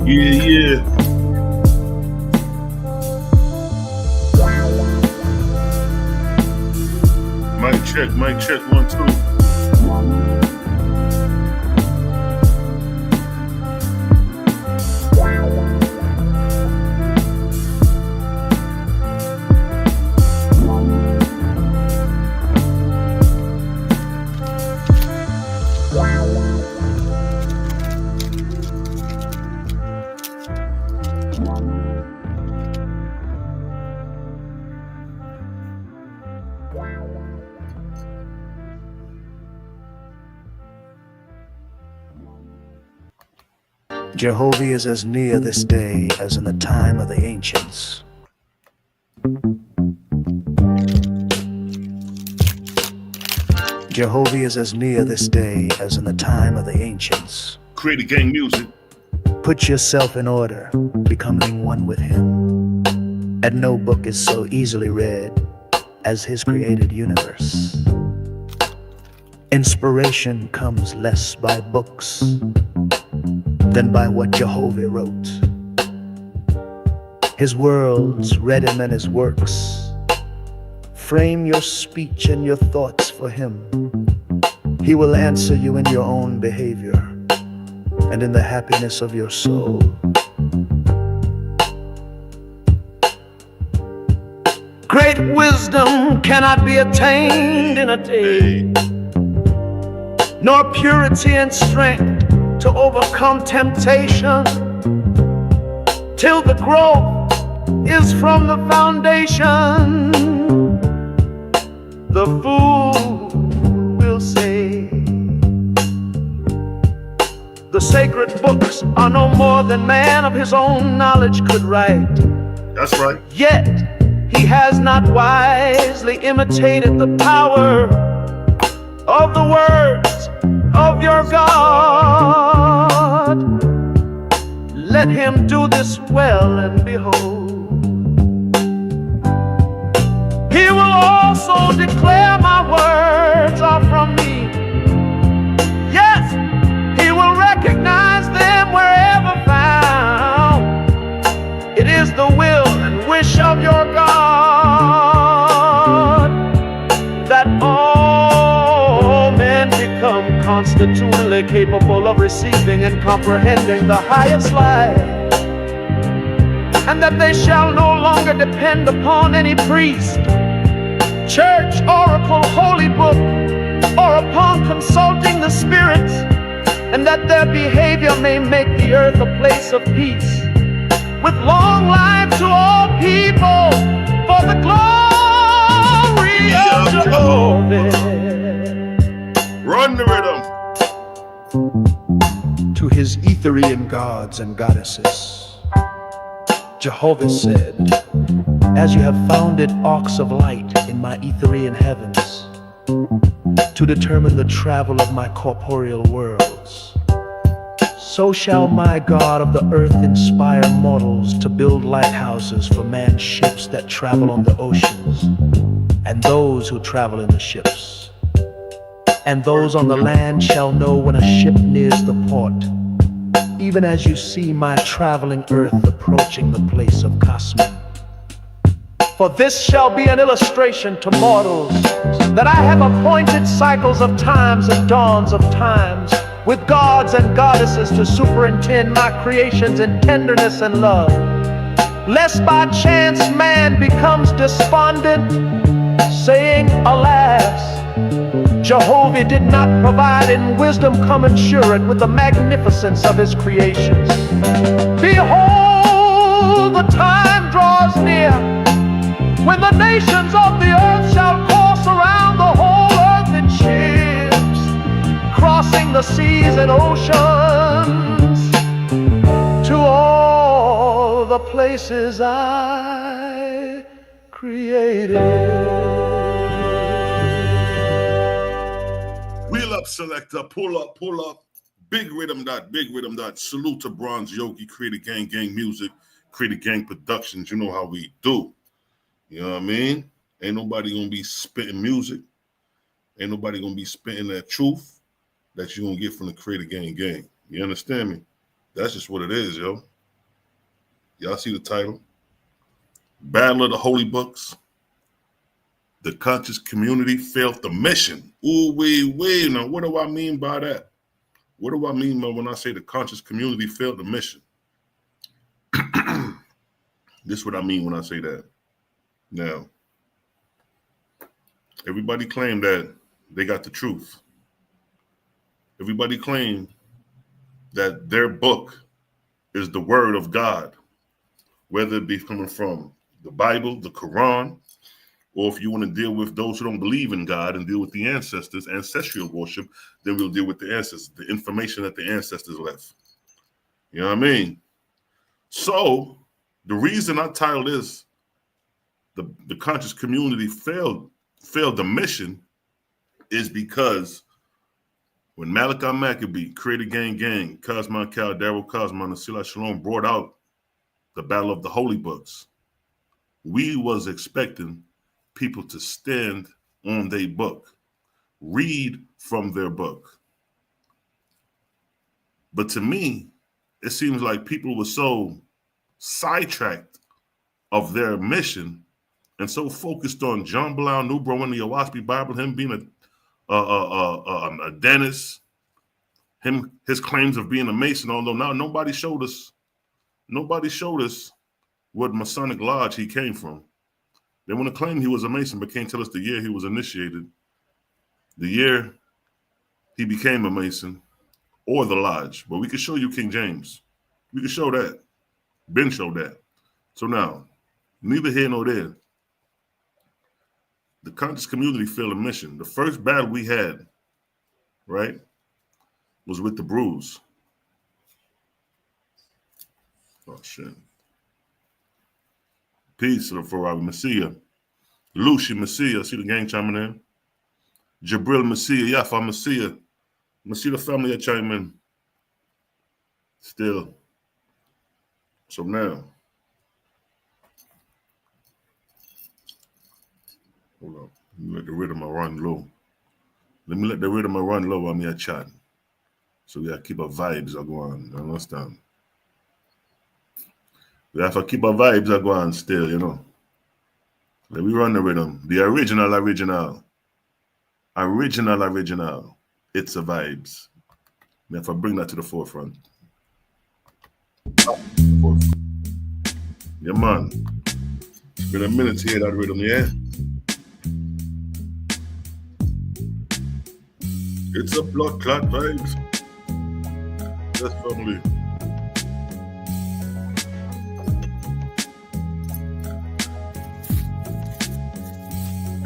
Yeah. Mic check, 1, 2. Jehovah is as near this day as in the time of the ancients. Jehovah is as near this day as in the time of the ancients. Create a gang music. Put yourself in order, becoming one with him. And no book is so easily read as his created universe. Inspiration comes less by books than by what Jehovah wrote. His worlds read him and his works. Frame your speech and your thoughts for him. He will answer you in your own behavior and in the happiness of your soul. Great wisdom cannot be attained in a day, nor purity and strength to overcome temptation, till the growth is from the foundation. The fool will say, the sacred books are no more than man of his own knowledge could write. That's right. Yet he has not wisely imitated the power of the words of your God. Let him do this well, and behold, he will also declare my words are from me. Yes, he will recognize them wherever found. It is the will and wish of your God that all men become constitutionally capable of receiving and comprehending the highest life, and that they shall no longer depend upon any priest, church, oracle, holy book, or upon consulting the spirits, and that their behavior may make the earth a place of peace, with long life to all people, for the glory of Jehovah. Run the rhythm. To his Etherian gods and goddesses, Jehovah said, as you have founded arcs of light in my Etherian heavens, to determine the travel of my corporeal worlds, so shall my God of the earth inspire mortals to build lighthouses for man's ships that travel on the oceans, and those who travel in the ships. And those on the land shall know when a ship nears the port, even as you see my traveling earth approaching the place of Cosmin. For this shall be an illustration to mortals, that I have appointed cycles of times and dawns of times, with gods and goddesses to superintend my creations in tenderness and love, lest by chance man becomes despondent, saying, alas, Jehovah did not provide in wisdom commensurate with the magnificence of his creations. Behold, the time draws near when the nations of the earth shall course around the whole earth in ships, crossing the seas and oceans to all the places I created. Wheel up, selector. Pull up, pull up. Big rhythm dot, big rhythm dot. Salute to Bronze Yogi, Creative Gang Music, Creative Gang Productions. You know how we do. You know what I mean? Ain't nobody gonna be spitting music. Ain't nobody gonna be spitting that truth that you gonna get from the Creative Gang. You understand me? That's just what it is, yo. Y'all see the title? Battle of the Holy Books. The conscious community failed the mission. Ooh, wee. Now, what do I mean by that? What do I mean by when I say the conscious community failed the mission? This is what I mean when I say that. Now, everybody claimed that they got the truth. Everybody claimed that their book is the word of God, whether it be coming from the Bible, the Quran, or if you want to deal with those who don't believe in God and deal with the ancestors, ancestral worship, then we'll deal with the ancestors, the information that the ancestors left. You know what I mean? So the reason I titled this, the conscious community failed the mission, is because when Malachi Maccabee, Creative Gang, Cosmo Cal, Daryl Cosmo, and Selah Shalom brought out the Battle of the Holy Books, we was expecting people to stand on their book, read from their book. But to me, it seems like people were so sidetracked of their mission and so focused on John Bilal Nubro in the OAHSPE Bible, him being a dentist, his claims of being a Mason, although now nobody showed us what Masonic Lodge he came from. They want to claim he was a Mason, but can't tell us the year he was initiated, the year he became a Mason, or the lodge. But we could show you King James. We could show that. Ben showed that. So now, neither here nor there. The conscious community failed a mission. The first battle we had, right, was with the Brews. Oh, shit. Peace to the Ferrari Messiah. Lucy Messiah, see the gang chiming in. Jabril Messiah, Yafa Messiah. Messiah family are chiming in. Still. So now, hold on. Let me let the rhythm run low. Let me let the rhythm run low on me at chat. So we gotta keep our vibes going. You understand? We have to keep our vibes a going still, you know. Let me run the rhythm. The original. It's the vibes. We have to bring that to the forefront. Yeah, man. It's been a minute to hear that rhythm, yeah? It's a blood clot vibes. Yes, family.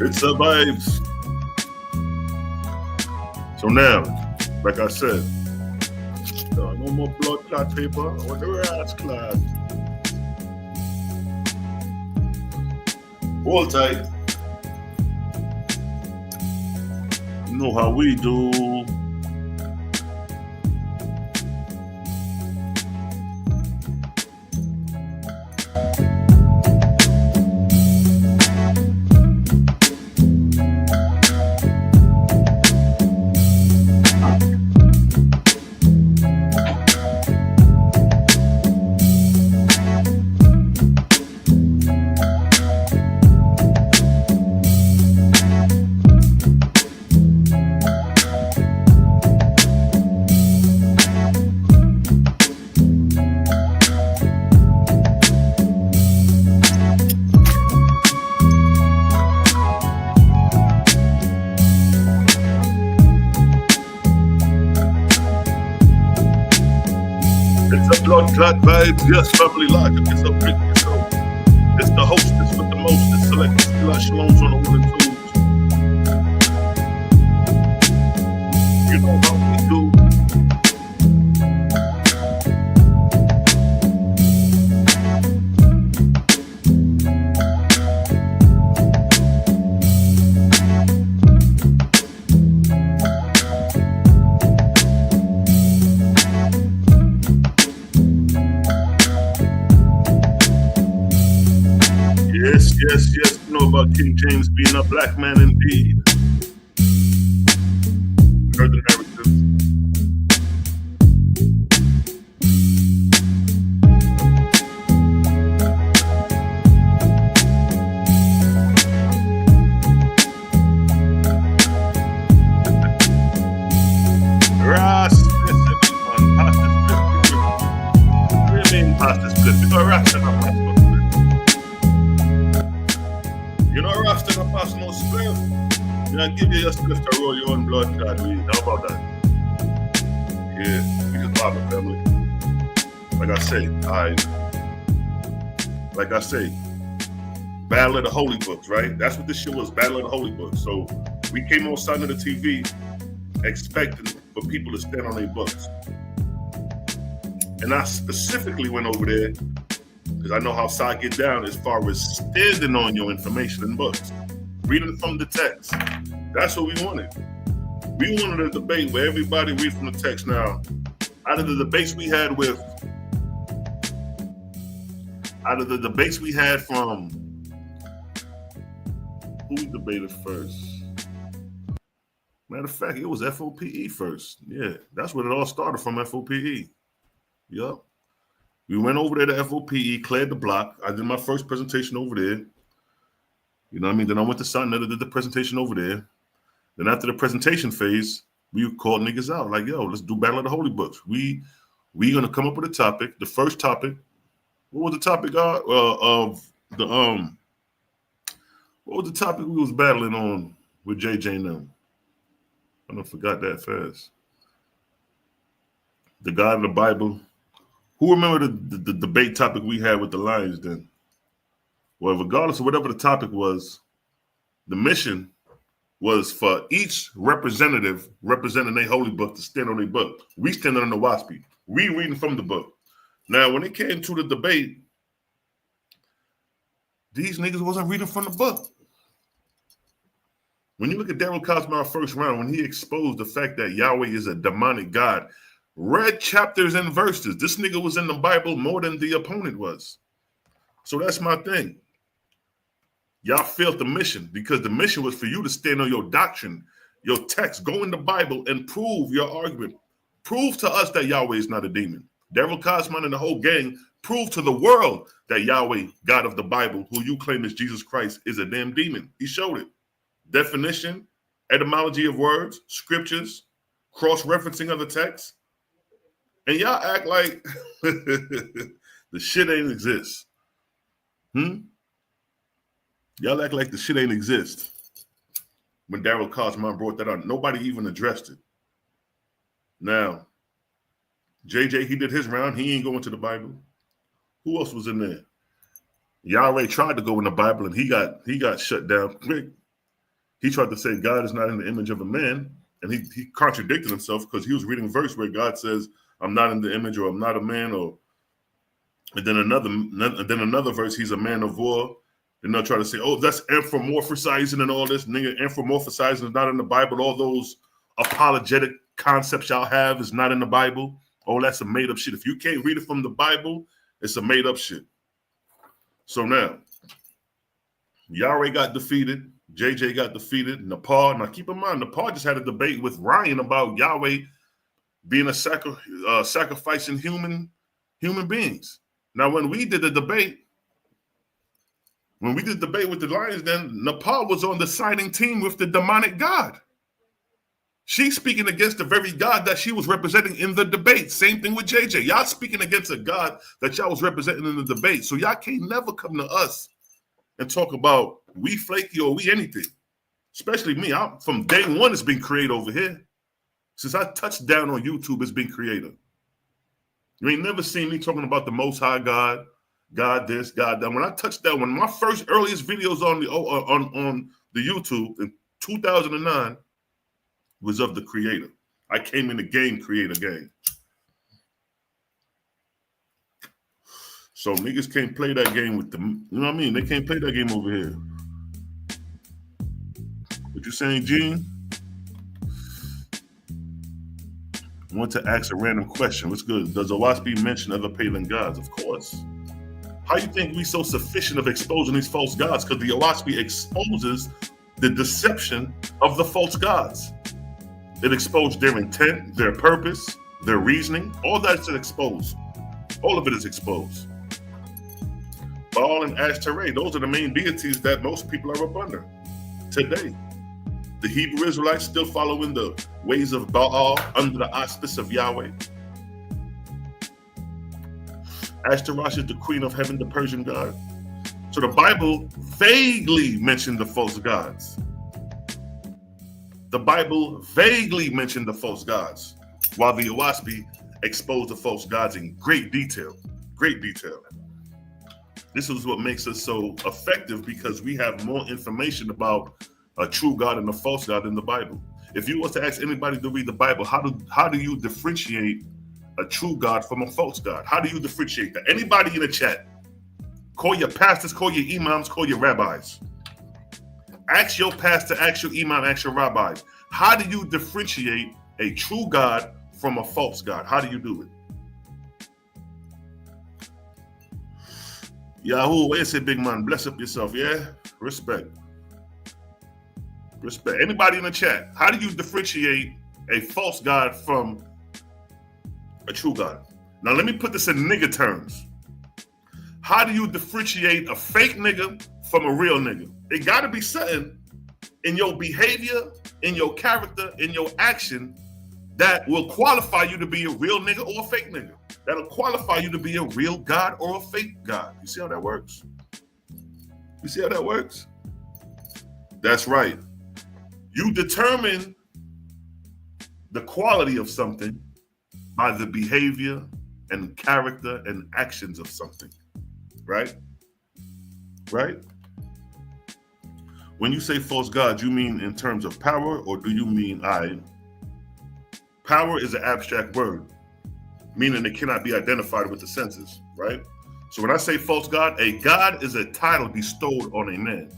It's a vibes. So now, like I said, no more blood clot paper. I want the ass clot. Hold tight. You know how we do. Blood clot vibes, yes, family logic. It's a big, it's the hostess with the mostest. Select Selah, Shalom's on the one and twos. You know how we do. Yes, you know about King James being a black man indeed. You heard the narrative. Ras, listen, pass the split. What do you mean pass the split? We got Ras and a pass the split. You're not rafting a pass no spliff. You're not give you a spliff to roll your own blood clot. How about that? Yeah, we just love it, family. Like I say, Battle of the Holy Books, right? That's what this shit was, Battle of the Holy Books. So we came on side of the TV expecting for people to stand on their books. And I specifically went over there because I know how side get down as far as standing on your information in books, reading from the text. That's what we wanted. We wanted a debate where everybody read from the text. Now, out of the debates we had from who we debated first? Matter of fact, it was FOPE first. Yeah, that's where it all started, from FOPE. Yup. We went over there to FOPE, cleared the block. I did my first presentation over there. You know what I mean? Then I went to Sutton, did the presentation over there. Then after the presentation phase, we called niggas out. Like, yo, let's do Battle of the Holy Books. We gonna come up with a topic. The first topic, what was the topic of the what was the topic we was battling on with JJ and them? I don't forgot that fast. The God of the Bible. Who remember the debate topic we had with the Lions then? Well, regardless of whatever the topic was, the mission was for each representative representing their holy book to stand on their book. We standing on the OAHSPE. We reading from the book. Now, when it came to the debate, these niggas wasn't reading from the book. When you look at Daryl Cosmo's first round, when he exposed the fact that Yahweh is a demonic God, read chapters and verses. This nigga was in the Bible more than the opponent was. So that's my thing. Y'all failed the mission because the mission was for you to stand on your doctrine, your text, go in the Bible and prove your argument. Prove to us that Yahweh is not a demon. Daryl Cosmo and the whole gang Prove to the world that Yahweh, God of the Bible, who you claim is Jesus Christ, is a damn demon. He showed it. Definition, etymology of words, scriptures, cross-referencing other texts. And y'all act like the shit ain't exist. Y'all act like the shit ain't exist. When Daryl Cosman brought that up, nobody even addressed it. Now, JJ, he did his round. He ain't going to the Bible. Who else was in there? Yahweh tried to go in the Bible and he got shut down quick. He tried to say God is not in the image of a man, and he contradicted himself because he was reading a verse where God says, I'm not in the image, or I'm not a man, and then another verse, he's a man of war. And they'll try to say, oh, that's anthropomorphizing and all this. Nigga, anthropomorphizing is not in the Bible. All those apologetic concepts y'all have is not in the Bible. Oh, that's a made up shit. If you can't read it from the Bible, it's a made up shit. So now, Yahweh got defeated. JJ got defeated. Nepal. Now keep in mind, Nepal just had a debate with Ryan about Yahweh being a sacrificing human beings. Now, when we did the debate with the Lions, then Nepal was on the siding team with the demonic god. She's speaking against the very God that she was representing in the debate. Same thing with JJ. Y'all speaking against a God that y'all was representing in the debate. So y'all can't never come to us and talk about we flaky or we anything. Especially me. From day one, it's been created over here. Since I touched down on YouTube, it's been created. You ain't never seen me talking about the Most High God, God this, God that. When I touched down, when my first earliest videos on the YouTube in 2009 was of the Creator. I came in the game, Creator game. So niggas can't play that game with them. You know what I mean? They can't play that game over here. What you saying, Gene? I want to ask a random question. What's good? Does OAHSPE mention other pagan gods? Of course. How you think we so sufficient of exposing these false gods? Because the OAHSPE exposes the deception of the false gods. It exposed their intent, their purpose, their reasoning. All that's exposed. All of it is exposed. Baal and Ashtoreth, those are the main deities that most people are up under today. The Hebrew Israelites still following the ways of Baal under the auspice of Yahweh. Ashtaroth is the queen of heaven, the Persian god. So the Bible vaguely mentioned the false gods. The Bible vaguely mentioned the false gods, while the OAHSPE exposed the false gods in great detail. Great detail. This is what makes us so effective, because we have more information about a true God and a false God in the Bible. If you was to ask anybody to read the Bible, how do you differentiate a true God from a false God? How do you differentiate that? Anybody in the chat, call your pastors, call your imams, call your rabbis. Ask your pastor, ask your imam, ask your rabbis. How do you differentiate a true God from a false God? How do you do it? Yahoo, where is it, big man? Bless up yourself, yeah? Respect. Respect. Anybody in the chat, how do you differentiate a false God from a true God? Now, let me put this in nigga terms. How do you differentiate a fake nigga from a real nigga? It got to be something in your behavior, in your character, in your action that will qualify you to be a real nigga or a fake nigga. That'll qualify you to be a real God or a fake God. You see how that works? You see how that works? That's right. You determine the quality of something by the behavior and character and actions of something. Right? Right? When you say false God, you mean in terms of power, or do you mean power is an abstract word, meaning it cannot be identified with the senses, right? So when I say false God, a God is a title bestowed on a man.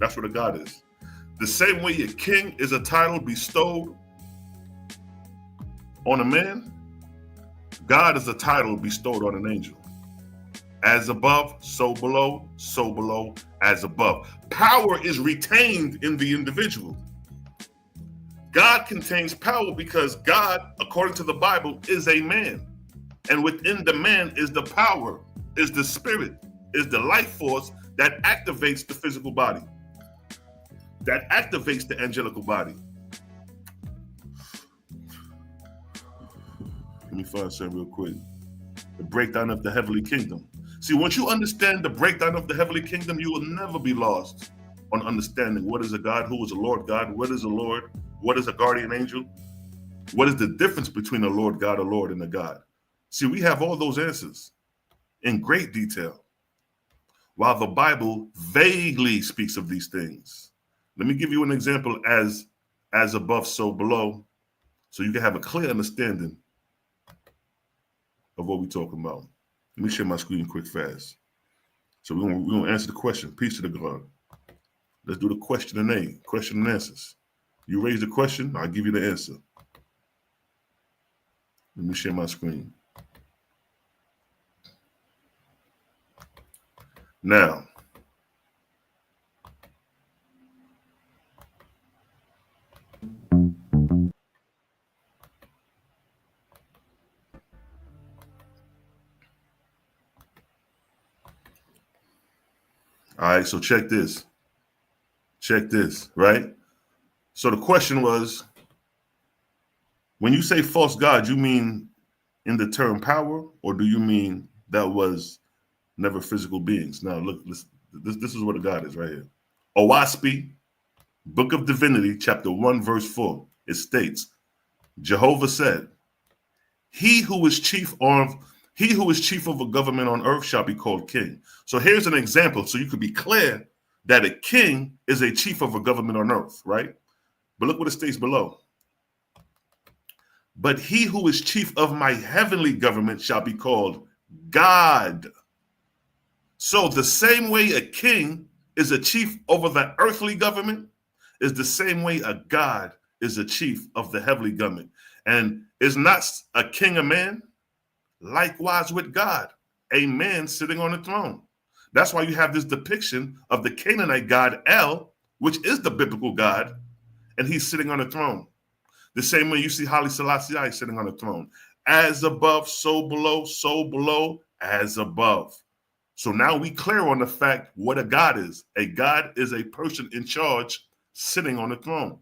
That's what a God is. The same way a king is a title bestowed on a man, God is a title bestowed on an angel. As above, so below, as above. Power is retained in the individual. God contains power because God, according to the Bible, is a man. And within the man is the power, is the spirit, is the life force that activates the physical body, that activates the angelical body. Let me find something real quick. The breakdown of the heavenly kingdom. See, once you understand the breakdown of the heavenly kingdom, you will never be lost on understanding what is a God, who is a Lord God, what is a Lord, what is a guardian angel, what is the difference between a Lord God, a Lord, and a God. See, we have all those answers in great detail, while the Bible vaguely speaks of these things. Let me give you an example as above, so below, so you can have a clear understanding of what we're talking about. Let me share my screen quick fast. So we're gonna answer the question. Peace to the God. Let's do the question and answers. You raise the question, I'll give you the answer. Let me share my screen. Now, all right, so check this. Check this, right? So the question was, when you say false God, you mean in the term power, or do you mean that was never physical beings? Now, look, this is what a God is right here. OAHSPE, Book of Divinity, chapter 1, verse 4. It states, Jehovah said, He who is chief of a government on earth shall be called king. So here's an example, so you could be clear that a king is a chief of a government on earth, right? But look what it states below. But he who is chief of my heavenly government shall be called God. So the same way a king is a chief over the earthly government is the same way a God is a chief of the heavenly government. And is not a king a man? Likewise with God, a man sitting on the throne. That's why you have this depiction of the Canaanite god El, which is the biblical God, and he's sitting on the throne. The same way you see Haile Selassie sitting on the throne. As above, so below, as above. So now we clear on the fact what a God is. A God is a person in charge sitting on the throne.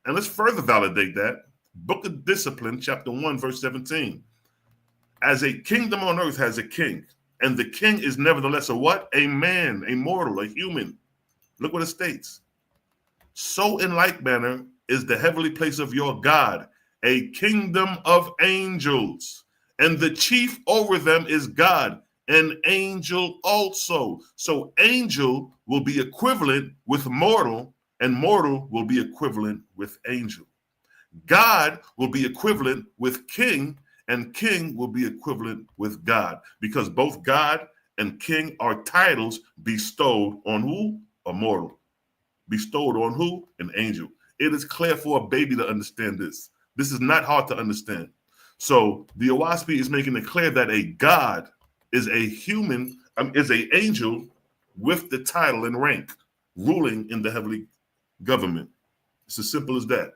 And let's further validate that. Book of Discipline, chapter 1, verse 17. As a kingdom on earth has a king, and the king is nevertheless a what? A man, a mortal, a human. Look what it states. So in like manner is the heavenly place of your God, a kingdom of angels, and the chief over them is God, an angel also. So angel will be equivalent with mortal, and mortal will be equivalent with angel. God will be equivalent with king, and king will be equivalent with God, because both God and king are titles bestowed on who? A mortal. Bestowed on who? An angel. It is clear for a baby to understand this. This is not hard to understand. So the OAHSPE is making it clear that a God is a human, is an angel with the title and rank, ruling in the heavenly government. It's as simple as that.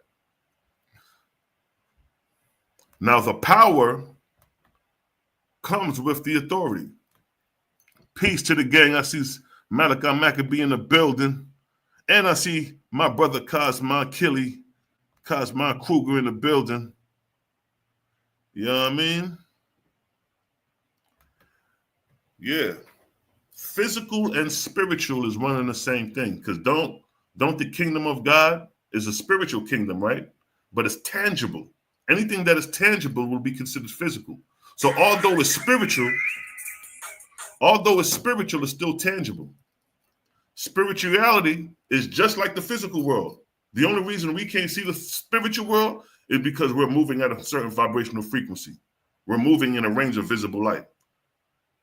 Now, the power comes with the authority. Peace to the gang. I see Malachi Maccabee in the building. And I see my brother Cosma Kruger in the building. You know what I mean? Yeah. Physical and spiritual is one and the same thing. Because don't the kingdom of God is a spiritual kingdom, right? But it's tangible. Anything that is tangible will be considered physical. So although it's spiritual, it's still tangible. Spirituality is just like the physical world. The only reason we can't see the spiritual world is because we're moving at a certain vibrational frequency. We're moving in a range of visible light.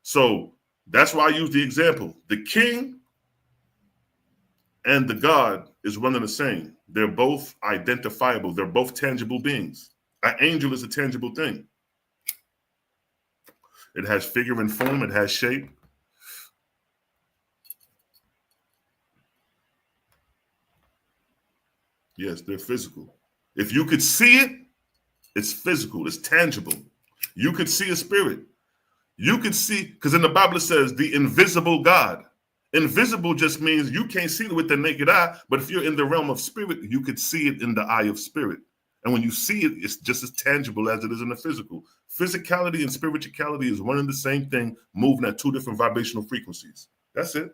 So that's why I use the example. The king and the God is one and the same. They're both identifiable. They're both tangible beings. An angel is a tangible thing. It has figure and form. It has shape. Yes, they're physical. If you could see it, it's physical. It's tangible. You could see a spirit. You could see, because in the Bible it says the invisible God. Invisible just means you can't see it with the naked eye, but if you're in the realm of spirit, you could see it in the eye of spirit. And when you see it, it's just as tangible as it is in the physical. Physicality and spirituality is one and the same thing, moving at two different vibrational frequencies. That's it.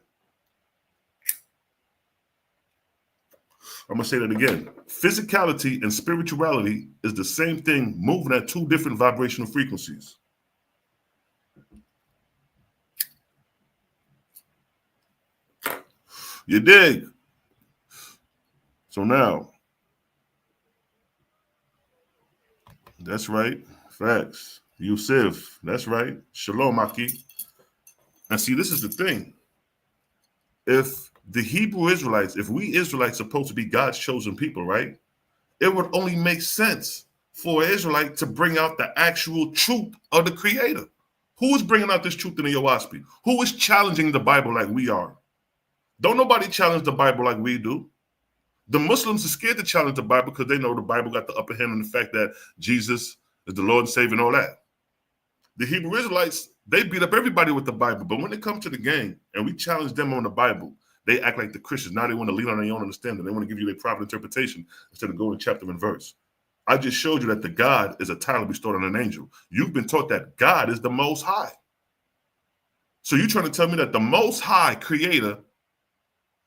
I'm going to say that again. Physicality and spirituality is the same thing, moving at two different vibrational frequencies. You dig? So now, that's right. Facts. Yusuf, that's right. Shalom, Aki. And see, this is the thing. If the Hebrew Israelites, if we Israelites are supposed to be God's chosen people, right? It would only make sense for an Israelite to bring out the actual truth of the Creator. Who is bringing out this truth in the OAHSPE? Who is challenging the Bible like we are? Don't nobody challenge the Bible like we do. The Muslims are scared to challenge the Bible because they know the Bible got the upper hand on the fact that Jesus is the Lord and Savior and all that. The Hebrew Israelites, they beat up everybody with the Bible. But when it comes to the game and we challenge them on the Bible, they act like the Christians. Now they want to lean on their own understanding. They want to give you their private interpretation instead of going chapter and verse. I just showed you that the God is a title bestowed on an angel. You've been taught that God is the Most High. So you're trying to tell me that the Most High Creator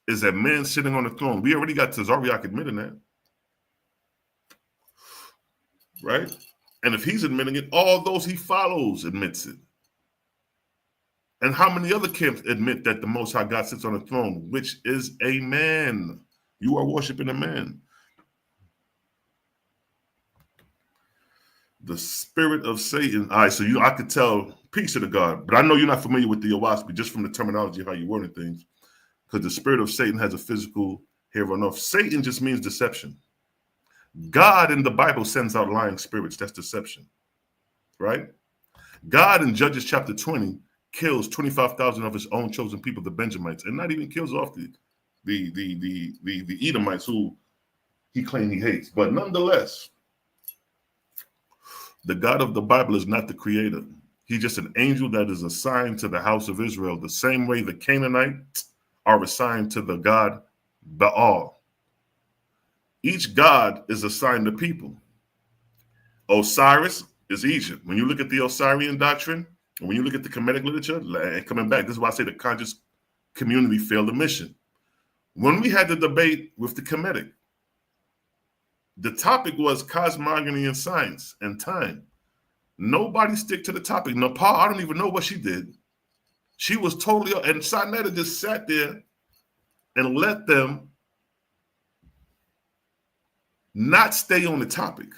is a man sitting on the throne. We already got Tazariak admitting that. Right? And if he's admitting it, all those he follows admits it. And how many other camps admit that the Most High God sits on the throne, which is a man? You are worshiping a man. The spirit of Satan. All right, so I could tell, peace to the God, but I know you're not familiar with the OAHSPE just from the terminology of how you wording things, because the spirit of Satan has a physical here on off. Satan just means deception. God in the Bible sends out lying spirits. That's deception, right? God in Judges chapter 20 kills 25,000 of his own chosen people, the Benjamites, and not even kills off the Edomites who he claimed he hates. But nonetheless, the God of the Bible is not the creator. He's just an angel that is assigned to the house of Israel, the same way the Canaanites are assigned to the god Baal. Each god is assigned to people. Osiris is Egypt. When you look at the Osirian doctrine, and when you look at the Kemetic literature, and coming back, this is why I say the conscious community failed the mission. When we had the debate with the Kemetic, the topic was cosmogony and science and time. Nobody stick to the topic. Nepal, I don't even know what she did. She was totally, and Sarnetta just sat there and let them not stay on the topic.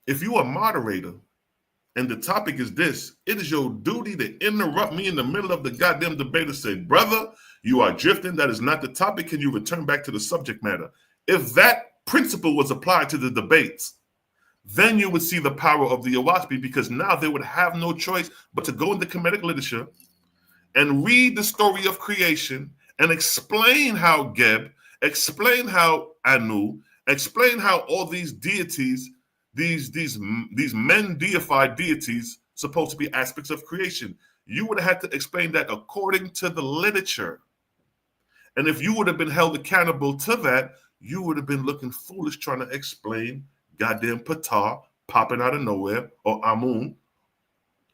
If you are a moderator and the topic is this, it is your duty to interrupt me in the middle of the goddamn debate and say, brother, you are drifting. That is not the topic. Can you return back to the subject matter? If that principle was applied to the debates, then you would see the power of the OAHSPE, because now they would have no choice but to go into Kemetic literature and read the story of creation and explain how Geb, explain how Anu, explain how all these deities, these men deified deities, supposed to be aspects of creation. You would have had to explain that according to the literature. And if you would have been held accountable to that, you would have been looking foolish trying to explain goddamn Ptah popping out of nowhere, or Amun,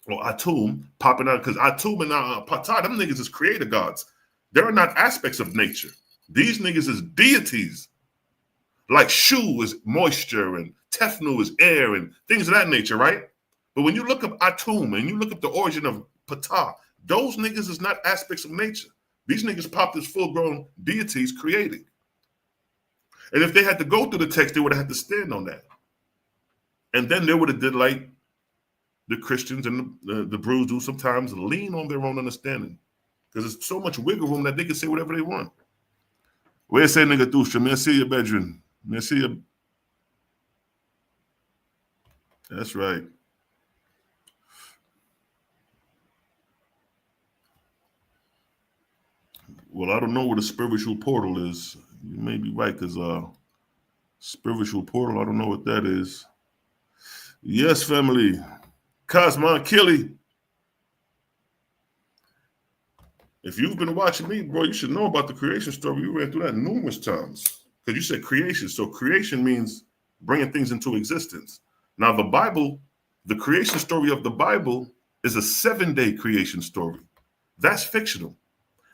or Atum popping out, because Atum and Ptah, them niggas is creator gods. They are not aspects of nature. These niggas is deities. Like Shu is moisture and Tefnu is air and things of that nature, right? But when you look up Atum and you look up the origin of Ptah, those niggas is not aspects of nature. These niggas popped as full-grown deities creating. And if they had to go through the text, they would have had to stand on that. And then they would have did like the Christians and the Brews do sometimes, lean on their own understanding. Because there's so much wiggle room that they can say whatever they want. Where say nigga Dusha, may I see your bedroom? May I see your... That's right. Well, I don't know what a spiritual portal is. You may be right, because spiritual portal, I don't know what that is. Yes, family. Cosmon Killy. If you've been watching me, bro, you should know about the creation story. We ran through that numerous times. Because you said creation. So creation means bringing things into existence. Now, the Bible, the creation story of the Bible is a 7-day creation story. That's fictional.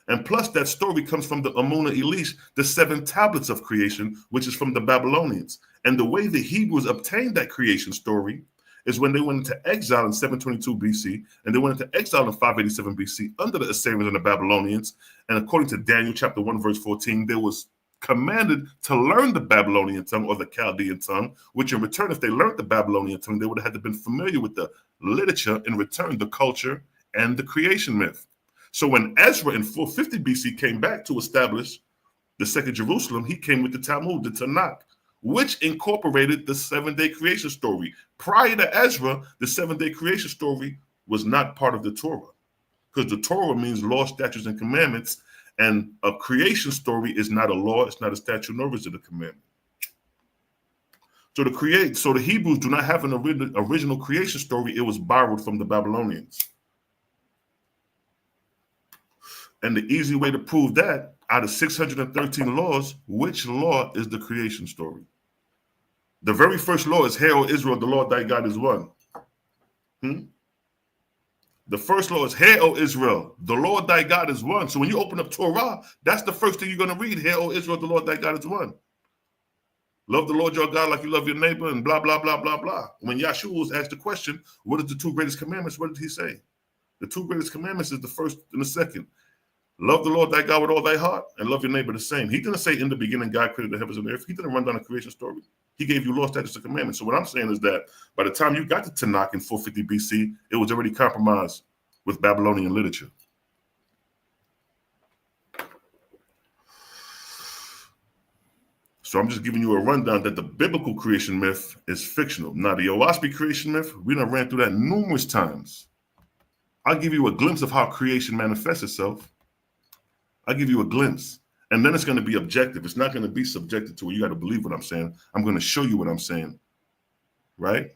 And plus, that story comes from the Amuna Elish, the 7 tablets of creation, which is from the Babylonians. And the way the Hebrews obtained that creation story is when they went into exile in 722 BC, and they went into exile in 587 BC under the Assyrians and the Babylonians. And according to Daniel chapter 1, verse 14, they was commanded to learn the Babylonian tongue or the Chaldean tongue, which in return, if they learned the Babylonian tongue, they would have had to been familiar with the literature, in return, the culture, and the creation myth. So when Ezra in 450 BC came back to establish the second Jerusalem, he came with the Talmud, the Tanakh, which incorporated the 7-day creation story. Prior to Ezra, the 7-day creation story was not part of the Torah, because the Torah means law, statutes, and commandments, and a creation story is not a law, it's not a statute, nor is it a commandment. So the Hebrews do not have an original creation story. It was borrowed from the Babylonians. And the easy way to prove that, out of 613 laws, which law is the creation story? The very first law is, Hear, O Israel, the Lord thy God is one. The first law is, Hear, O Israel, the Lord thy God is one. So when you open up Torah, that's the first thing you're going to read. Hear, O Israel, the Lord thy God is one. Love the Lord your God like you love your neighbor, and blah, blah, blah, blah, blah. When Yahshua was asked the question, what are the 2 greatest commandments? What did he say? The 2 greatest commandments is the first and the second. Love the Lord thy God with all thy heart, and love your neighbor the same. He didn't say in the beginning God created the heavens and the earth. He didn't run down a creation story. He gave you law, statutes, and commandments. So what I'm saying is that by the time you got to Tanakh in 450 BC, it was already compromised with Babylonian literature. So I'm just giving you a rundown that the biblical creation myth is fictional. Now, the OAHSPE creation myth, we done ran through that numerous times. I'll give you a glimpse of how creation manifests itself. I'll give you a glimpse. And then it's going to be objective. It's not going to be subjective to it. You got to believe what I'm saying. I'm going to show you what I'm saying. Right?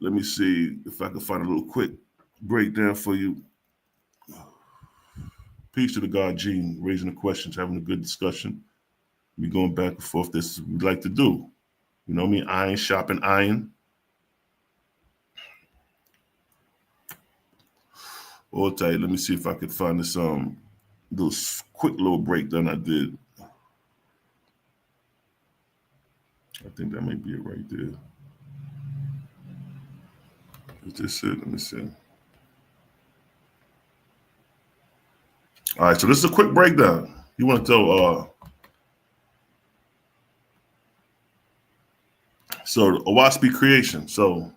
Let me see if I can find a little quick breakdown for you. Peace to the God Gene, raising the questions, having a good discussion. We going back and forth. This is what we like to do. You know what I mean? Iron sharpen iron. All tight. Let me see if I could find this quick little breakdown I did. I think that might be it right there. Is this it? Let me see. All right, so this is a quick breakdown. You want to tell so OAHSPE creation. So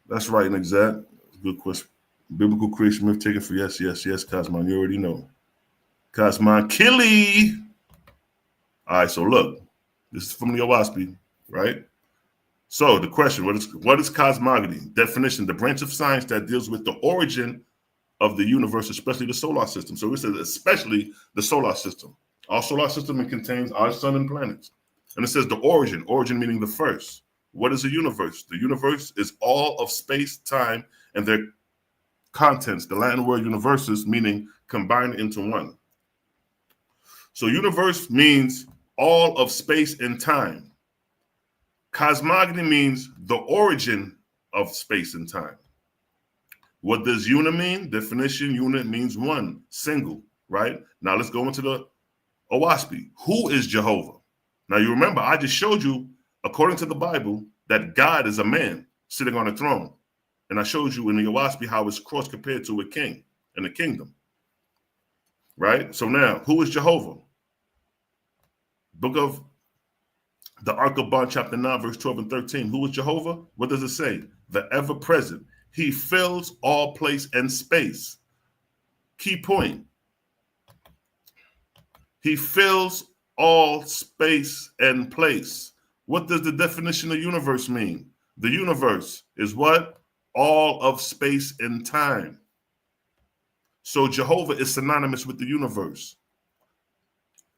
that's right and exact. Good question. Biblical creation myth taken for yes, Cosmon. You already know. Cosmon Killy. All right, so look, this is from the OAHSPE, right? So the question, what is cosmogony? Definition, the branch of science that deals with the origin of the universe, especially the solar system. So it says especially the solar system. Our solar system contains our sun and planets. And it says the origin meaning the first. What is a universe? The universe is all of space, time, and their contents. The Latin word universus meaning combined into one. So universe means all of space and time. Cosmogony means the origin of space and time. What does una mean? Definition, unit means one, single, right? Now let's go into the OAHSPE. Who is Jehovah? Now you remember, I just showed you, according to the Bible, that God is a man sitting on a throne. And I showed you in the OAHSPE how it's cross compared to a king and a kingdom, right? So now, who is Jehovah? Book of the Ark of Bond, chapter 9, verse 12 and 13. Who is Jehovah? What does it say? The ever-present. He fills all place and space. Key point. He fills all space and place. What does the definition of universe mean? The universe is what? All of space and time. So Jehovah is synonymous with the universe.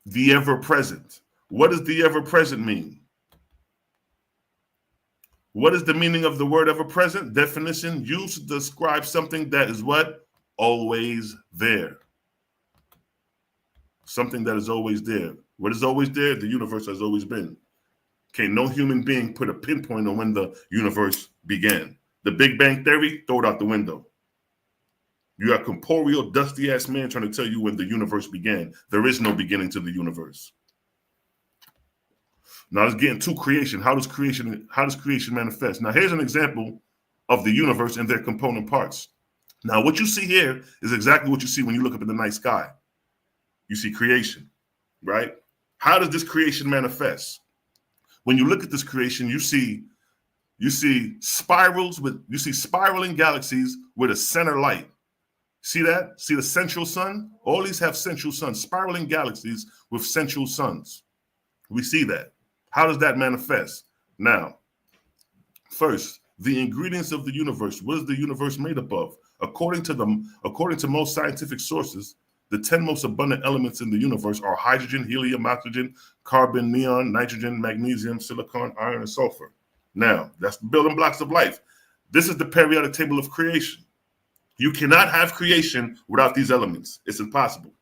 The ever-present. What does the ever-present mean? What is the meaning of the word ever present? Definition, used to describe something that is what? Always there. Something that is always there. What is always there? The universe has always been. Okay, no human being put a pinpoint on when the universe began. The Big Bang Theory, throw it out the window. You got corporeal, dusty-ass man trying to tell you when the universe began. There is no beginning to the universe. Now let's get into creation. How does creation manifest? Now here's an example of the universe and their component parts. Now what you see here is exactly what you see when you look up in the night sky. You see creation, right? How does this creation manifest? When you look at this creation, you see spiraling galaxies with a center light. See that? See the central sun? All these have central suns, spiraling galaxies with central suns. We see that. How does that manifest? Now, first, the ingredients of the universe. What is the universe made up of? According to most scientific sources, the 10 most abundant elements in the universe are hydrogen, helium, oxygen, carbon, neon, nitrogen, magnesium, silicon, iron, and sulfur. Now, that's the building blocks of life. This is the periodic table of creation. You cannot have creation without these elements. It's impossible.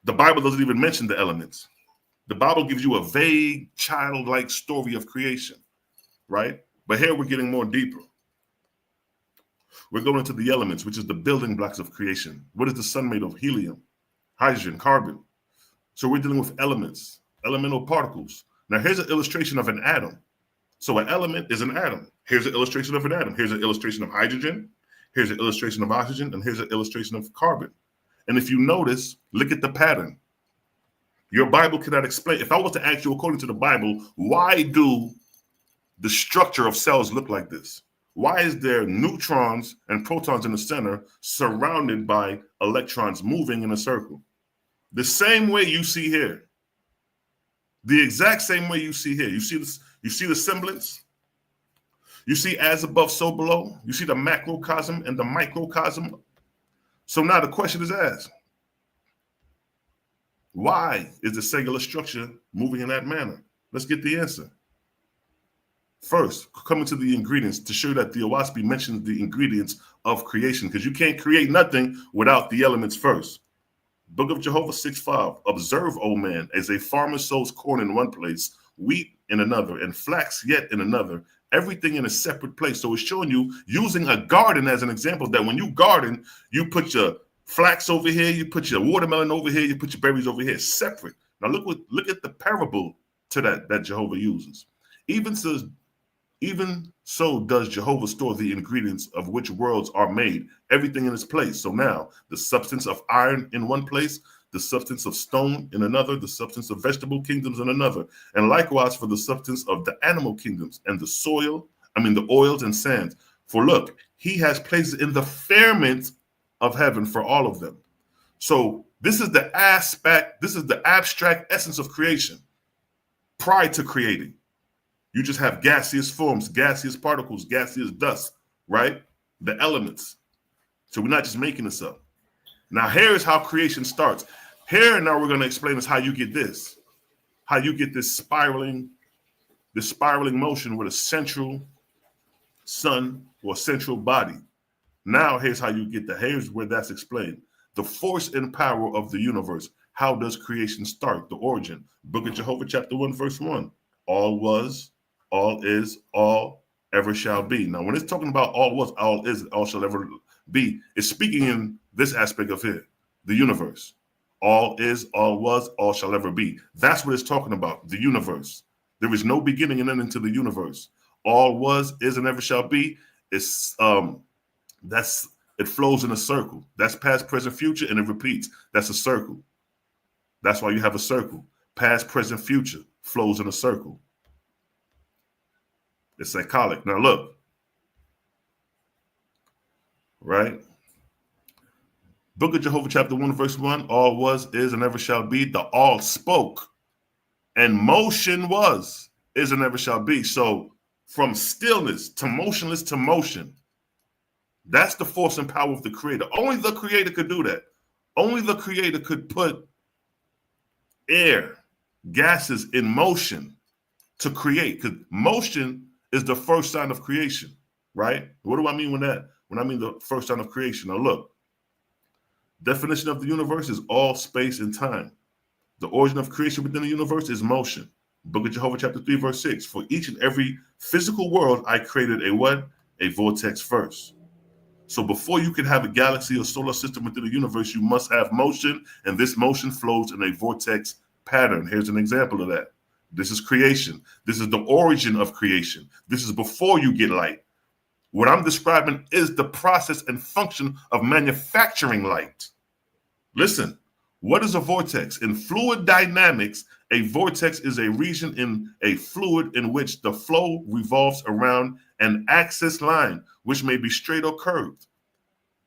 The Bible doesn't even mention the elements. The Bible gives you a vague, childlike story of creation, right? But here we're getting more deeper. We're going to the elements, which is the building blocks of creation. What is the sun made of? Helium, hydrogen, carbon. So we're dealing with elements, elemental particles. Now here's an illustration of an atom. So an element is an atom. Here's an illustration of an atom. Here's an illustration of hydrogen. Here's an illustration of oxygen. And here's an illustration of carbon. And if you notice, look at the pattern. Your Bible cannot explain. If I was to ask you, according to the Bible, why do the structure of cells look like this? Why is there neutrons and protons in the center surrounded by electrons moving in a circle? The same way you see here. The exact same way you see here. You see this, you see the semblance? You see as above, so below? You see the macrocosm and the microcosm? So now the question is asked. Why is the cellular structure moving in that manner? Let's get the answer. First, coming to the ingredients to show that the OAHSPE mentions the ingredients of creation, because you can't create nothing without the elements first. Book of Jehovah 6:5. Observe, O man, as a farmer sows corn in one place, wheat in another, and flax yet in another, everything in a separate place. So it's showing you, using a garden as an example, that when you garden, you put your flax over here, you put your watermelon over here, you put your berries over here, separate. Now look at the parable to that Jehovah uses. Even so does Jehovah store the ingredients of which worlds are made, everything in its place. So now the substance of iron in one place, the substance of stone in another, the substance of vegetable kingdoms in another, and likewise for the substance of the animal kingdoms and the oils and sands. For look, he has places in the firmament of heaven for all of them. So this is the abstract essence of creation prior to creating. You just have gaseous forms, gaseous particles, gaseous dust, right? The elements. So we're not just making this up. Now here's how creation starts. Here now we're going to explain is how you get this. How you get this spiraling motion with a central sun or central body. Now here's how you get that. Here's where that's explained. The force and power of the universe. How does creation start? The origin. Book of Jehovah chapter 1 verse 1. All was, all is, all ever shall be. Now when it's talking about all was, all is, all shall ever be, it's speaking in this aspect of here, the universe. All is, all was, all shall ever be. That's what it's talking about, the universe. There is no beginning and ending to the universe. All was, is, and ever shall be. It flows in a circle. That's past, present, future, and it repeats. That's a circle. That's why you have a circle. Past, present, future flows in a circle. It's cyclic. Now look, right? Book of Jehovah chapter 1 verse 1. All was, is, and ever shall be. The all spoke, and motion was, is, and ever shall be. So from stillness to motionless to motion. That's the force and power of the creator. Only the creator could do that. Only the creator could put air, gases in motion to create. Because motion is the first sign of creation, right? What do I mean when I mean the first sign of creation? Now look, definition of the universe is all space and time. The origin of creation within the universe is motion. Book of Jehovah, chapter 3, verse 6. For each and every physical world, I created a what? A vortex first. So before you can have a galaxy or solar system within the universe, you must have motion, and this motion flows in a vortex pattern. Here's an example of that. This is creation. This is the origin of creation. This is before you get light. What I'm describing is the process and function of manufacturing light. Listen, what is a vortex? In fluid dynamics, a vortex is a region in a fluid in which the flow revolves around an axis line, which may be straight or curved.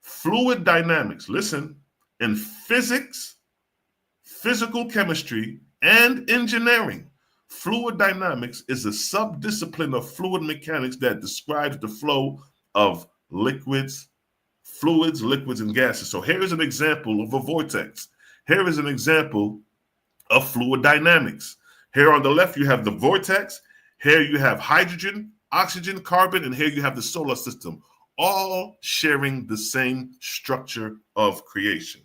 Fluid dynamics, listen, in physics, physical chemistry, and engineering, fluid dynamics is a subdiscipline of fluid mechanics that describes the flow of liquids, fluids, liquids, and gases. So here is an example of a vortex. Here is an example of fluid dynamics. Here on the left, you have the vortex. Here you have hydrogen, oxygen, carbon, and here you have the solar system, all sharing the same structure of creation.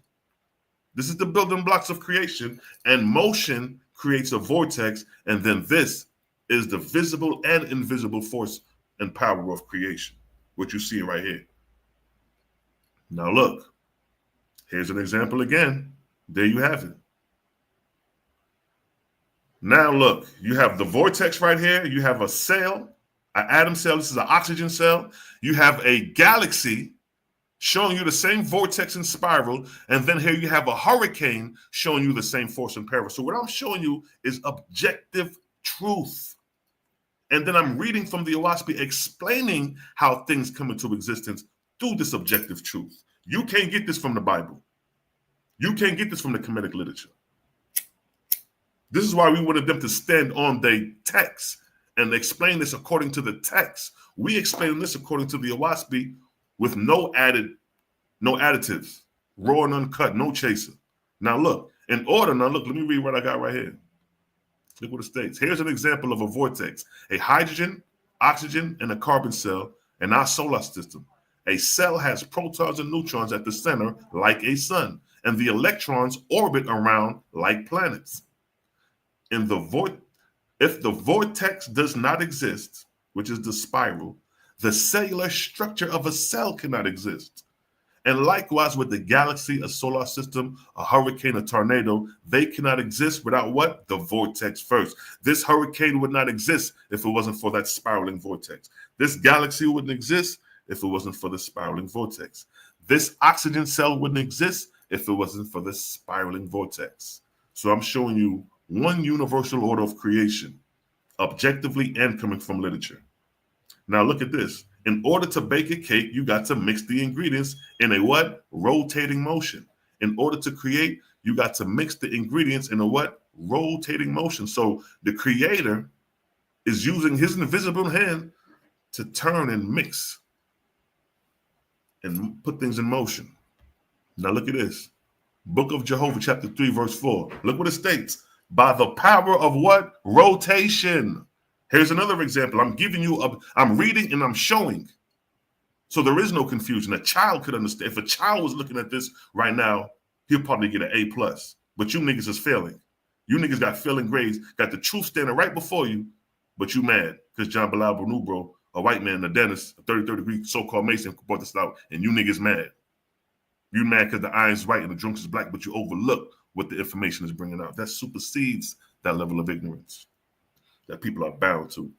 This is the building blocks of creation, and motion creates a vortex, and then this is the visible and invisible force and power of creation, what you see right here. Now look, here's an example again. There you have it. Now look, you have the vortex right here. You have a cell, an atom cell. This is an oxygen cell. You have a galaxy showing you the same vortex and spiral. And then here you have a hurricane showing you the same force and power. So what I'm showing you is objective truth. And then I'm reading from the OAHSPE explaining how things come into existence through this objective truth. You can't get this from the Bible. You can't get this from the Kemetic literature. This is why we wanted them to stand on the text and explain this according to the text. We explain this according to the OAHSPE with no additives, raw and uncut, no chaser. Now look, let me read what I got right here. Look what it states. Here's an example of a vortex: a hydrogen, oxygen, and a carbon cell in our solar system. A cell has protons and neutrons at the center like a sun, and the electrons orbit around like planets. If the vortex does not exist, which is the spiral, the cellular structure of a cell cannot exist. And likewise with the galaxy, a solar system, a hurricane, a tornado, they cannot exist without what? The vortex first. This hurricane would not exist if it wasn't for that spiraling vortex. This galaxy wouldn't exist if it wasn't for the spiraling vortex. This oxygen cell wouldn't exist if it wasn't for the spiraling vortex. So I'm showing you one universal order of creation, objectively and coming from literature. Now look at this. In order to bake a cake, you got to mix the ingredients in a what? Rotating motion. In order to create, you got to mix the ingredients in a what? Rotating motion. So the creator is using his invisible hand to turn and mix and put things in motion. Now look at this. Book of Jehovah, chapter 3, verse 4. Look what it states. By the power of what? Rotation. Here's another example. I'm reading and I'm showing. So there is no confusion. A child could understand. If a child was looking at this right now, he'll probably get an A+. But you niggas is failing. You niggas got failing grades, got the truth standing right before you, but you mad because John Bilal Bonubro, a white man, a dentist, a 33rd degree so-called Mason, brought this out, and you niggas mad. You mad because the iron's white and the drunk is black, but you overlook what the information is bringing out. That supersedes that level of ignorance that people are bound to.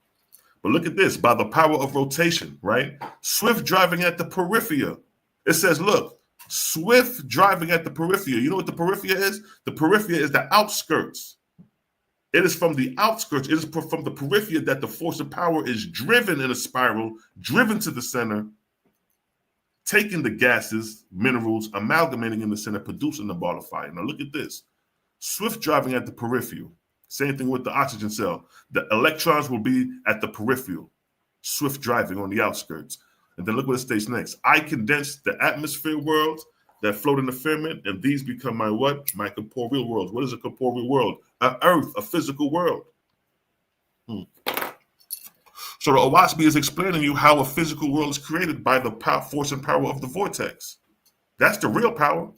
But look at this, by the power of rotation, right? Swift driving at the periphery. It says, look, swift driving at the periphery. You know what the periphery is? The periphery is the outskirts. It is from the outskirts. It is from the periphery that the force of power is driven in a spiral, driven to the center, taking the gases, minerals, amalgamating in the center, producing the ball of fire. Now look at this. Swift driving at the periphery. Same thing with the oxygen cell. The electrons will be at the peripheral, swift driving on the outskirts. And then look what it states next. I condense the atmosphere worlds that float in the firmament, and these become my what? My corporeal worlds. What is a corporeal world? An earth, a physical world. So So the OAHSPE is explaining you how a physical world is created by the force and power of the vortex. That's the real power.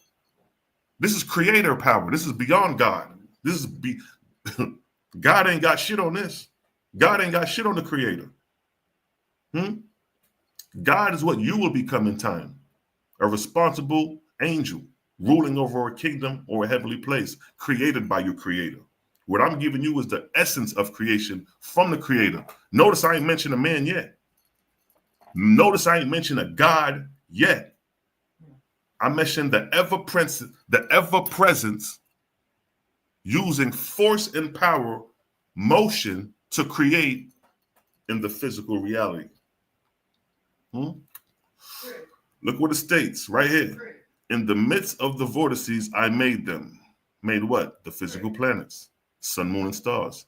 This is creator power. This is beyond God. This is God ain't got shit on this. God ain't got shit on the creator. God is what you will become in time. A responsible angel ruling over a kingdom or a heavenly place created by your creator. What I'm giving you is the essence of creation from the creator. Notice I ain't mentioned a man yet. Notice I ain't mentioned a God yet. I mentioned the ever-presence using force and power, motion to create in the physical reality. Look what it states right here. In the midst of the vortices, I made them. Made what? The physical planets, sun, moon, and stars.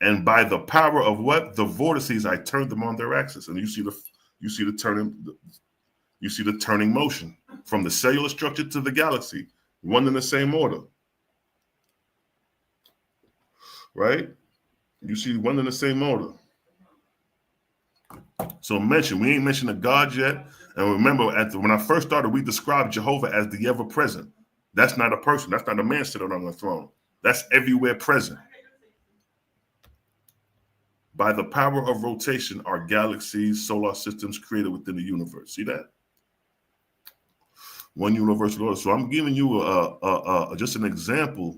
And by the power of what? The vortices, I turned them on their axis. And you see the turning motion from the cellular structure to the galaxy, one in the same order. Right? You see one in the same order. So we ain't mentioned a God yet. And remember, when I first started, we described Jehovah as the ever-present. That's not a person. That's not a man sitting on the throne. That's everywhere present. By the power of rotation are galaxies, solar systems created within the universe. See that? One universal order. So I'm giving you just an example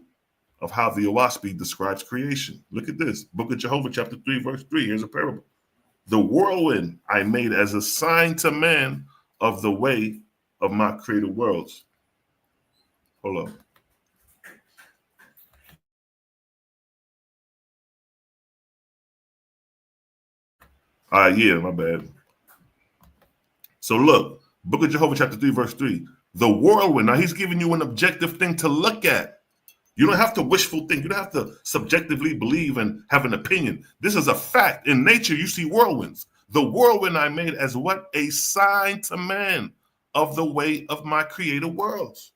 of how the OAHSPE describes creation. Look at this. Book of Jehovah, chapter 3, verse 3. Here's a parable. The whirlwind I made as a sign to man of the way of my created worlds. Hold up. Yeah, my bad. So look, Book of Jehovah, chapter 3, verse 3. The whirlwind. Now he's giving you an objective thing to look at. You don't have to wishful think. You don't have to subjectively believe and have an opinion. This is a fact. In nature, you see whirlwinds. The whirlwind I made as what? A sign to man of the way of my created worlds.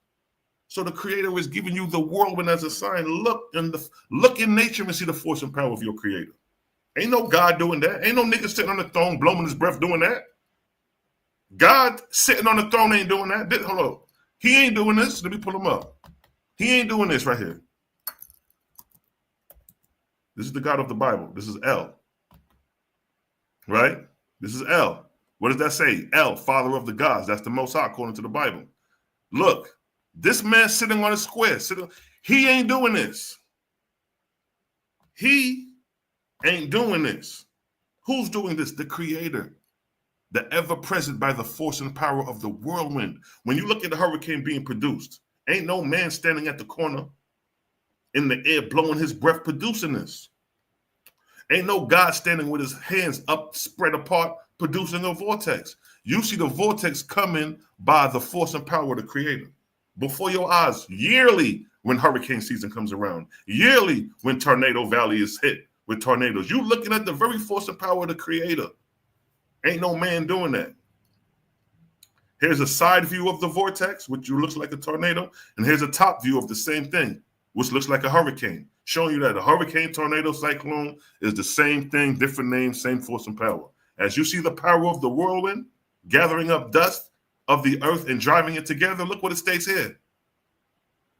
So the creator is giving you the whirlwind as a sign. Look in nature and see the force and power of your creator. Ain't no God doing that. Ain't no nigga sitting on the throne blowing his breath doing that. God sitting on the throne ain't doing that. Hold on. He ain't doing this. Let me pull him up. He ain't doing this right here. This is the God of the Bible. This is El. Right? This is El. What does that say? El, Father of the gods. That's the Most High according to the Bible. Look, this man sitting on a square. He ain't doing this. He ain't doing this. Who's doing this? The creator. The ever-present by the force and power of the whirlwind. When you look at the hurricane being produced, ain't no man standing at the corner in the air blowing his breath producing this. Ain't no God standing with his hands up, spread apart, producing a vortex. You see the vortex coming by the force and power of the creator. Before your eyes, yearly when hurricane season comes around, yearly when Tornado Valley is hit with tornadoes, you looking at the very force and power of the creator. Ain't no man doing that. Here's a side view of the vortex, which looks like a tornado, and here's a top view of the same thing, which looks like a hurricane, showing you that a hurricane, tornado, cyclone is the same thing, different name, same force and power. As you see the power of the whirlwind gathering up dust of the earth and driving it together, look what it states here.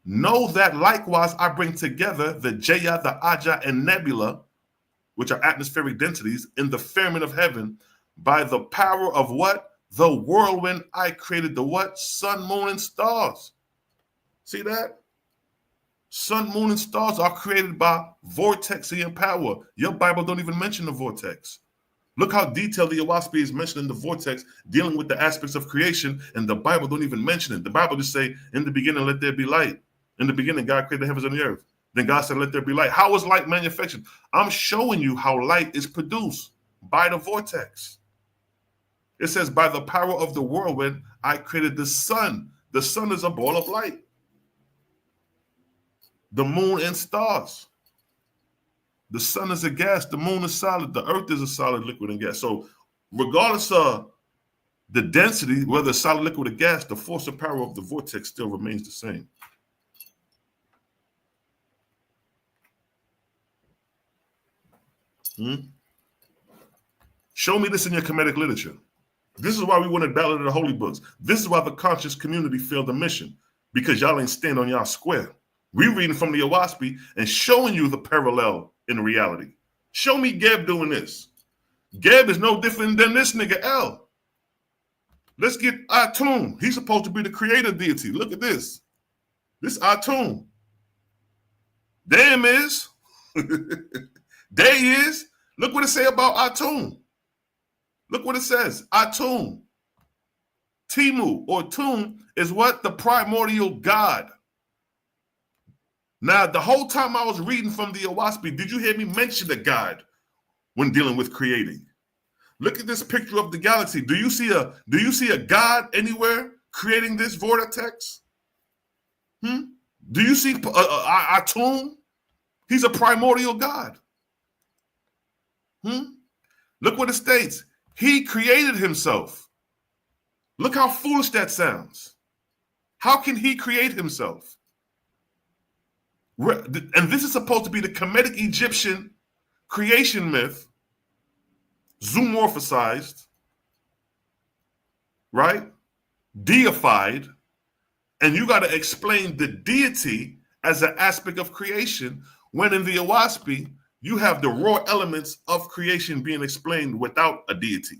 Know that likewise I bring together the Jaya, the Aja, and Nebula, which are atmospheric densities, in the firmament of heaven by the power of what? The whirlwind I created the what? Sun, moon, and stars. See that? Sun, moon, and stars are created by vortexian power. Your Bible don't even mention the vortex. Look how detailed the OAHSPE is mentioning the vortex, dealing with the aspects of creation, and the Bible don't even mention it. The Bible just say, in the beginning, let there be light. In the beginning, God created the heavens and the earth. Then God said, let there be light. How is light manufactured? I'm showing you how light is produced by the vortex. It says, by the power of the whirlwind, I created the sun. The sun is a ball of light. The moon and stars. The sun is a gas. The moon is solid. The earth is a solid, liquid, and gas. So regardless of the density, whether it's solid, liquid, or gas, the force and power of the vortex still remains the same. Show me this in your Kemetic literature. This is why we want to battle in the holy books. This is why the conscious community failed the mission, because y'all ain't stand on y'all square. We reading from the OAHSPE and showing you the parallel in reality. Show me Geb doing this. Geb is no different than this nigga L. Let's get Atum. He's supposed to be the creator deity. Look at this. This Atum. There him is. There he is. Look what it say about Atum. Look what it says. Atum. Timu or Tum is what? The primordial God. Now, the whole time I was reading from the OAHSPE, did you hear me mention the God when dealing with creating? Look at this picture of the galaxy. Do you see a God anywhere creating this vortex? Do you see Atum? He's a primordial God. Look what it states. He created himself. Look how foolish that sounds. How can he create himself? And this is supposed to be the Kemetic Egyptian creation myth, zoomorphized, right? Deified. And you got to explain the deity as an aspect of creation, when in the OAHSPE, you have the raw elements of creation being explained without a deity.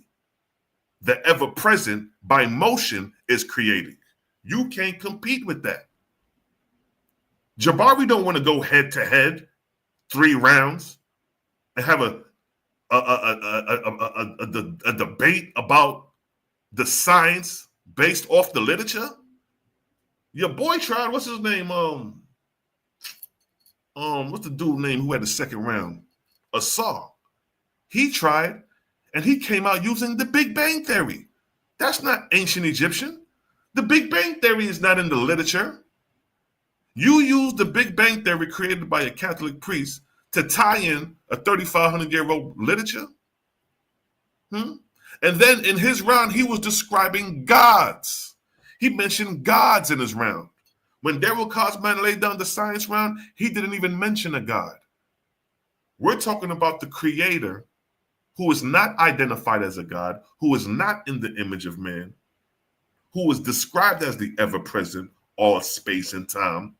The ever-present, by motion, is creating. You can't compete with that. Jabari don't want to go head-to-head 3 rounds and have a debate about the science based off the literature. Your boy tried. What's his name? What's the dude name who had the second round? Asar. He tried, and he came out using the Big Bang Theory. That's not ancient Egyptian. The Big Bang Theory is not in the literature. You use the Big Bang Theory created by a Catholic priest to tie in a 3,500-year-old literature? And then in his round, he was describing gods. He mentioned gods in his round. When Daryl Cosman laid down the science round, he didn't even mention a god. We're talking about the creator who is not identified as a god, who is not in the image of man, who is described as the ever-present, all space and time.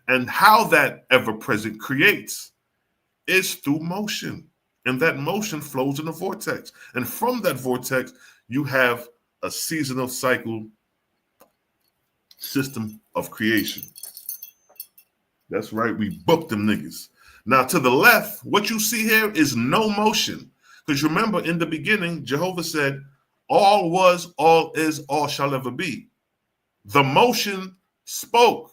And how that ever-present creates is through motion. And that motion flows in a vortex. And from that vortex, you have a seasonal cycle system of creation. That's right, we booked them niggas. Now to the left, what you see here is no motion. Because remember, in the beginning, Jehovah said, all was, all is, all shall ever be. The motion spoke.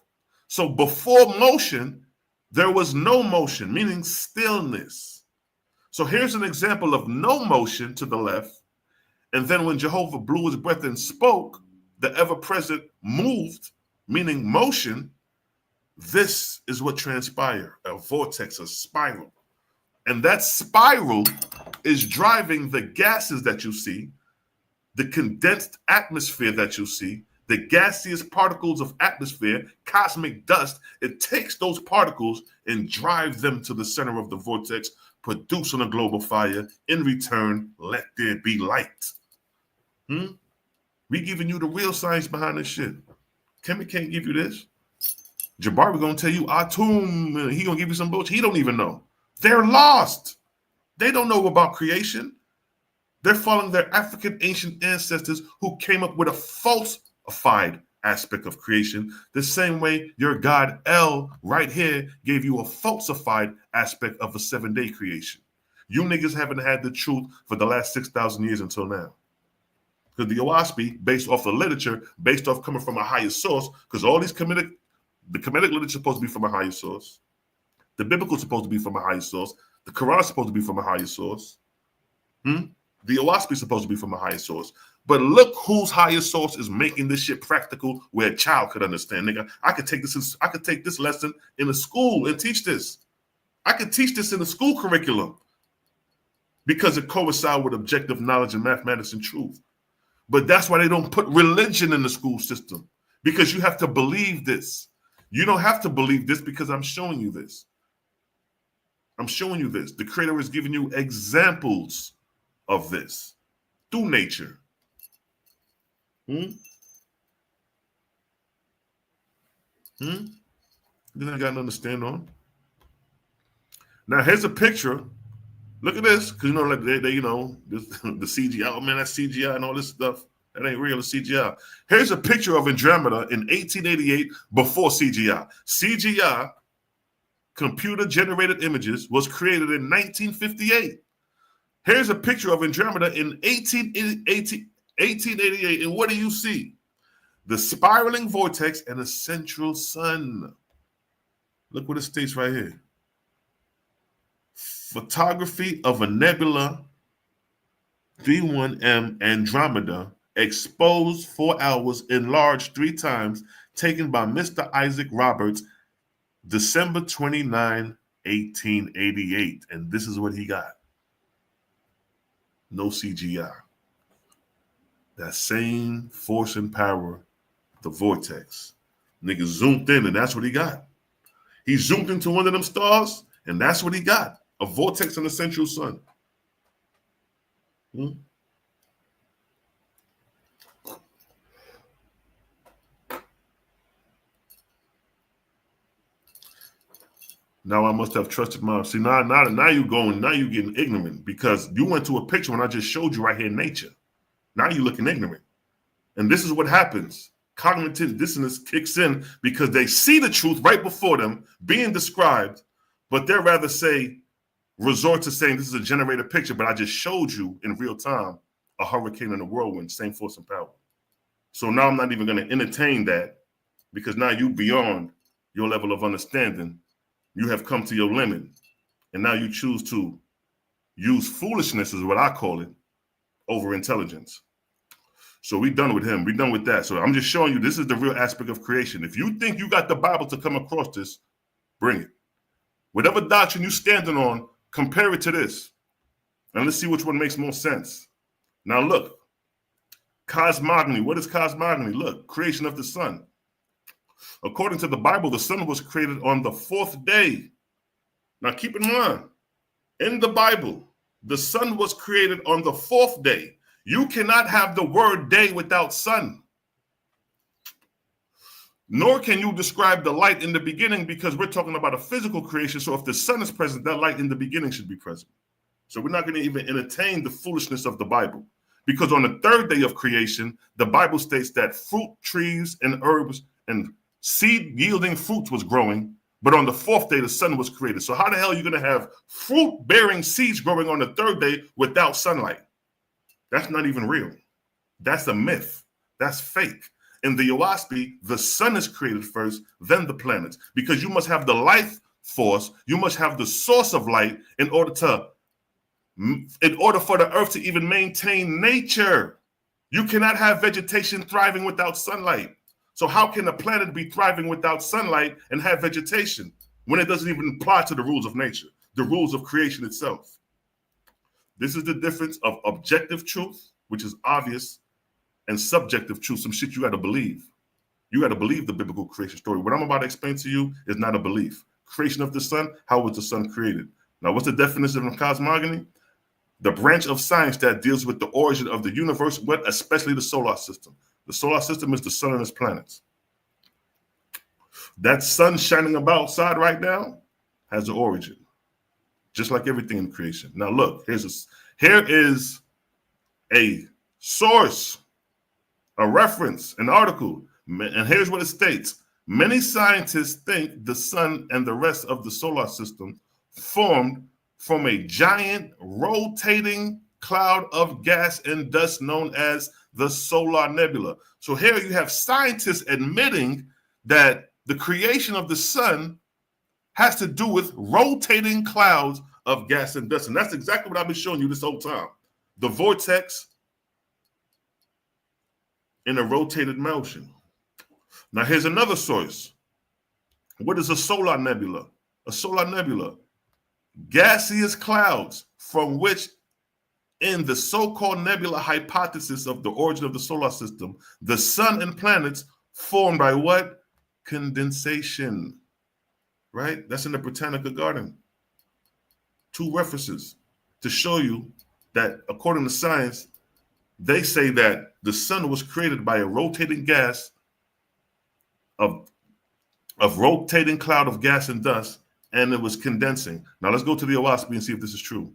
So before motion, there was no motion, meaning stillness. So here's an example of no motion to the left. And then when Jehovah blew his breath and spoke, the ever-present moved, meaning motion. This is what transpired, a vortex, a spiral. And that spiral is driving the gases that you see, the condensed atmosphere that you see, the gaseous particles of atmosphere, cosmic dust. It takes those particles and drives them to the center of the vortex, producing a global fire. In return, let there be light. We giving you the real science behind this shit. Kemi can't give you this. Jabari gonna tell you Atum. He gonna give you some bullshit. He don't even know. They're lost. They don't know about creation. They're following their African ancient ancestors who came up with a falsified aspect of creation, the same way your God El right here gave you a falsified aspect of a 7-day creation. You niggas haven't had the truth for the last 6,000 years until now. Because the OAHSPE, based off the literature, based off coming from a higher source, because all these the Kemetic literature is supposed to be from a higher source. The biblical is supposed to be from a higher source. The Quran is supposed to be from a higher source. The OAHSPE is supposed to be from a higher source. But look whose higher source is making this shit practical where a child could understand. Nigga, I could take this lesson in a school and teach this. I could teach this in the school curriculum because it coincides with objective knowledge and mathematics and truth. But that's why they don't put religion in the school system, because you have to believe this. You don't have to believe this because I'm showing you this. I'm showing you this. The Creator is giving you examples of this through nature. Then I got nothing to stand on. Now here's a picture. Look at this, because like they this, the CGI. Oh man, that's CGI and all this stuff. That ain't real. It's CGI. Here's a picture of Andromeda in 1888 before CGI. CGI, computer-generated images, was created in 1958. Here's a picture of Andromeda in 1888, and what do you see? The spiraling vortex and a central sun. Look what it states right here. Photography of a nebula 31M Andromeda, exposed 4 hours, enlarged 3 times, taken by Mr. Isaac Roberts, December 29, 1888. And this is what he got. No CGI. That same force and power, the vortex. Nigga zoomed in, and that's what he got. He zoomed into one of them stars, and that's what he got. A vortex and a central sun. Now I must have trusted my. See, now you getting ignorant, because you went to a picture when I just showed you right here in nature. Now you're looking ignorant. And this is what happens. Cognitive dissonance kicks in because they see the truth right before them being described, but they'd rather resort to saying this is a generated picture, but I just showed you in real time a hurricane and a whirlwind, same force and power. So now I'm not even going to entertain that, because now you beyond your level of understanding. You have come to your limit, and now you choose to use foolishness, is what I call it, over intelligence. So we done with him. We done with that. So I'm just showing you this is the real aspect of creation. If you think you got the Bible to come across this, bring it. Whatever doctrine you standing on, compare it to this, and let's see which one makes more sense. Now look, cosmogony. What is cosmogony? Look, creation of the sun. According to the Bible, the sun was created on the 4th day. Now keep in mind, in the Bible, the sun was created on the 4th day. You cannot have the word day without sun. Nor can you describe the light in the beginning, because we're talking about a physical creation. So if the sun is present, that light in the beginning should be present. So we're not going to even entertain the foolishness of the Bible, because on the 3rd day of creation, the Bible states that fruit trees and herbs and seed yielding fruits was growing, but on the 4th day, the sun was created. So how the hell are you going to have fruit bearing seeds growing on the 3rd day without sunlight? That's not even real. That's a myth. That's fake. In the OAHSPE, the sun is created first, then the planets, because you must have the life force. You must have the source of light in order for the earth to even maintain nature. You cannot have vegetation thriving without sunlight. So how can a planet be thriving without sunlight and have vegetation when it doesn't even apply to the rules of nature, the rules of creation itself? This is the difference of objective truth, which is obvious, and subjective truth, some shit you got to believe. You got to believe the biblical creation story. What I'm about to explain to you is not a belief. Creation of the sun, how was the sun created? Now, what's the definition of cosmogony? The branch of science that deals with the origin of the universe, especially the solar system. The solar system is the sun and its planets. That sun shining about outside right now has an origin, just like everything in creation. Now look, here is a source, a reference, an article, and here's what it states. Many scientists think the sun and the rest of the solar system formed from a giant rotating cloud of gas and dust known as the solar nebula. So here you have scientists admitting that the creation of the sun has to do with rotating clouds of gas and dust. And that's exactly what I've been showing you this whole time. The vortex in a rotated motion. Now here's another source. What is a solar nebula? A solar nebula, gaseous clouds from which, in the so-called nebula hypothesis of the origin of the solar system, the sun and planets formed by what? Condensation, right? That's in the Botanical Garden. 2 references to show you that according to science, they say that the sun was created by a rotating gas of rotating cloud of gas and dust, and it was condensing. Now let's go to the OAHSPE and see if this is true.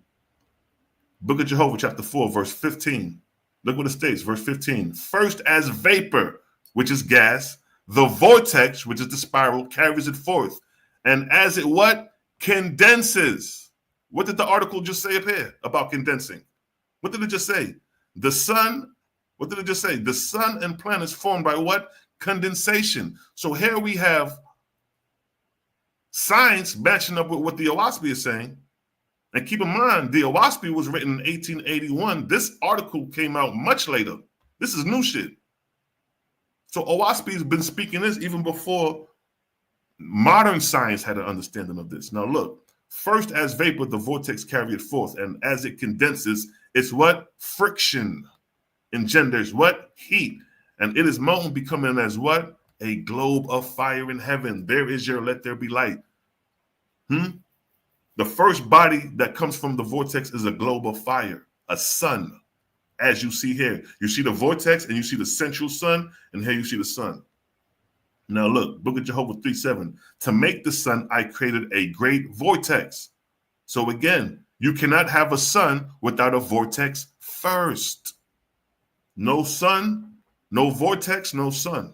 Book of Jehovah, chapter 4, verse 15. Look what it states, verse 15. First as vapor, which is gas, the vortex, which is the spiral, carries it forth. And as it what? Condenses. What did the article just say up here about condensing? What did it just say? The sun, what did it just say? The sun and planets formed by what? Condensation. So here we have science matching up with what the OAHSPE is saying. And keep in mind, the OAHSPE was written in 1881. This article came out much later. This is new shit. So OAHSPE has been speaking this even before modern science had an understanding of this. Now look, first as vapor, the vortex carry it forth. And as it condenses, it's what? Friction engenders what? Heat. And it is molten, becoming as what? A globe of fire in heaven. There is your let there be light. The first body that comes from the vortex is a globe of fire, a sun, as you see here. You see the vortex and you see the central sun, and here you see the sun. Now look, Book of Jehovah 3:7. To make the sun, I created a great vortex. So again, you cannot have a sun without a vortex first. No sun, no vortex, no sun.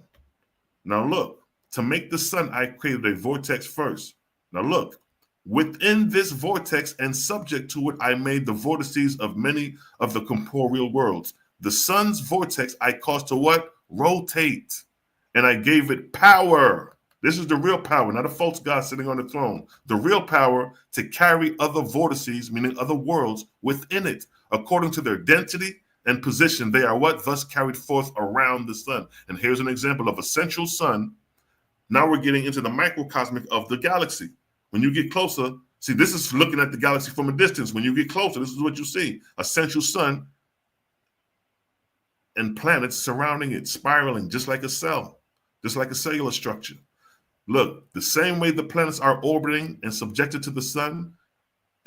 Now look, to make the sun, I created a vortex first. Now look, within this vortex and subject to it, I made the vortices of many of the corporeal worlds. The sun's vortex I caused to what? Rotate. And I gave it power. This is the real power, not a false god sitting on the throne. The real power to carry other vortices, meaning other worlds, within it. According to their density and position, they are what? Thus carried forth around the sun. And here's an example of a central sun. Now we're getting into the microcosmic of the galaxy. When you get closer, see, this is looking at the galaxy from a distance. When you get closer, this is what you see. A central sun and planets surrounding it, spiraling just like a cell, just like a cellular structure. Look, the same way the planets are orbiting and subjected to the sun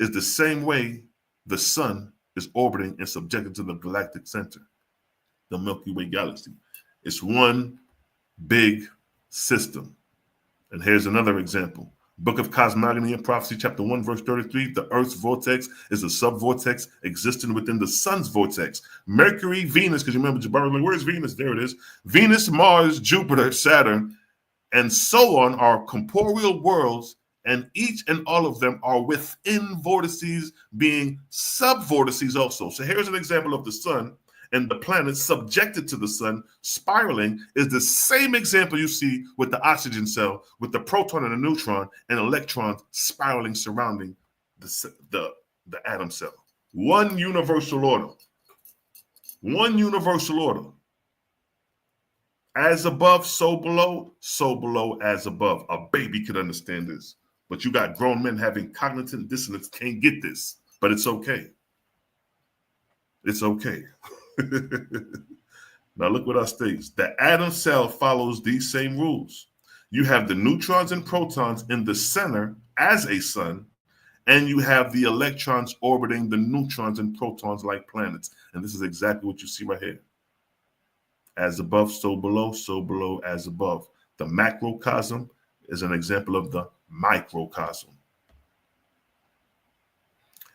is the same way the sun is orbiting and subjected to the galactic center, the Milky Way galaxy. It's one big system. And here's another example. Book of Cosmogony and Prophecy, chapter 1, verse 33. The Earth's vortex is a subvortex existing within the sun's vortex. Mercury, Venus, because you remember Jabari, like, where's Venus? There it is. Venus, Mars, Jupiter, Saturn, and so on are corporeal worlds, and each and all of them are within vortices, being subvortices also. So here's an example of the sun and the planets subjected to the sun spiraling is the same example you see with the oxygen cell, with the proton and the neutron and electrons spiraling surrounding the atom cell. One universal order. One universal order. As above, so below, as above. A baby could understand this. But you got grown men having cognitive dissonance, can't get this. But it's okay. It's okay. Now look what I states. The atom cell follows these same rules. You have the neutrons and protons in the center as a sun, and you have the electrons orbiting the neutrons and protons like planets. And this is exactly what you see right here. As above, so below, as above. The macrocosm is an example of the microcosm.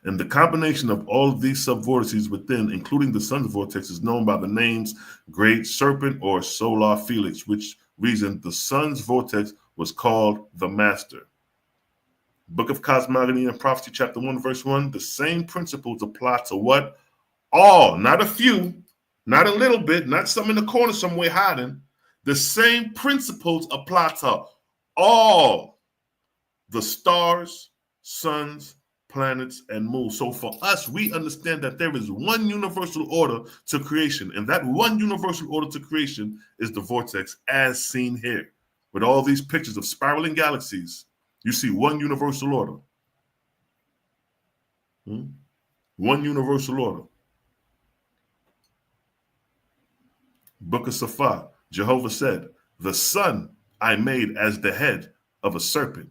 And the combination of all of these subvortices within, including the sun's vortex, is known by the names Great Serpent or Solar Felix, which reason the sun's vortex was called the Master. Book of Cosmogony and Prophecy, chapter 1, verse 1, the same principles apply to what? All, not a few, not a little bit, not some in the corner somewhere hiding. The same principles apply to all the stars, suns, planets, and moons. So for us, we understand that there is one universal order to creation, and that one universal order to creation is the vortex as seen here. With all these pictures of spiraling galaxies, you see one universal order. One universal order. Book of Selah, Jehovah said, the sun I made as the head of a serpent,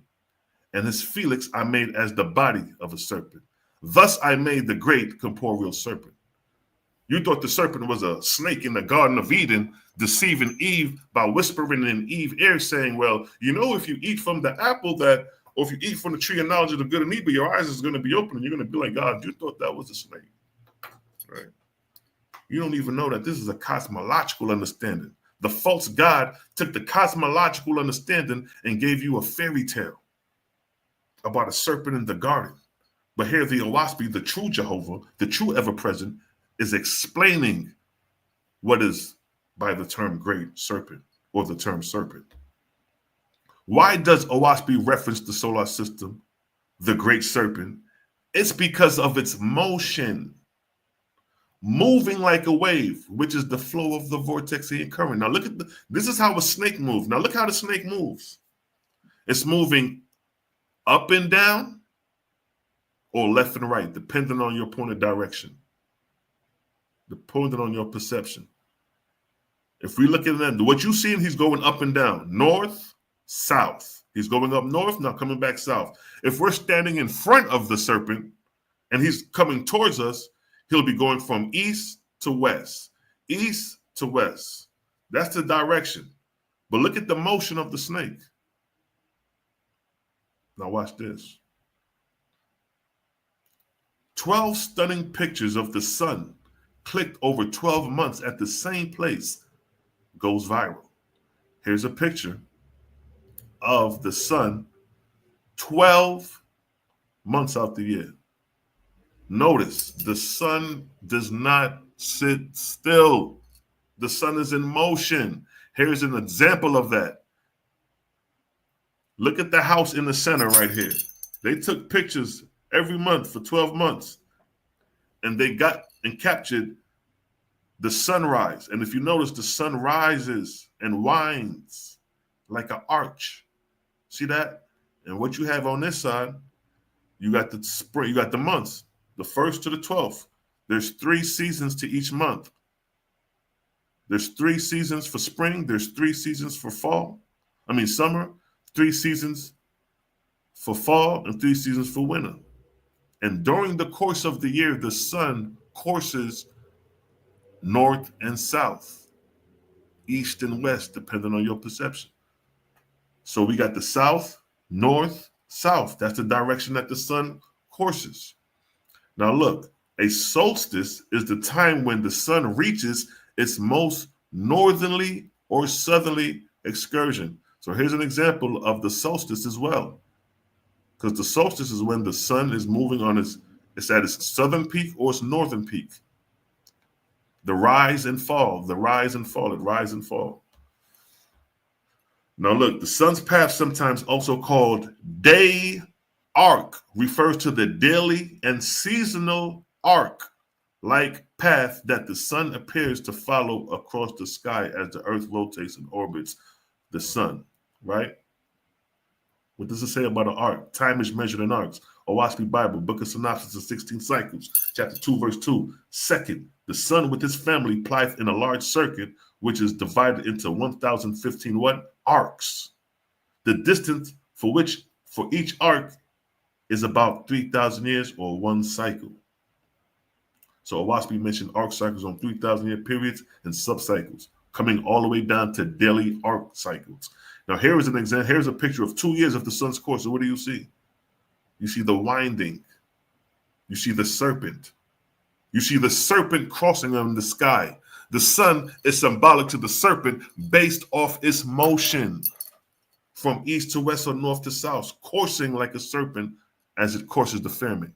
and his Felix I made as the body of a serpent. Thus I made the great corporeal serpent. You thought the serpent was a snake in the Garden of Eden, deceiving Eve by whispering in Eve's ear, saying, well, you know, if you eat from the apple that, or if you eat from the tree of knowledge of the good and evil, your eyes is going to be open and you're going to be like God. You thought that was a snake, right? You don't even know that this is a cosmological understanding. The false God took the cosmological understanding and gave you a fairy tale about a serpent in the garden. But here the OAHSPE, the true Jehovah, the true ever-present, is explaining what is by the term great serpent or the term serpent. Why does OAHSPE reference the solar system, the great serpent? It's because of its motion, moving like a wave, which is the flow of the vortexian current. Now look at this is how a snake moves. Now look how the snake moves. It's moving up and down or left and right, depending on your point of direction, depending on your perception. If we look at that, what you see, he's going up and down, north, south. He's going up north, now coming back south. If we're standing in front of the serpent and he's coming towards us, he'll be going from east to west, east to west. That's the direction. But look at the motion of the snake. Now watch this. 12 stunning pictures of the sun clicked over 12 months at the same place goes viral. Here's a picture of the sun 12 months out the year. Notice the sun does not sit still. The sun is in motion. Here's an example of that. Look at the house in the center right here. They took pictures every month for 12 months and they got and captured the sunrise. And if you notice, the sun rises and winds like an arch. See that? And what you have on this side, you got the spring, you got the months, the 1st to the 12th. There's 3 seasons to each month. There's 3 seasons for spring. There's 3 seasons for summer, 3 seasons for fall, and 3 seasons for winter. And during the course of the year, the sun courses north and south, east and west, depending on your perception. So we got the south, north, south. That's the direction that the sun courses. Now look, a solstice is the time when the sun reaches its most northerly or southerly excursion. So here's an example of the solstice as well. Because the solstice is when the sun is moving on it's at its southern peak or its northern peak. The rise and fall, it rise and fall. Now look, the sun's path, sometimes also called day arc, refers to the daily and seasonal arc-like path that the sun appears to follow across the sky as the earth rotates and orbits the sun, right? What does it say about an arc? Time is measured in arcs. OAHSPE Bible, Book of Synopsis of 16 Cycles, chapter 2, verse 2. Second, the sun with his family plieth in a large circuit, which is divided into 1,015 what? Arcs. The distance for each arc is about 3,000 years or 1 cycle. So OAHSPE mentioned arc cycles on 3,000-year periods and subcycles, coming all the way down to daily arc cycles. Now here is an example. Here's a picture of 2 years of the sun's course. So what do you see? You see the winding. You see the serpent. You see the serpent crossing on the sky. The sun is symbolic to the serpent based off its motion from east to west or north to south, coursing like a serpent as it courses the firmament.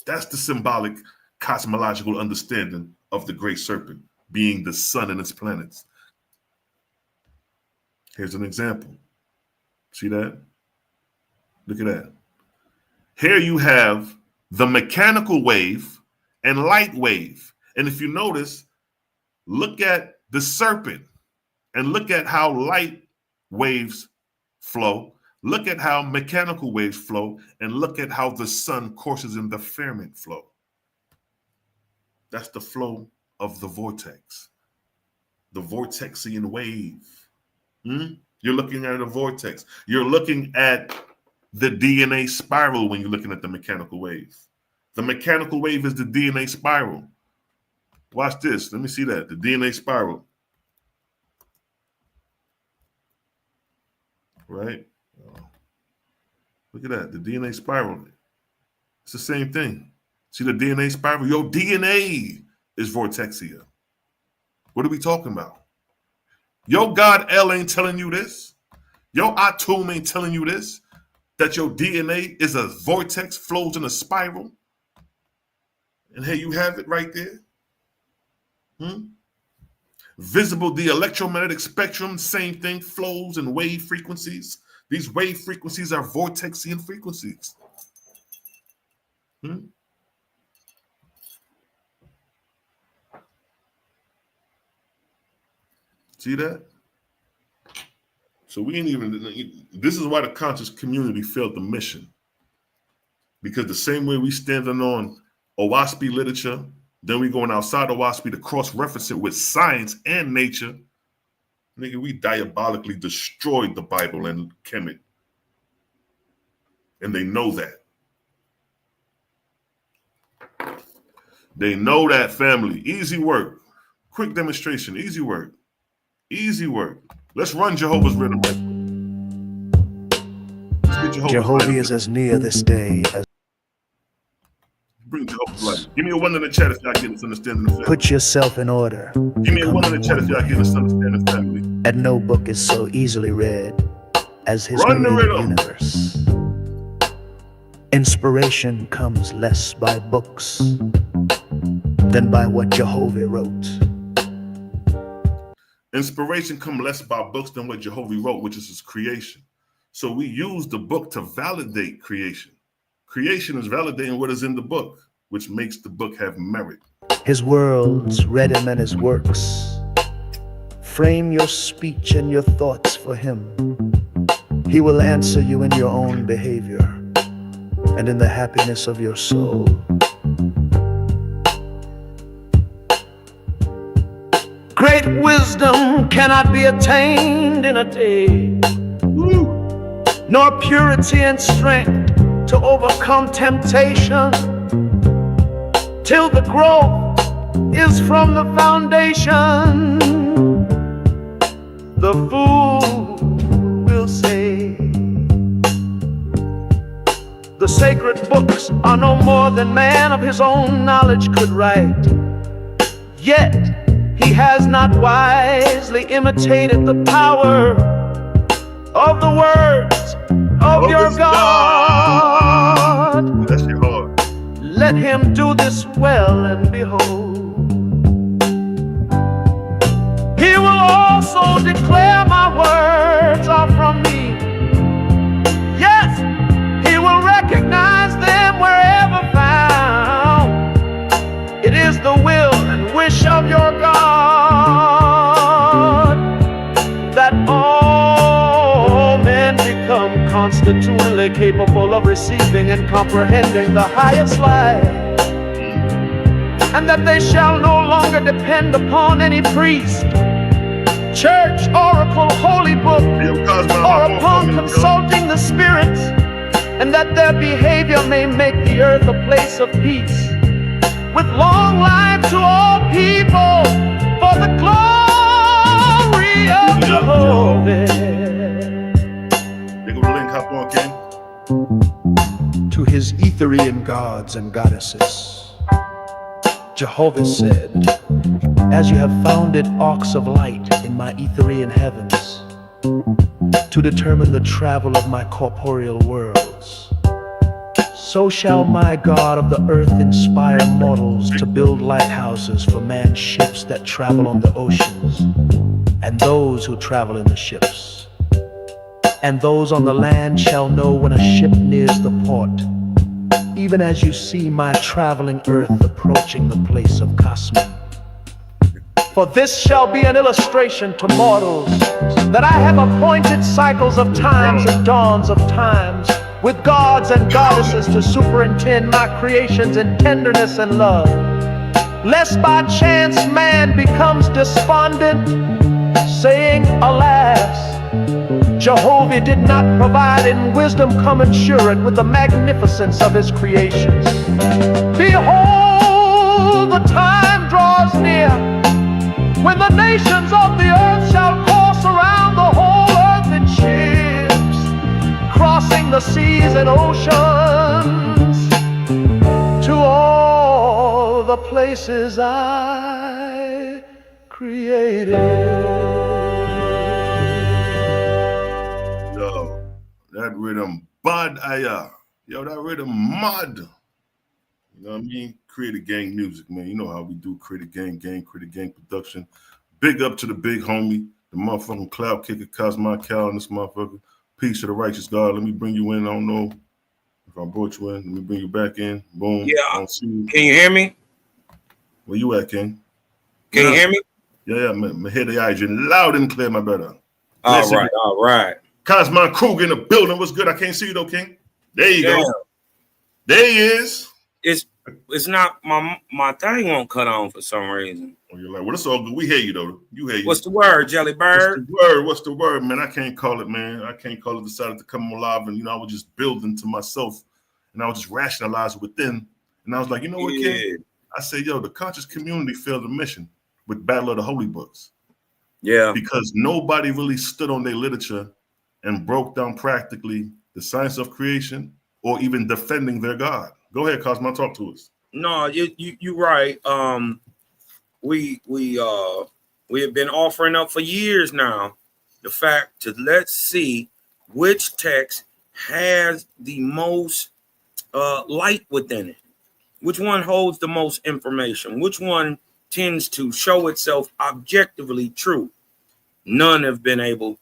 That's the symbolic cosmological understanding of the great serpent, being the sun and its planets. Here's an example. See that? Look at that. Here you have the mechanical wave and light wave. And if you notice, look at the serpent and look at how light waves flow. Look at how mechanical waves flow, and look at how the sun courses in the firmament flow. That's the flow of the vortex, the vortexian wave. You're looking at a vortex. You're looking at the DNA spiral when you're looking at the mechanical wave. The mechanical wave is the DNA spiral. Watch this. Let me see that. The DNA spiral. Right? Look at that. The DNA spiral. It's the same thing. See the DNA spiral? Your DNA is vortexia. What are we talking about? Your God L ain't telling you this. Your Atum ain't telling you this. That your DNA is a vortex, flows in a spiral. And here you have it right there. Visible, the electromagnetic spectrum, same thing, flows and wave frequencies. These wave frequencies are vortexian frequencies. See that? So we ain't even, this is why the conscious community failed the mission. Because the same way we standing on OAHSPE literature, then we going outside OAHSPE to cross-reference it with science and nature. Nigga, we diabolically destroyed the Bible and Kemet. And they know that. They know that, family. Easy work. Quick demonstration. Easy work. Easy work. Let's run Jehovah's rhythm. Let's get Jehovah is as near this day as... Bring Jehovah's life. Give me a one in the chat if y'all get this understanding the family. Put yourself in order. Give me a one in the chat if y'all get this understanding the family. And no book is so easily read as his Run the great rhythm. universe. Inspiration comes less by books than by what Jehovah wrote. Inspiration comes less by books than what Jehovah wrote, which is his creation. So we use the book to validate creation. Creation is validating what is in the book, which makes the book have merit. His worlds read him and his works. Frame your speech and your thoughts for him. He will answer you in your own behavior and in the happiness of your soul. Great wisdom cannot be attained in a day, nor purity and strength to overcome temptation, till the growth is from the foundation. The fool will say, the sacred books are no more than man of his own knowledge could write. Yet he has not wisely imitated the power of the words of your God. That's your heart. Let him do this well, and behold, he will also declare my words are from me. Yes, he will recognize them wherever found. It is the will and wish of your God that all men become constitutionally capable of receiving and comprehending the highest life, and that they shall no longer depend upon any priest, church, oracle, holy book, or upon consulting the spirits, and that their behavior may make the earth a place of peace, with long life to all people, for the glory of Jehovah. They go to link, hop on, King. To his Etherian gods and goddesses, Jehovah said, as you have founded arcs of light in my Etherian heavens, to determine the travel of my corporeal worlds, so shall my God of the earth inspire mortals to build lighthouses for man's ships that travel on the oceans, and those who travel in the ships. And those on the land shall know when a ship nears the port, even as you see my traveling earth approaching the place of Cosmos. For this shall be an illustration to mortals, that I have appointed cycles of times and dawns of times, with gods and goddesses to superintend my creations in tenderness and love, lest by chance man becomes despondent, saying, alas, Jehovah did not provide in wisdom commensurate with the magnificence of his creations. Behold, the time draws near when the nations of the earth shall course around the whole earth in ships, crossing the seas and oceans to all the places I created. Yo, that rhythm bad aya. Yo, that rhythm mud. You know what I mean? Creative Gang music, man. You know how we do Creative Gang production. Big up to the big homie, the motherfucking cloud kicker, Cosmo Cal, and this motherfucker. Peace to the righteous God. Let me bring you in. I don't know if I brought you in. Let me bring you back in. Boom. Yeah. I don't see you. Can you hear me? Where you at, King? Can you hear me? Yeah, my head of the eyes loud and clear, my brother. All right. Cosmo Kruger in the building. What's good? I can't see you though, King. There you go. There he is. It's not my thing won't cut on for some reason. Oh, you're like, well, it's all good. We hear you though. You hear you. What's the word, Jelly Bird? What's the word, man? I can't call it, man. I can't call it. Decided to come alive, and I was just building to myself, and I was just rationalizing within, and I was like, you know what, King? I said, yo, the conscious community failed the mission with Battle of the Holy Books. Yeah, because nobody really stood on their literature and broke down practically the science of creation or even defending their God. Go ahead, Cosmo, talk to us. No, you're right. We have been offering up for years now the fact to let's see which text has the most light within it, which one holds the most information, which one tends to show itself objectively true. None have been able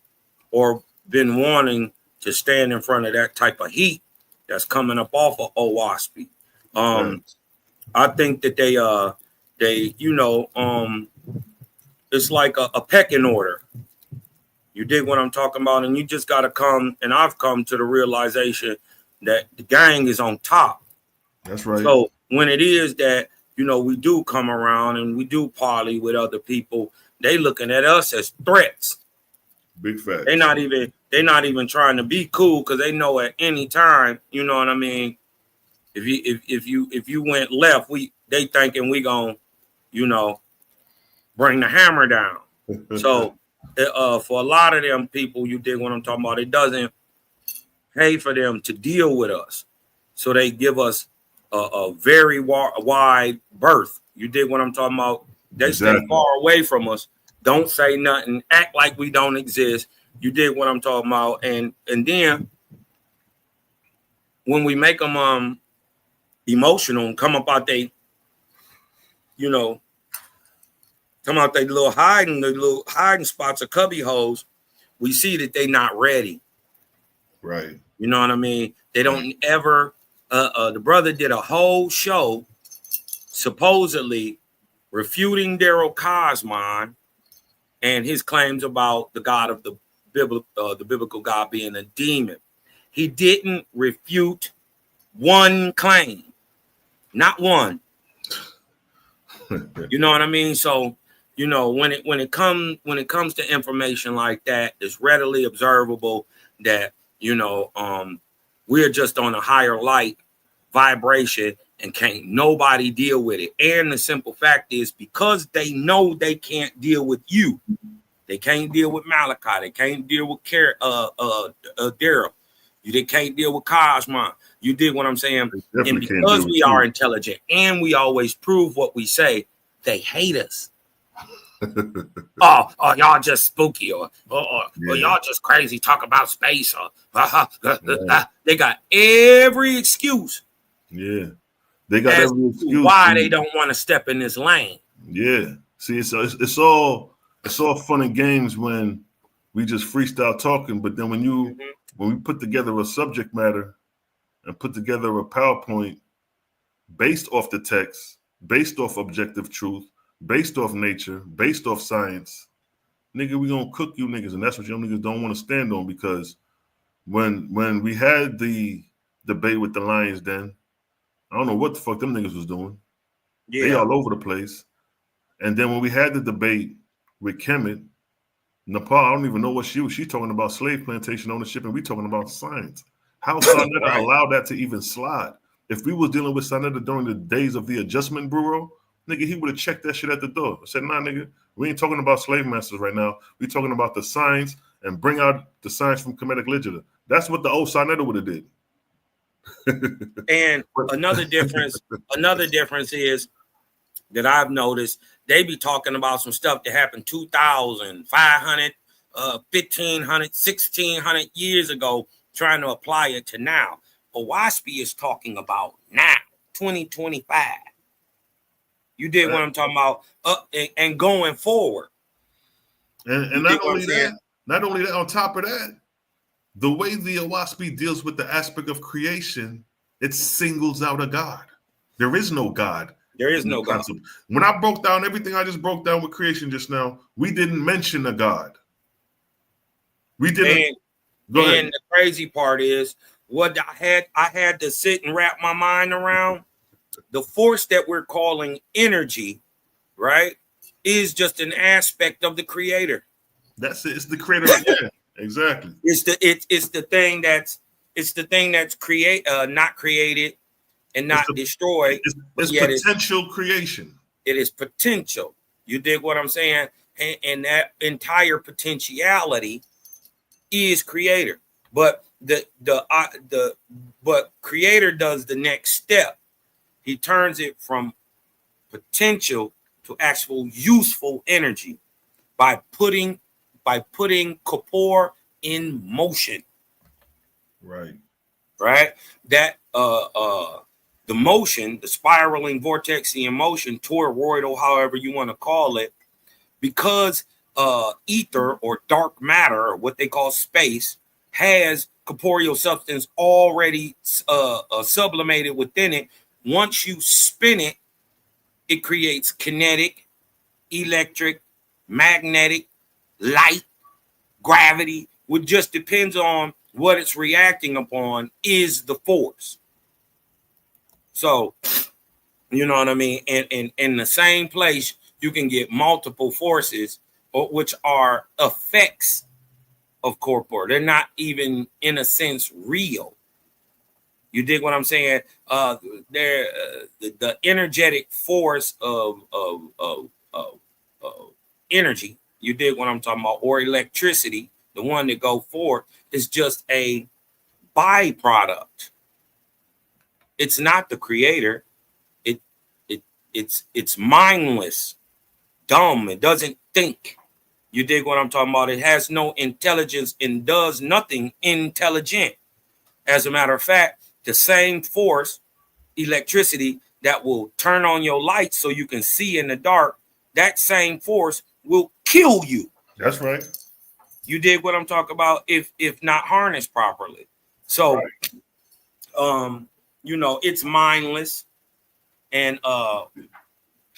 or been wanting to stand in front of that type of heat that's coming up off of OAHSPE. I think that they it's like a pecking order. You dig what I'm talking about? And you just got to come, and I've come to the realization that the gang is on top. That's right. So when it is that, we do come around and we do parley with other people, they looking at us as threats. Big fact. They're not even trying to be cool because they know at any time, you know what I mean? If you went left, they thinking we gonna, bring the hammer down. So for a lot of them people, you dig what I'm talking about, it doesn't pay for them to deal with us. So they give us a very wide berth. You dig what I'm talking about? They stay far away from us. Don't say nothing. Act like we don't exist. You dig what I'm talking about? And then when we make them emotional and come up out they, come out they little hiding spots or cubby holes, we see that they not ready. Right. You know what I mean? They don't ever. The brother did a whole show supposedly refuting Daryl Cosmon and his claims about the God of the biblical God being a demon. He didn't refute one claim, not one. You know what I mean? So, when it comes to information like that, it's readily observable that we're just on a higher light vibration and can't nobody deal with it. And the simple fact is, because they know they can't deal with you, they can't deal with Malachi, they can't deal with Daryl, they can't deal with Cosmo. You did what I'm saying? And because we are intelligent and we always prove what we say, they hate us. oh, y'all just spooky, or y'all just crazy, talk about space, they got every excuse. Yeah, they got every excuse why they don't want to step in this lane. Yeah, see, it's all fun and games when we just freestyle talking, but then when we put together a subject matter and put together a PowerPoint based off the text, based off objective truth, based off nature, based off science, nigga, we gonna cook you niggas, and that's what you niggas don't want to stand on. Because when we had the debate with the Lions Den, I don't know what the fuck them niggas was doing. Yeah. They all over the place. And then when we had the debate with Kemet, Nepal, I don't even know what she's talking about slave plantation ownership, and we talking about science. How Sarnetta Right. allowed that to even slide? If we was dealing with Sarnetta during the days of the Adjustment Bureau, nigga, he would have checked that shit at the door. I said, nah, nigga, we ain't talking about slave masters right now. We talking about the science and bring out the science from Kemetic literature. That's what the old Sarnetta would have did. And another difference is that I've noticed they be talking about some stuff that happened 2,500, 1,500, 1,600 years ago, trying to apply it to now. OAHSPE is talking about now, 2025. You did what I'm talking about, and going forward. And not only that, on top of that, the way the OAHSPE deals with the aspect of creation, it singles out a God. There is no God. There is no God. When I broke down everything I just broke down with creation just now, we didn't mention a God. We didn't. Go ahead. And the crazy part is what I had to sit and wrap my mind around. The force that we're calling energy, right, is just an aspect of the creator. That's it. It's the creator. Yeah, exactly. It's the thing that's not created and not destroyed. It's potential creation. It is potential. You dig what I'm saying? And that entire potentiality is creator. But but creator does the next step. He turns it from potential to actual useful energy by putting Kapoor in motion. Right. That the motion, the spiraling vortexian motion, toroidal, however you want to call it, because ether or dark matter, or what they call space, has corporeal substance already sublimated within it. Once you spin it, it creates kinetic, electric, magnetic, light, gravity. It just depends on what it's reacting upon is the force. So, you know what I mean? And in the same place, you can get multiple forces, which are effects of corpore. They're not even, in a sense, real. You dig what I'm saying? They're the energetic force of energy. You dig what I'm talking about? Or electricity, the one that go forth, is just a byproduct. It's not the creator. It's mindless, dumb. It doesn't think. You dig what I'm talking about? It has no intelligence and does nothing intelligent. As a matter of fact, the same force, electricity, that will turn on your lights so you can see in the dark, that same force will kill you. That's right. You dig what I'm talking about? If not harnessed properly. So, right. You know, it's mindless and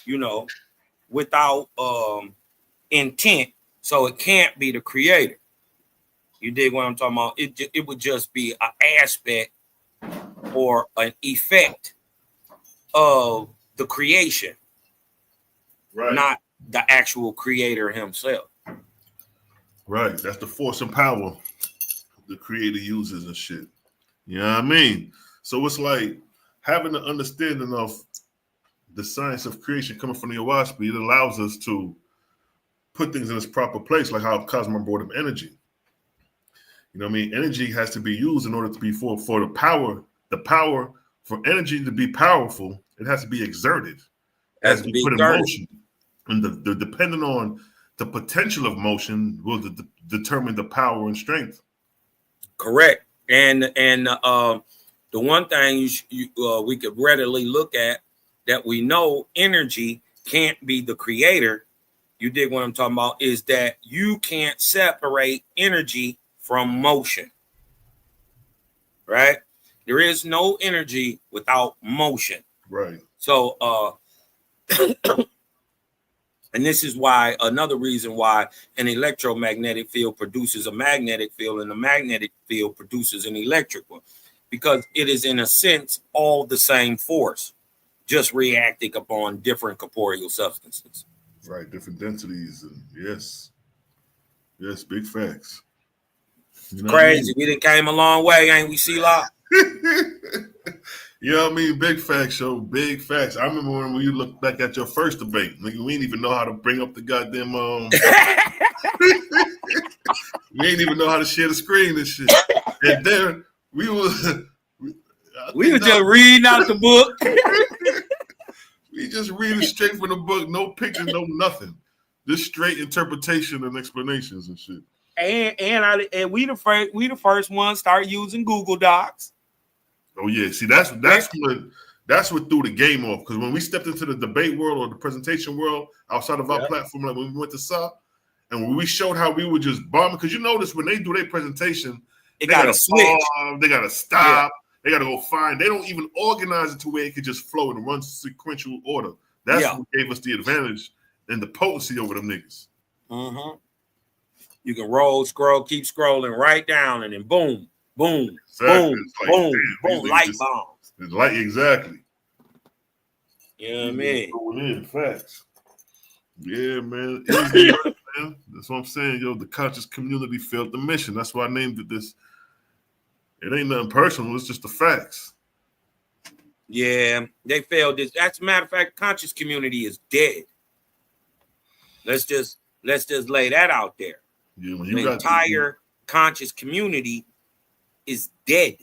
you know, without intent, so it can't be the creator. You dig what I'm talking about? It would just be an aspect or an effect of the creation, right? Not the actual creator himself. Right. That's the force and power the creator uses and shit. You know what I mean? So it's like having an understanding of the science of creation coming from the OAHSPE, it allows us to put things in its proper place, like how Cosmo brought up energy. You know what I mean? Energy has to be used in order to be for the power for energy to be powerful, it has to be exerted. It has to be put in motion. And the depending on the potential of motion will determine the power and strength. Correct. And the one thing we could readily look at that we know energy can't be the creator. You dig what I'm talking about? Is that you can't separate energy from motion. Right? There is no energy without motion. Right. So and this is why, another reason why an electromagnetic field produces a magnetic field and a magnetic field produces an electric one, because it is in a sense all the same force, just reacting upon different corporeal substances. Right, different densities, and yes. Yes, big facts. You know Crazy. We done came a long way, ain't we, Selah? You know what I mean? Big facts, yo. Big facts. I remember when you look back at your first debate, nigga, we didn't even know how to bring up the goddamn we ain't even know how to share the screen and shit. And then we was we were just reading out the book. We just reading straight from the book, no pictures, no nothing. Just straight interpretation and explanations and shit. And we the first ones start using Google Docs. Oh yeah, see that's what threw the game off. Because when we stepped into the debate world or the presentation world outside of our platform, like when we went to SAP, and when we showed how we were just bombing, because you notice when they do their presentation, they gotta switch, they gotta stop, they gotta go find. They don't even organize it to where it could just flow and run sequential order. That's what gave us the advantage and the potency over them niggas. Mm-hmm. You can roll, scroll, keep scrolling right down, and then boom, boom, boom, boom, boom, light bombs. Light, exactly. You know what I mean? Going in, facts. Yeah, man. Man. That's what I'm saying, yo. The conscious community failed the mission. That's why I named it this. It ain't nothing personal. It's just the facts. Yeah, they failed this. As a matter of fact, conscious community is dead. Let's just lay that out there. Yeah, when you the got entire conscious community is dead.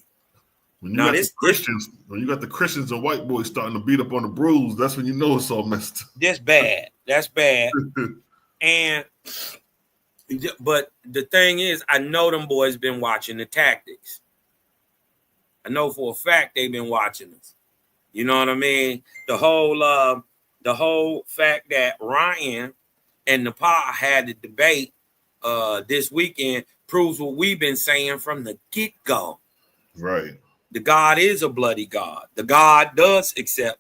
When you got the Christians, when you got the Christians and white boys starting to beat up on the brews, that's when you know it's all messed up. That's bad. That's bad. But the thing is, I know them boys been watching the tactics. I know for a fact they've been watching us. You know what I mean? The whole fact that Ryan and Nepal had the debate this weekend proves what we've been saying from the get-go. Right. The God is a bloody God. The God does accept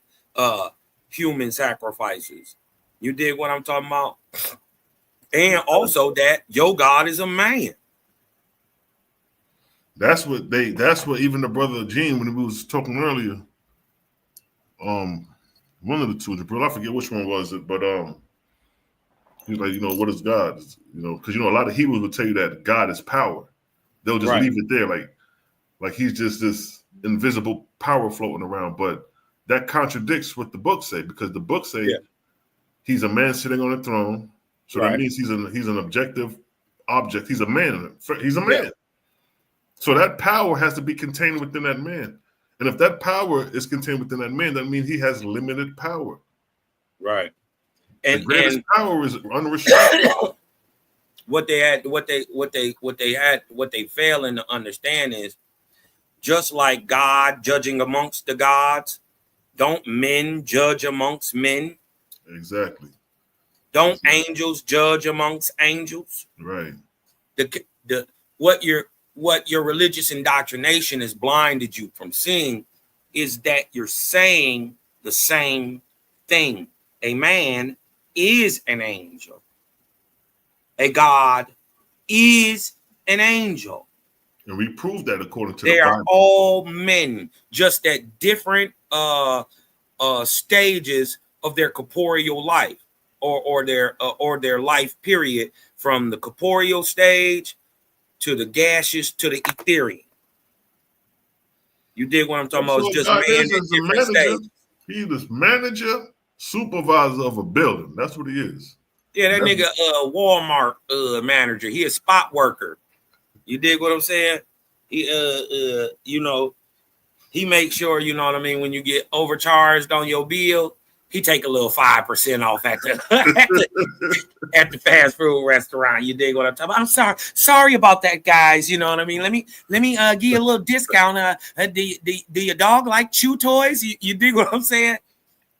human sacrifices. You dig what I'm talking about? And also that your God is a man. That's what even the brother Gene, when he was talking earlier, one of the two, the brother, I forget which one was it, but he was like, what is God? Because a lot of Hebrews will tell you that God is power. They'll just leave it there, like he's just this invisible power floating around. But that contradicts what the books say, because the books say he's a man sitting on a throne. So that means he's an objective object. He's a man. He's a man. Yeah. So that power has to be contained within that man. And if that power is contained within that man, that means he has limited power. Right. And the greatest power is unrestricted. What they failing to understand is, just like God judging amongst the gods, don't men judge amongst men? Exactly. Don't angels judge amongst angels? Right. What your religious indoctrination has blinded you from seeing is that you're saying the same thing. A man is an angel. A God is an angel. And we proved that according to they the Bible. Are all men, just at different stages of their corporeal life or their life period, from the corporeal stage to the gaseous to the ethereal. You dig what I'm talking about? It's just man at different stages. He's the manager, supervisor of a building. That's what he is. Yeah, that nigga Walmart manager. He a spot worker. You dig what I'm saying? He he makes sure, you know what I mean, when you get overcharged on your bill, he take a little 5% off at the fast food restaurant. You dig what I'm talking about? I'm sorry about that, guys. You know what I mean? Let me give you a little discount. Do your dog like chew toys? You dig what I'm saying?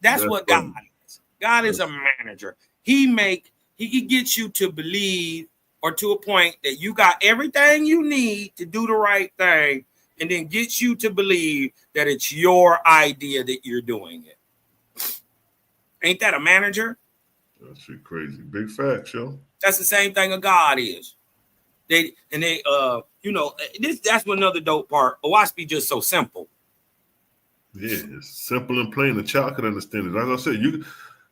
That's what God is. God is a manager. He gets you to believe, or to a point that you got everything you need to do the right thing, and then gets you to believe that it's your idea that you're doing it. Ain't that a manager? That shit crazy. Big facts, yo. That's the same thing a God is. That's what another dope part. OAHSPE just so simple. Yeah, it's simple and plain. The child could understand it. As I said,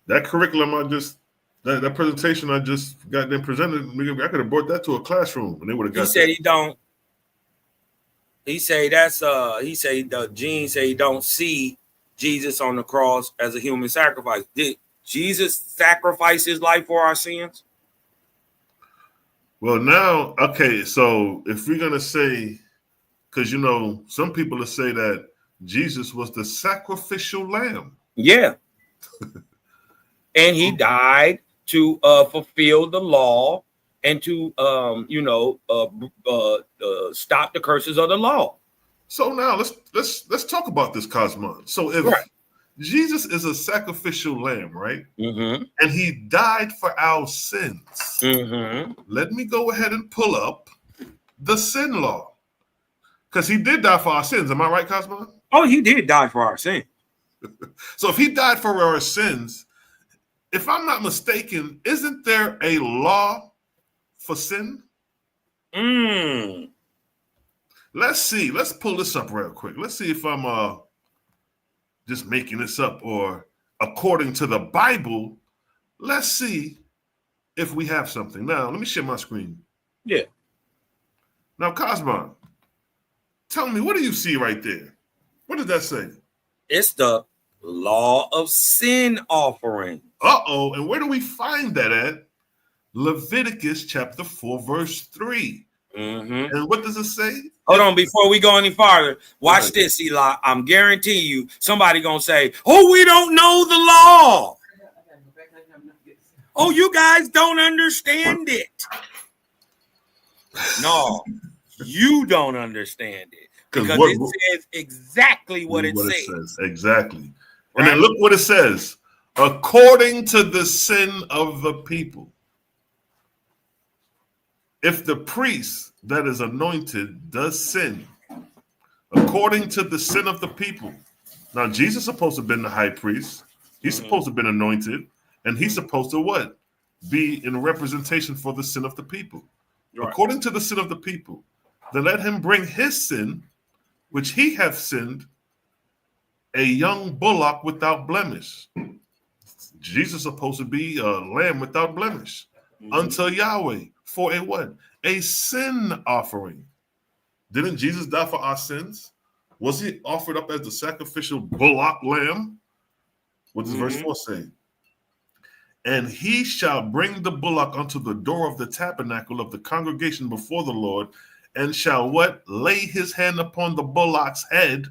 that curriculum I just That presentation I just got them presented, I could have brought that to a classroom and they would have got He said that. he don't. He say that's he say the Gene say he don't see Jesus on the cross as a human sacrifice. Did Jesus sacrifice his life for our sins? Well, now, okay, so if we're gonna say, because you know, some people will say that Jesus was the sacrificial lamb. Yeah. And he died to fulfill the law and to stop the curses of the law. So now let's talk about this, Cosmon. So if Right. Jesus is a sacrificial lamb, right? Mm-hmm. And he died for our sins. Mm-hmm. Let me go ahead and pull up the sin law. Because he did die for our sins. Am I right, Cosmon? Oh, he did die for our sin. So if he died for our sins, if I'm not mistaken, isn't there a law for sin? Let's see. Let's pull this up real quick. Let's see if I'm just making this up or according to the Bible. Let's see if we have something. Now, let me share my screen. Yeah. Now, Cosmon, tell me, what do you see right there? What does that say? It's the law of sin offering. Uh-oh. And where do we find that at? Leviticus chapter 4, verse 3. Mm-hmm. And what does it say? Hold on, before we go any farther, watch this, Selah. I'm guaranteeing you, somebody gonna say, "Oh, we don't know the law. Oh, you guys don't understand it." No, you don't understand it because it says exactly what it says. Exactly. Right? And then look what it says. According to the sin of the people. If the priest that is anointed does sin, according to the sin of the people. Now, Jesus is supposed to have been the high priest. He's supposed to have been anointed. And he's supposed to what? Be in representation for the sin of the people. Right. According to the sin of the people, then let him bring his sin, which he hath sinned, a young bullock without blemish. Jesus is supposed to be a lamb without blemish unto Yahweh for a what? A sin offering. Didn't Jesus die for our sins? Was he offered up as the sacrificial bullock lamb? What does verse 4 say? And he shall bring the bullock unto the door of the tabernacle of the congregation before the Lord, and shall what? Lay his hand upon the bullock's head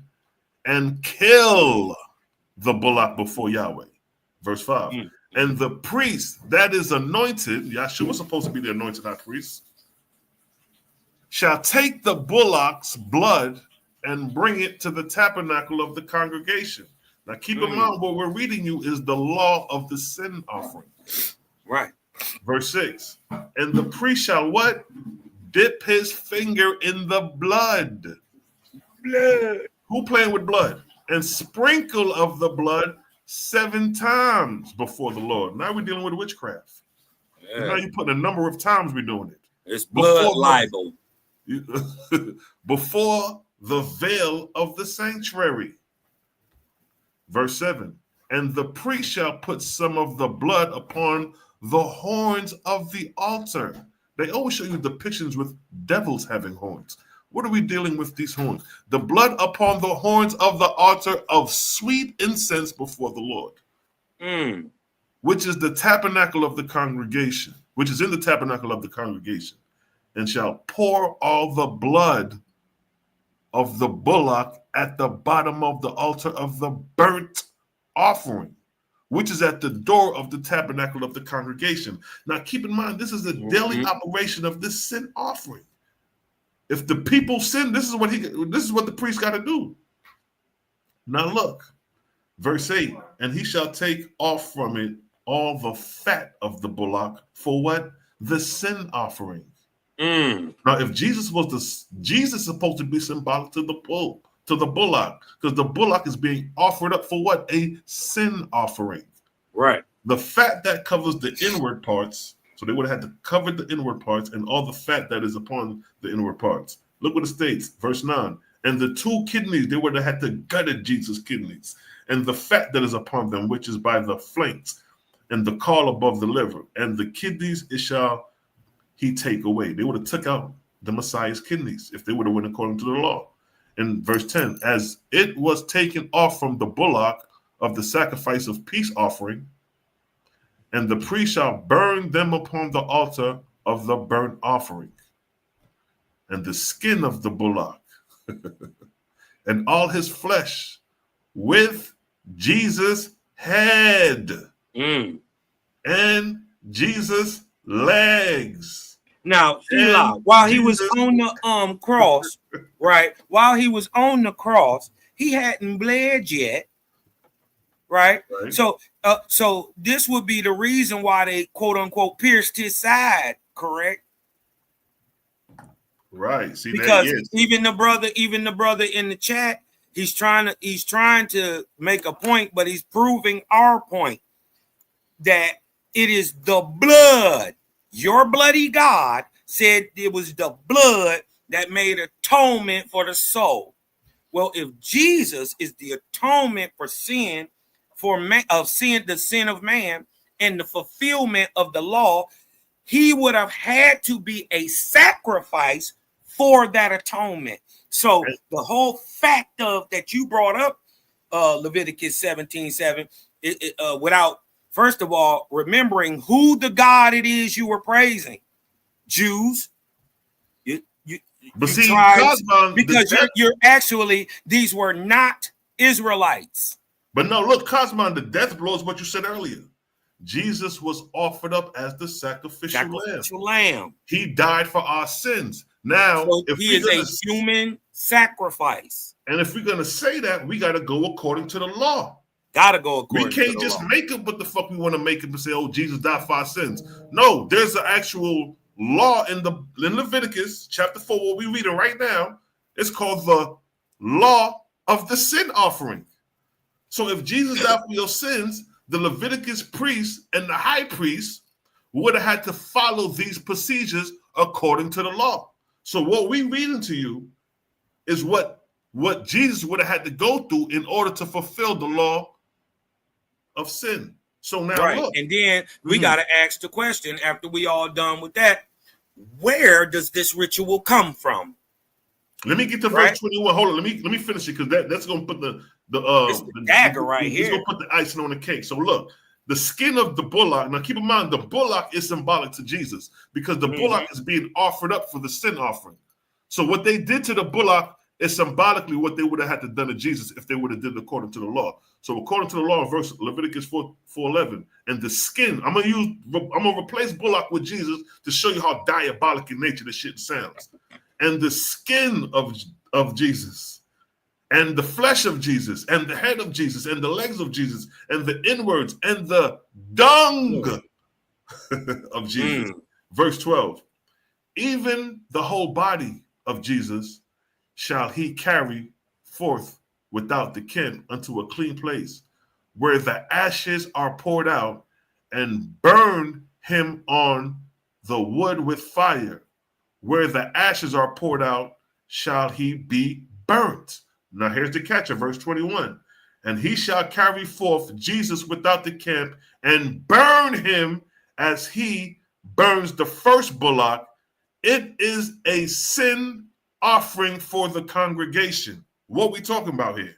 and kill the bullock before Yahweh. Verse 5. And the priest that is anointed, Yahshua was supposed to be the anointed high priest, shall take the bullock's blood and bring it to the tabernacle of the congregation. Now keep in mind what we're reading you is the law of the sin offering. Right. Verse 6. And the priest shall what? Dip his finger in the blood. Blood. Who playing with blood? And sprinkle of the blood 7 times before the Lord. Now we're dealing with witchcraft. Yeah. Now you're putting a number of times we're doing it. It's blood libel. Before the veil of the sanctuary. Verse 7. And the priest shall put some of the blood upon the horns of the altar. They always show you depictions with devils having horns. What are we dealing with these horns? The blood upon the horns of the altar of sweet incense before the Lord, which is the tabernacle of the congregation, which is in the tabernacle of the congregation, and shall pour all the blood of the bullock at the bottom of the altar of the burnt offering, which is at the door of the tabernacle of the congregation. Now, keep in mind, this is the daily operation of this sin offering. If the people sin, this is what the priest got to do. Now look, verse 8, and he shall take off from it all the fat of the bullock for what? The sin offering. Now, if Jesus Jesus is supposed to be symbolic to the bullock, because the bullock is being offered up for what? A sin offering. Right. The fat that covers the inward parts. So they would have had to cover the inward parts and all the fat that is upon the inward parts. Look what it states, verse 9. And the 2 kidneys, they would have had to gutted Jesus' kidneys, and the fat that is upon them, which is by the flanks. and the caul above the liver, and the kidneys it shall he take away. They would have took out the Messiah's kidneys if they would have went according to the law. In verse 10, as it was taken off from the bullock of the sacrifice of peace offering, and the priest shall burn them upon the altar of the burnt offering, and the skin of the bullock, and all his flesh, with Jesus' head, and Jesus' legs. Now, Selah, while he was on the cross, right? While he was on the cross, he hadn't bled yet, right? So, so this would be the reason why they quote unquote pierced his side, correct? Right. See, because that, yes. even the brother in the chat, he's trying to make a point, but he's proving our point that it is the blood. Your bloody God said it was the blood that made atonement for the soul. Well, if Jesus is the atonement for sin, the sin of man, and the fulfillment of the law, he would have had to be a sacrifice for that atonement. So the whole fact of that you brought up, Leviticus 17:7, without first of all remembering who the God it is you were praising, Jews. But see, because you're actually, these were not Israelites. But no, look, Cosmon, the death blow is what you said earlier. Jesus was offered up as the sacrificial lamb. He died for our sins. Now, so if he is a human sacrifice. And if we're going to say that, we got to go according to the law. Got to go according to the law. We can't just make it what the fuck we want to make it and say, oh, Jesus died for our sins. No, there's an actual law in Leviticus chapter 4, what we're reading right now. It's called the law of the sin offering. So if Jesus died for your sins, the Leviticus priest and the high priest would have had to follow these procedures according to the law. So what we reading to you is what Jesus would have had to go through in order to fulfill the law of sin. So now look. And then we got to ask the question after we all done with that, where does this ritual come from? Let me get to verse 21. Hold on, let me finish it, because that's gonna put the dagger right here. It's gonna put the icing on the cake. So look, the skin of the bullock. Now keep in mind, the bullock is symbolic to Jesus, because the bullock is being offered up for the sin offering. So what they did to the bullock is symbolically what they would have had to done to Jesus if they would have did it according to the law. So according to the law, verse Leviticus 4:11, and the skin, I'm gonna replace bullock with Jesus to show you how diabolic in nature this shit sounds. And the skin of Jesus, and the flesh of Jesus, and the head of Jesus, and the legs of Jesus, and the inwards, and the dung of Jesus. Verse 12, even the whole body of Jesus shall he carry forth without the kin unto a clean place, where the ashes are poured out, and burn him on the wood with fire. Where the ashes are poured out, shall he be burnt. Now here's the catcher, verse 21. And he shall carry forth Jesus without the camp, and burn him as he burns the first bullock. It is a sin offering for the congregation. What we talking about here?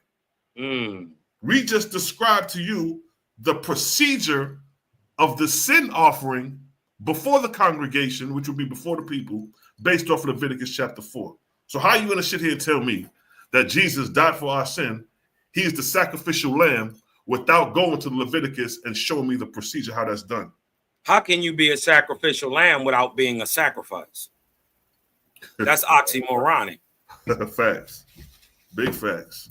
We just described to you the procedure of the sin offering before the congregation, which would be before the people, based off of Leviticus chapter 4. So how are you going to sit here and tell me that Jesus died for our sin? He is the sacrificial lamb, without going to Leviticus and showing me the procedure how that's done. How can you be a sacrificial lamb without being a sacrifice? That's oxymoronic. Facts. Big facts.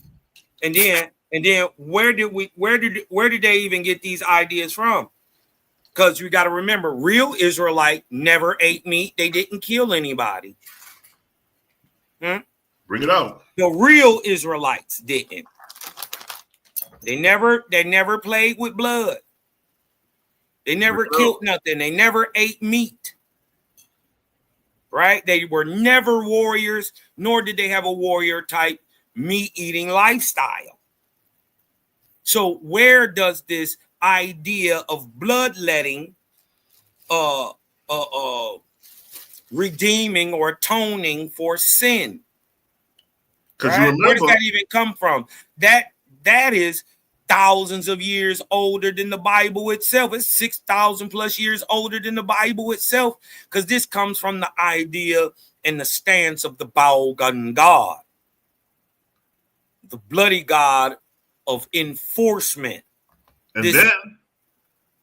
And then where did they even get these ideas from? Because you got to remember, real Israelite never ate meat. They didn't kill anybody. Bring it out. The real Israelites didn't. They never played with blood. They never killed nothing. They never ate meat. Right? They were never warriors, nor did they have a warrior type meat eating lifestyle. So where does this idea of bloodletting, redeeming or atoning for sin. Because right? you remember, Where does that even come from? That is thousands of years older than the Bible itself. It's 6,000 plus years older than the Bible itself, because this comes from the idea and the stance of the Baogun God, the bloody God of enforcement. and then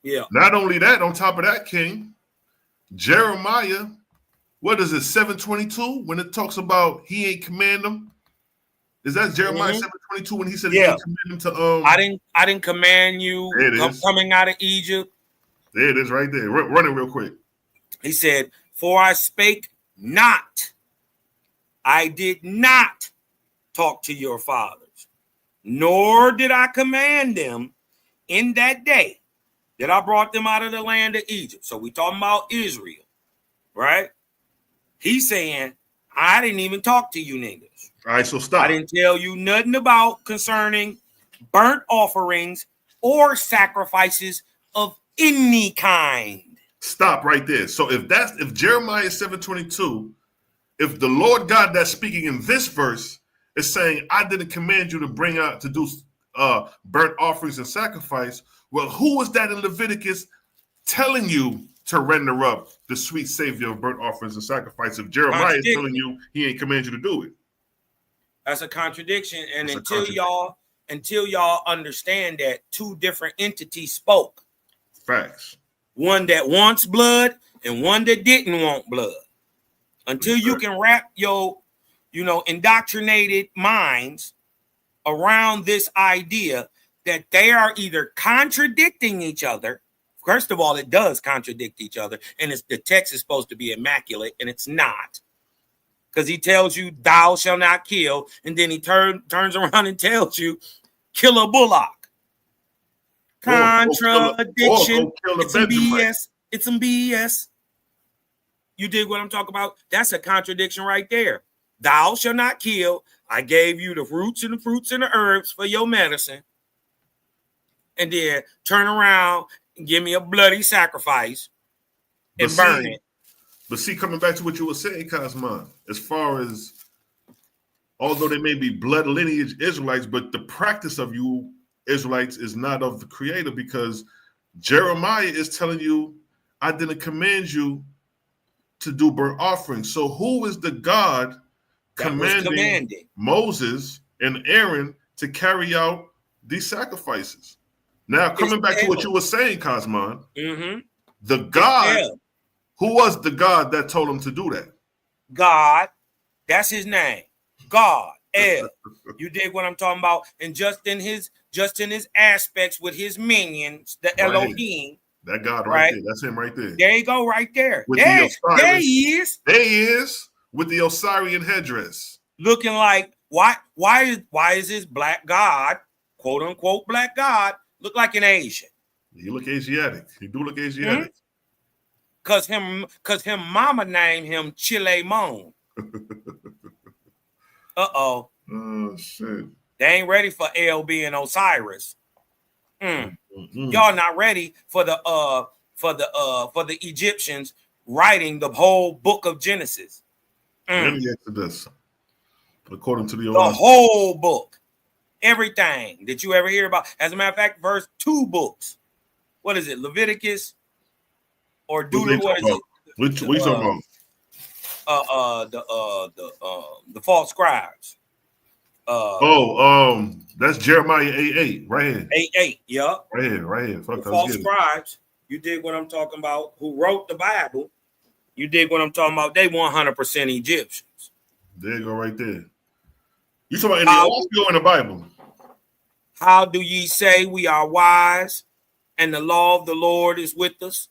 yeah, not only that, on top of that, King, Jeremiah, what is it, 7:22, when it talks about he ain't command them? Is that Jeremiah 7:22 when he said he ain't command them to I didn't command you coming out of Egypt. There it is right there. Run it real quick. He said, for I spake not, I did not talk to your fathers, nor did I command them in that day that I brought them out of the land of Egypt. So we talking about Israel, right? He's saying, I didn't even talk to you niggas. All right, so stop. I didn't tell you nothing about concerning burnt offerings or sacrifices of any kind. Stop right there. So if Jeremiah 7:22, if the Lord God that's speaking in this verse is saying, I didn't command you to bring out to do burnt offerings and sacrifice, well, who was that in Leviticus telling you to render up the sweet savior of burnt offerings and sacrifice if Jeremiah is telling you he ain't command you to do it? That's a contradiction. And until y'all understand that two different entities spoke. Facts. One that wants blood and one that didn't want blood. Until you can wrap your, indoctrinated minds around this idea that they are either contradicting each other. First of all, it does contradict each other. And the text is supposed to be immaculate, and it's not. Because he tells you, thou shalt not kill. And then he turns around and tells you, kill a bullock. Contradiction. It's some BS. It's some BS. You dig what I'm talking about? That's a contradiction right there. Thou shalt not kill. I gave you the roots and the fruits and the herbs for your medicine. And then turn around and give me a bloody sacrifice and burn it. But see, coming back to what you were saying, Cosmon, as far as, although they may be blood lineage Israelites, but the practice of you Israelites is not of the Creator, because Jeremiah is telling you, I didn't command you to do burnt offerings. So who is the God commanding Moses and Aaron to carry out these sacrifices? Now, coming back to what you were saying, Cosmon, the God, who was the God that told him to do that? God, that's his name. God, El. You dig what I'm talking about? And just in his aspects with his minions, the Elohim. That God right there. That's him right there. There you go, right there. With there he is. There he is with the Osirian headdress. Looking like, why is this black God, quote unquote black God, look like an Asian? He look Asiatic. He do look Asiatic. Cause him mama named him Chilemon. Oh shit. They ain't ready for LB and Osiris. Y'all not ready for the Egyptians writing the whole book of Genesis. Let me answer this. According to the whole book, everything that you ever hear about. As a matter of fact, verse 2 books. What is it? Leviticus or Deuteronomy? What is it? What you talking about? The false scribes. That's Jeremiah 8:8 right here. 8:8, yeah. Right here. Fuck, the false scribes. You dig what I'm talking about? Who wrote the Bible? You dig what I'm talking about? They 100% Egyptians. There you go, right there. You talking about in the Bible? How do ye say we are wise, and the law of the Lord is with us?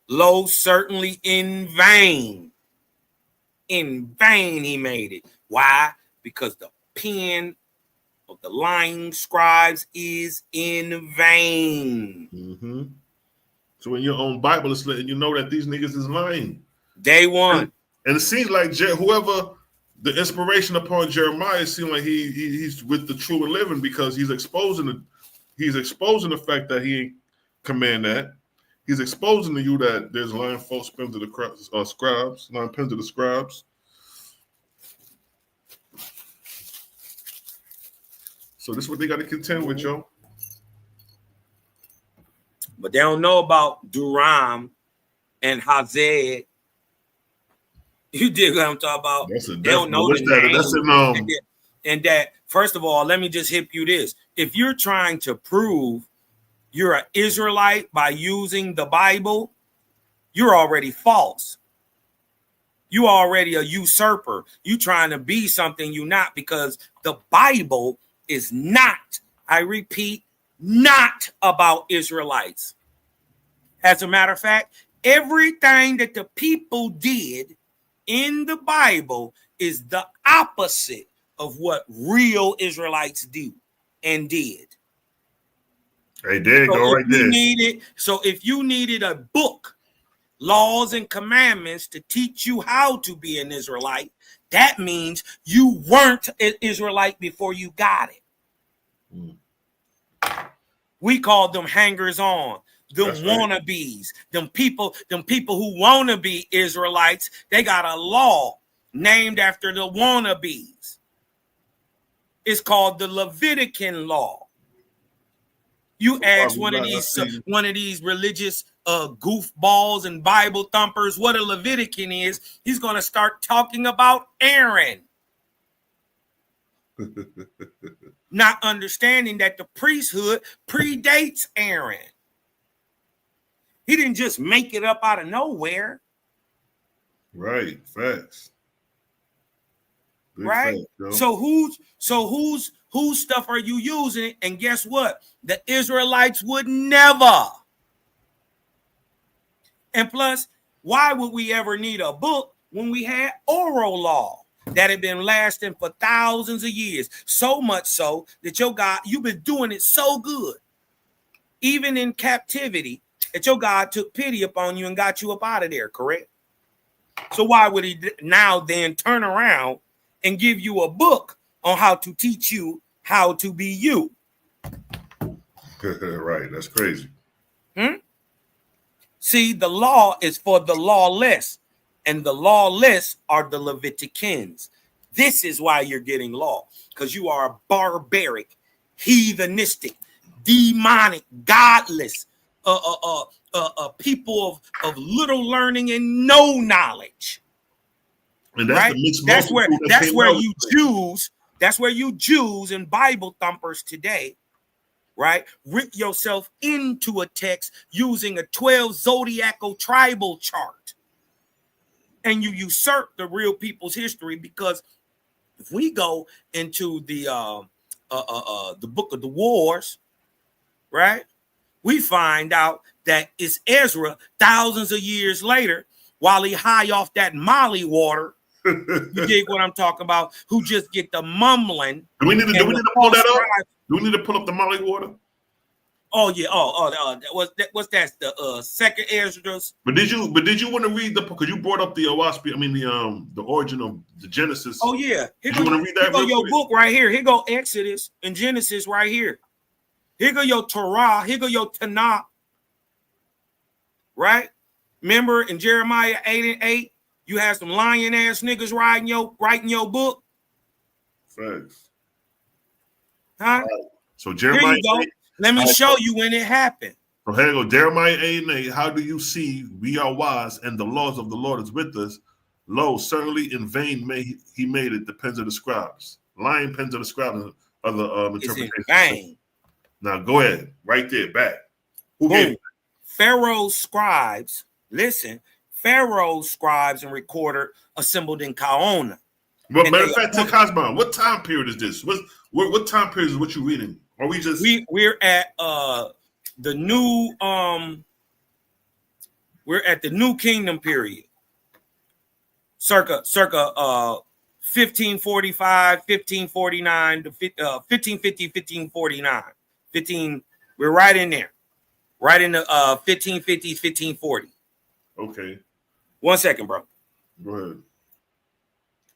Lo, certainly in vain. In vain he made it. Why? Because the pen of the lying scribes is in vain. So in your own Bible, it's letting you know that these niggas is lying. Day one. And it seems like whoever the inspiration upon Jeremiah seems like he's with the true and living, because he's exposing the fact that he command that. He's exposing to you that there's lying false pens of the scribes, lying pens of the scribes. So this is what they got to contend with, yo. But they don't know about Duram and Hazed. You dig what I'm talking about? They don't know the name. That's an, and that, first of all, let me just hip you this. If you're trying to prove you're an Israelite by using the Bible, you're already false. You already a usurper. You trying to be something you're not, because the Bible is not, I repeat, not about Israelites. As a matter of fact, everything that the people did in the Bible is the opposite of what real Israelites do and did. Hey, there you go, right there. So if you needed a book, laws and commandments to teach you how to be an Israelite, that means you weren't an Israelite before you got it. We called them hangers on, them wannabes, them people who want to be Israelites. They got a law named after the wannabes. It's called the Levitican law. You ask one of these religious goofballs and Bible thumpers what a Levitican is, he's going to start talking about Aaron. Not understanding that the priesthood predates Aaron. He didn't just make it up out of nowhere. Right, facts. Big right? Facts, so whose stuff are you using? And guess what? The Israelites would never. And plus, why would we ever need a book when we had oral law that had been lasting for thousands of years? So much so that your God, you've been doing it so good, even in captivity, that your God took pity upon you and got you up out of there, correct? So why would he now then turn around and give you a book on how to teach you how to be you? Right, that's crazy. See, the law is for the lawless, and the lawless are the Leviticans. This is why you're getting law, because you are a barbaric, heathenistic, demonic, godless, people of little learning and no knowledge. And that's right? the mixed That's where that's where you Jews and Bible thumpers today, right, rip yourself into a text using a 12 zodiacal tribal chart, and you usurp the real people's history. Because if we go into the book of the wars, right, we find out that it's Ezra thousands of years later, while he high off that Molly water. You dig what I'm talking about? Who just get the mumbling? Do we need to pull that up? Do we need to pull up the Molly water? Oh yeah. What's that? The second Esdras. But did you want to read the, because you brought up the OAHSPE? I mean the origin of the Genesis. Oh yeah. Here you want to read that? Here go your book right here. Here go Exodus and Genesis right here. Here go your Torah. Here go your Tanakh. Right? Remember in Jeremiah 8:8, you had some lying ass niggas writing your book. Facts. Huh? Right. So Jeremiah. Here you go. Let me show you when it happened. So here you go. Jeremiah 8:8. How do you see? We are wise, and the laws of the Lord is with us. Lo, certainly in vain he made it. The pens of the scribes. Lying pens of the scribes are the interpretation. It's in vain. Now go ahead. Right there. Back. Who Boom. gave it? Pharaoh's scribes. Listen. Pharaoh's scribes and recorder assembled in Kaona. But matter of fact, Cosmo, what time period is this? What time period is what you reading? Are we just we're at the new we're at the New Kingdom period. Circa 1545, 1549 to 1550, 1549. 15, we're right in there. Right in the 1550s, 1540. Okay. 1 second, bro. Go ahead.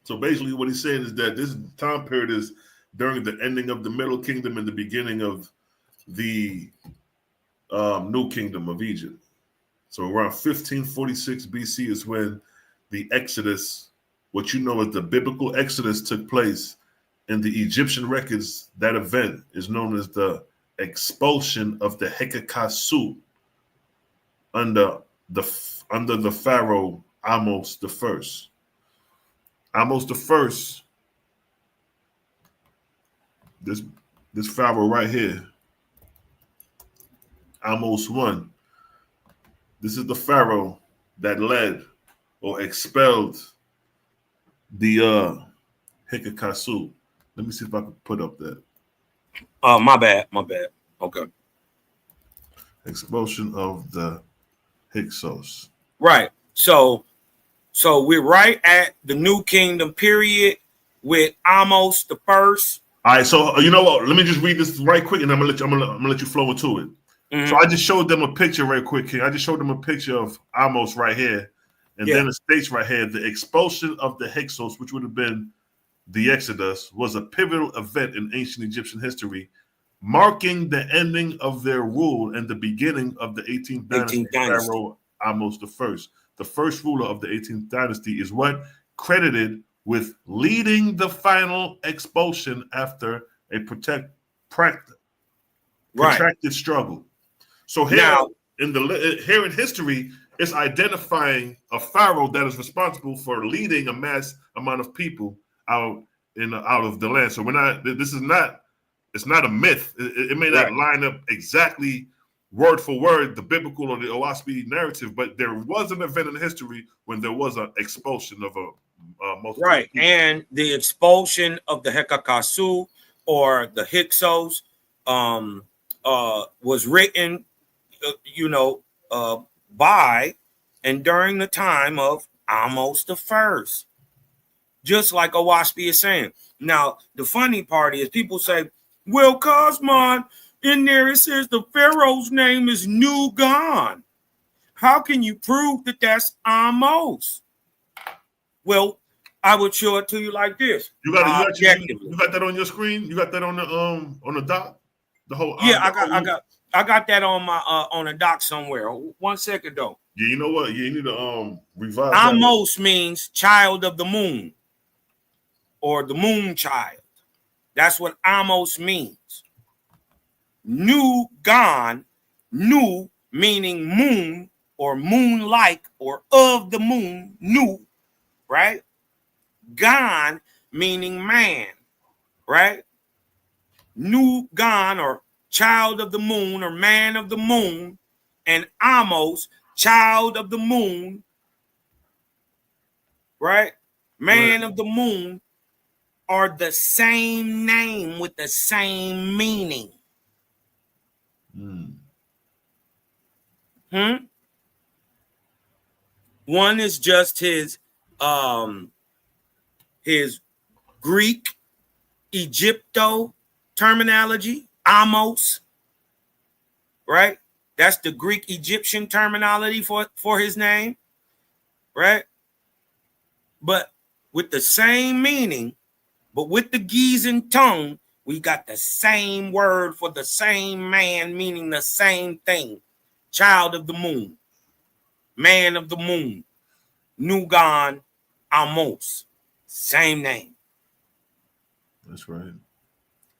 So basically what he's saying is that this time period is during the ending of the Middle Kingdom and the beginning of the New Kingdom of Egypt. So around 1546 BC is when the Exodus, what you know as the biblical Exodus, took place. In the Egyptian records, that event is known as the expulsion of the Hekakasu under the pharaoh Amos the First. Amos the First, this pharaoh right here, Amos 1. This is the pharaoh that led or expelled the Hekakasu. Let me see if I can put up that. My bad. Okay. Expulsion of the Hyksos. Right. So we're right at the New Kingdom period with Amos the First. All right, so you know what? Let me just read this right quick, and I'm gonna let you flow into it. Mm-hmm. So I just showed them a picture right quick here. I just showed them a picture of Amos right here, and then it states right here the expulsion of the Hyksos, which would have been the Exodus, was a pivotal event in ancient Egyptian history, marking the ending of their rule and the beginning of the 18th dynasty. Pharaoh Amos the First. The first ruler of the 18th dynasty is what credited with leading the final expulsion after a protracted struggle. So here in history, it's identifying a pharaoh that is responsible for leading a mass amount of people out of the land. So it's not a myth. It may not line up exactly word for word the biblical or the OAHSPE narrative, but there was an event in history when there was an expulsion of multiple people. And the expulsion of the Hekakasu or the Hyksos was written by and during the time of Amos the First, just like OAHSPE is saying. Now, the funny part is people say, well, Cosmon, in there it says the Pharaoh's name is Nugon. How can you prove that that's Amos? Well, I would show it to you like this. You got that on your screen? You got that on the doc? The whole I got that on my on a doc somewhere. 1 second though. Yeah, you know what? Yeah, you need to revise. Amos means child of the moon or the moon child. That's what Amos means. Nugon, nu meaning moon or moon-like or of the moon, nu, right? Gon meaning man, right? Nugon or child of the moon or man of the moon, and Amos, child of the moon, right? Man of the moon are the same name with the same meaning. One is just his Greek Egypto terminology, Amos, right? That's the Greek Egyptian terminology for his name, right? But with the same meaning, but with the Gizan tongue, we got the same word for the same man, meaning the same thing. Child of the moon, man of the moon, Nugon, Amos, same name. That's right.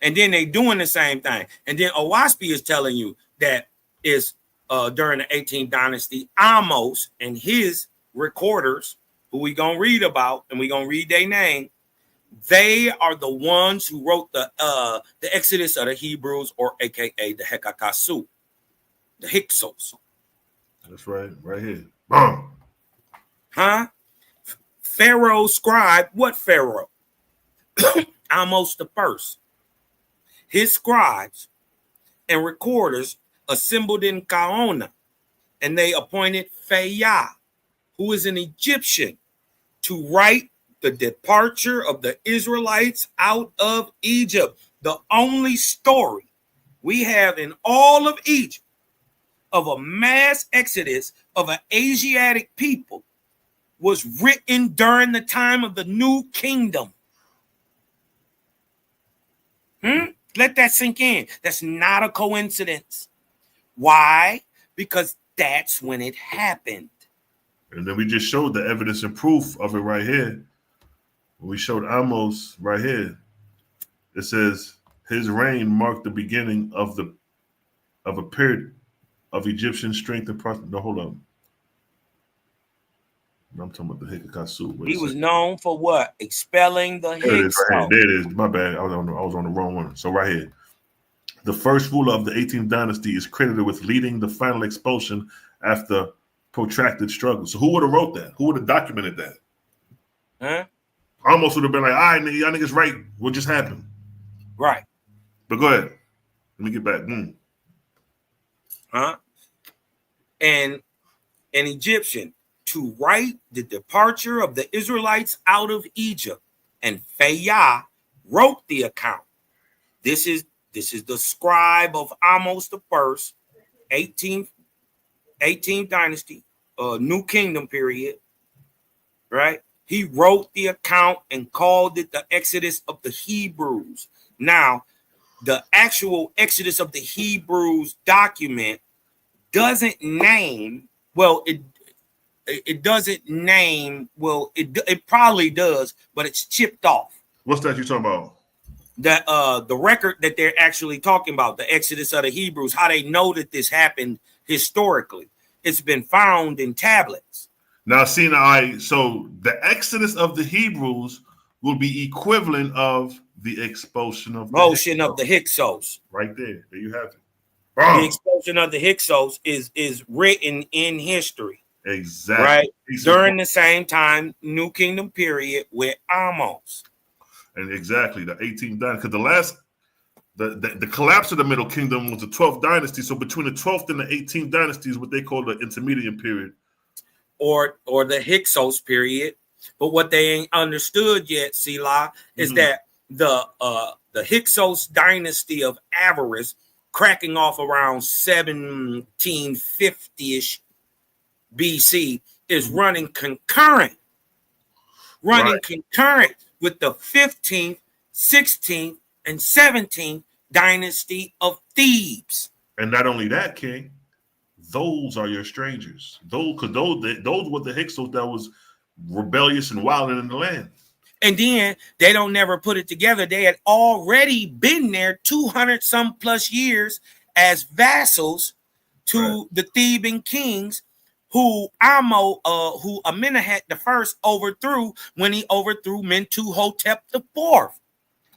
And then they doing the same thing. And then OAHSPE is telling you that is during the 18th dynasty, Amos and his recorders, who we gonna read about, and we gonna read their name. They are the ones who wrote the Exodus of the Hebrews, or AKA the Hekakasu, the Hyksos. That's right here. Pharaoh scribe, what Pharaoh? Amos the First. His scribes and recorders assembled in Kaona, and they appointed Phaya, who is an Egyptian, to write the departure of the Israelites out of Egypt. The only story we have in all of Egypt of a mass exodus of an Asiatic people was written during the time of the New Kingdom. Let that sink in. That's not a coincidence. Why? Because that's when it happened. And then we just showed the evidence and proof of it right here. We showed Amos right here. It says his reign marked the beginning of a period of Egyptian strength and prosperity. No, hold on. I'm talking about the Hikakasu. He was known for what? Expelling the There it is, right here. Hyksos. There it is. My bad. I was on the wrong one. So right here. The first ruler of the 18th dynasty is credited with leading the final expulsion after protracted struggle. So who would have wrote that? Who would have documented that? Huh? Almost would have been like, all right, y'all niggas right. What just happened? Right. But go ahead. Let me get back. Huh? And an Egyptian to write the departure of the Israelites out of Egypt, and Phayah wrote the account. This is the scribe of Amos the first, 18th dynasty, New Kingdom period, right? He wrote the account and called it the Exodus of the Hebrews. Now, the actual Exodus of the Hebrews document doesn't name, well, it doesn't name, well, it probably does, but it's chipped off. What's that you talking about? That the record that they're actually talking about, the Exodus of the Hebrews, how they know that this happened historically. It's been found in tablets. Now, see, so the Exodus of the Hebrews will be equivalent of the expulsion of the Hyksos. Right there. There you have it. The expulsion of the Hyksos is written in history. Exactly. Right? During the same time, New Kingdom period with Amos. And exactly, the 18th dynasty. Because the collapse of the Middle Kingdom was the 12th dynasty. So between the 12th and the 18th dynasty is what they call the intermediate period. Or the Hyksos period. But what they ain't understood yet, Selah, is that the Hyksos dynasty of avarice cracking off around 1750-ish BC is running concurrent with the 15th, 16th, and 17th dynasty of Thebes. And not only that, King, those are your strangers. Those were the Hyksos that was rebellious and wilding in the land. And then they don't never put it together. They had already been there 200 some plus years as vassals to the Theban kings who Amenemhat the first overthrew when he overthrew Mentuhotep the fourth.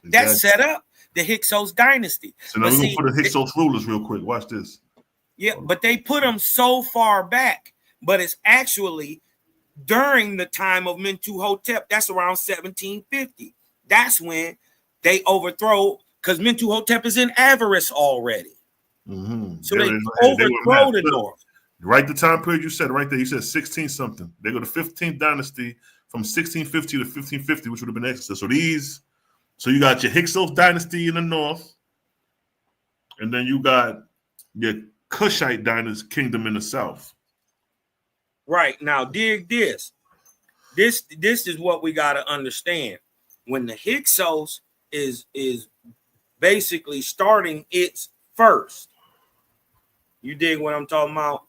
Exactly. That set up the Hyksos dynasty. So now we're going to put the Hyksos rulers real quick. Watch this. Yeah, but they put them so far back, but it's actually during the time of Mentuhotep. That's around 1750. That's when they overthrow, because Mentuhotep is in avarice already. So they overthrow the north. Right, the time period you said right there, you said 16 something. They go to 15th dynasty from 1650 to 1550, which would have been Exodus. So you got your Hyksos dynasty in the north, and then you got your Kushite dynasty kingdom in the south. Right, now dig this. This is what we got to understand. When the Hyksos is basically starting its first, you dig what I'm talking about?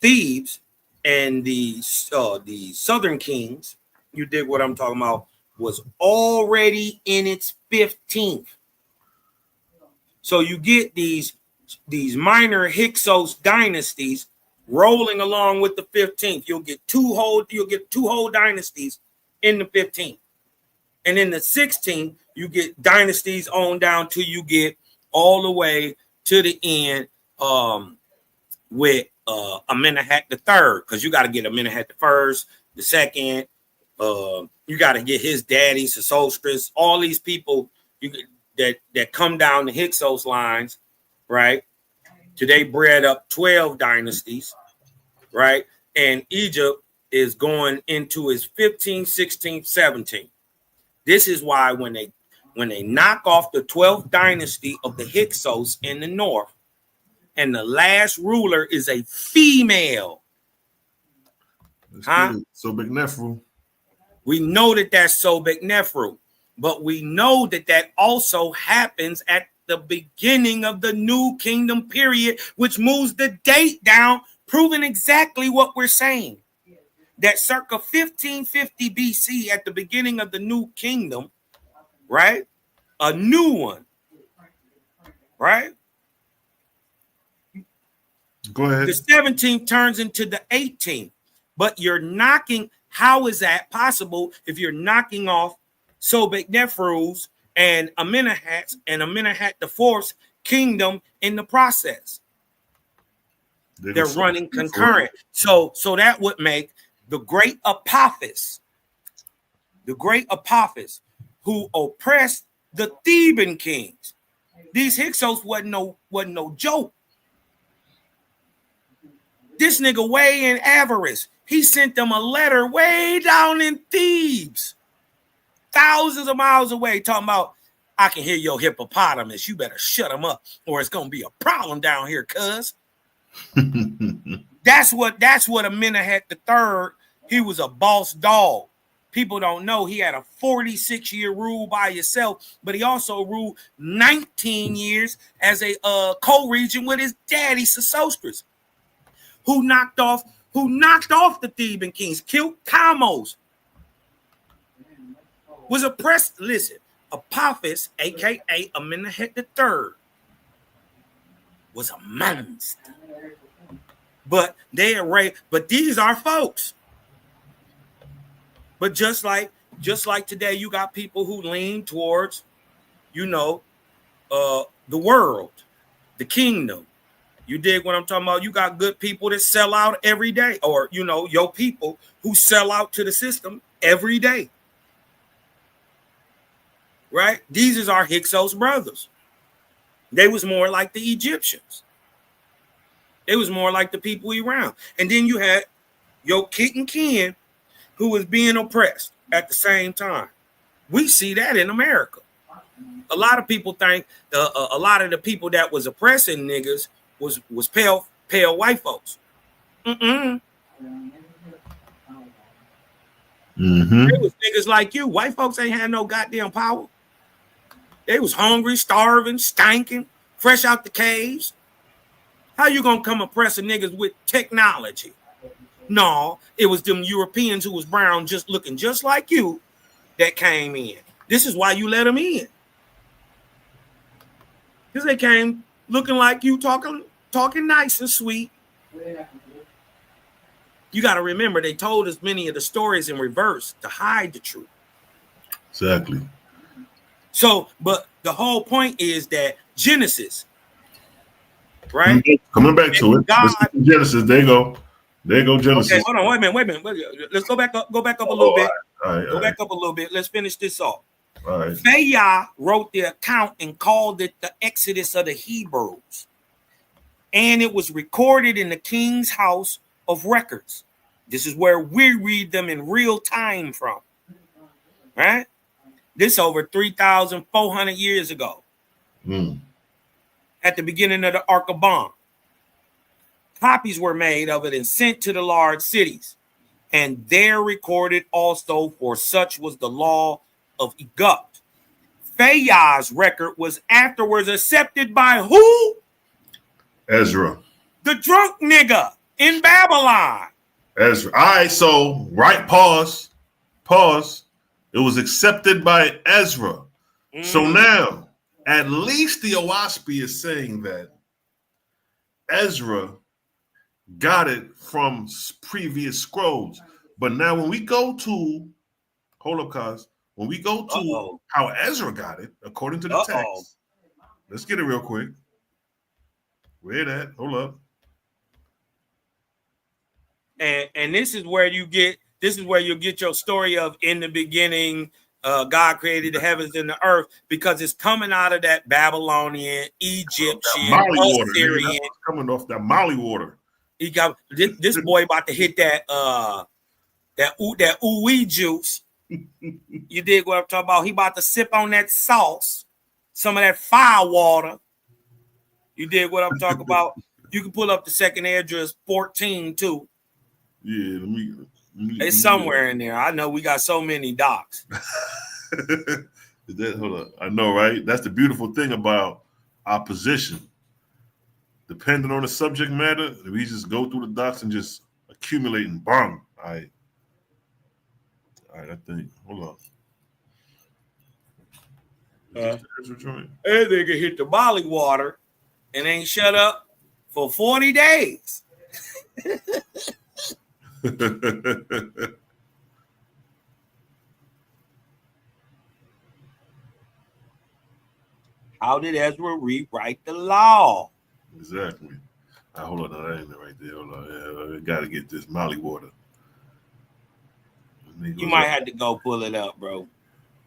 Thebes and the southern kings, you dig what I'm talking about, was already in its 15th. So you get these minor Hyksos dynasties rolling along with the 15th. You'll get two whole dynasties in the 15th. And in the 16th, you get dynasties on down till you get all the way to the end with Amenemhat the third, because you got to get Amenemhat the first, the second. You got to get his daddy, Sesostris, all these people that come down the Hyksos lines, right? Today bred up 12 dynasties, right? And Egypt is going into its 15th, 16th, 17th. This is why when they knock off the 12th dynasty of the Hyksos in the north, and the last ruler is a female. So Big Nefru. We know that's Sobek Nefru. But we know that that also happens at the beginning of the New Kingdom period, which moves the date down, proving exactly what we're saying. That circa 1550 BC, at the beginning of the New Kingdom, right? A new one, right? Go ahead. The 17th turns into the 18th. But you're knocking, how is that possible if you're knocking off Sobek Nefrus and Amenemhat the Fourth's kingdom in the process? They're running concurrent. So that would make the great Apophis, who oppressed the Theban kings. These Hyksos wasn't no joke. This nigga way in avarice. He sent them a letter way down in Thebes, thousands of miles away, talking about, I can hear your hippopotamus. You better shut him up, or it's gonna be a problem down here, cuz. That's what Amenemhat III. He was a boss dog. People don't know he had a 46-year rule by himself, but he also ruled 19 years as a co-regent with his daddy, Sesostris, who knocked off the Theban kings, killed Kamos, was oppressed. Listen, Apophis, aka Amenemhat III, was a monster. But but these are folks. But just like today, you got people who lean towards, the world, the kingdom. You dig what I'm talking about? You got good people that sell out every day, or your people who sell out to the system every day. Right? These is our Hyksos brothers. They was more like the Egyptians. They was more like the people around. And then you had your kit and kin who was being oppressed at the same time. We see that in America. A lot of people think a lot of the people that was oppressing niggas was pale white folks. It was niggas like you. White folks ain't had no goddamn power. They was hungry, starving, stinking, fresh out the caves. How you gonna come oppressing niggas with technology? No, it was them Europeans who was brown, just looking just like you, that came in. This is why you let them in. Because they came looking like you, talking nice and sweet. You got to remember, they told us many of the stories in reverse to hide the truth. Exactly. So, but the whole point is that Genesis, right? Coming back to it. God, Genesis, there you go. There you go, Genesis. Okay, hold on, wait a minute. Let's go back up a little bit. All right, go back up a little bit. Let's finish this off. All right. Selah wrote the account and called it the Exodus of the Hebrews. And it was recorded in the King's House of Records. This is where we read them in real time from. Right? This over 3,400 years ago. At the beginning of the Ark of Bond. Copies were made of it and sent to the large cities. And there recorded also, for such was the law of Egypt. Selah's record was afterwards accepted by who? Ezra. The drunk nigga in Babylon. Ezra. All right, so pause. It was accepted by Ezra. So now, at least the OAHSPE is saying that Ezra got it from previous scrolls. But now when we go to, hold up, cuz, when we go to how Ezra got it, according to the text, let's get it real quick. Where that? Hold up. And this is where you get your story of in the beginning, God created the heavens and the earth, because it's coming out of that Babylonian, Egyptian, Assyrian. Coming off that Molly water. He got this boy about to hit that ooey juice. You dig what I'm talking about? He about to sip on that sauce, some of that fire water. You dig what I'm talking about? You can pull up the second address 14 too. Yeah, let me it's somewhere in there. I know we got so many docs. Is that, hold on. I know, right? That's the beautiful thing about our position. Depending on the subject matter, we just go through the docs and just accumulate and bang. All right, I think. Hold on. That nigga hit the molly water and ain't shut up for 40 days. How did Ezra rewrite the law? Exactly. Hold on, no, that ain't it right there. Hold on, yeah, I gotta get this molly water. You might have to go pull it up, bro.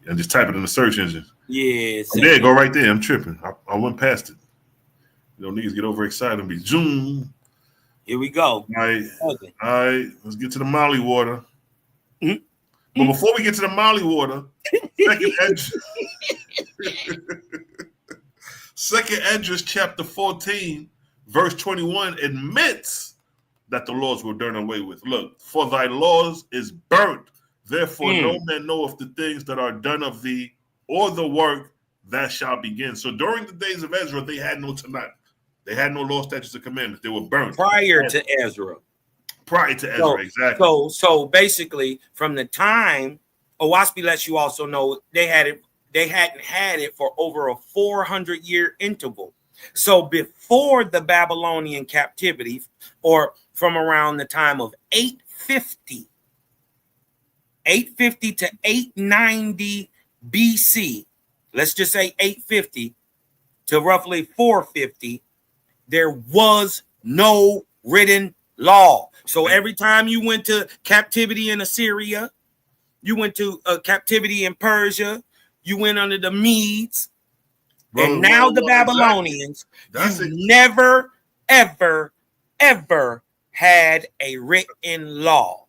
And just type it in the search engine. Yeah, there, go right there. I'm tripping. I went past it. You know, niggas get overexcited and be zoom. Here we go. All right, let's get to the molly water. Mm-hmm. But before we get to the molly water, Second Esdras chapter 14, verse 21 admits that the laws were done away with. Look, for thy laws is burnt. Therefore, no man knoweth the things that are done of thee, or the work that shall begin. So during the days of Ezra, they had no Tanakh. They had no law, statutes, and commandments. They were burnt. Prior to Ezra, exactly. So basically, from the time OAHSPE lets you also know they hadn't had it for over a 400-year interval. So before the Babylonian captivity, or from around the time of 850 to 890 BC, let's just say 850 to roughly 450, there was no written law. So every time you went to captivity in Assyria, you went to captivity in Persia, you went under the Medes, and now the Babylonians, you never, ever, ever had a written law.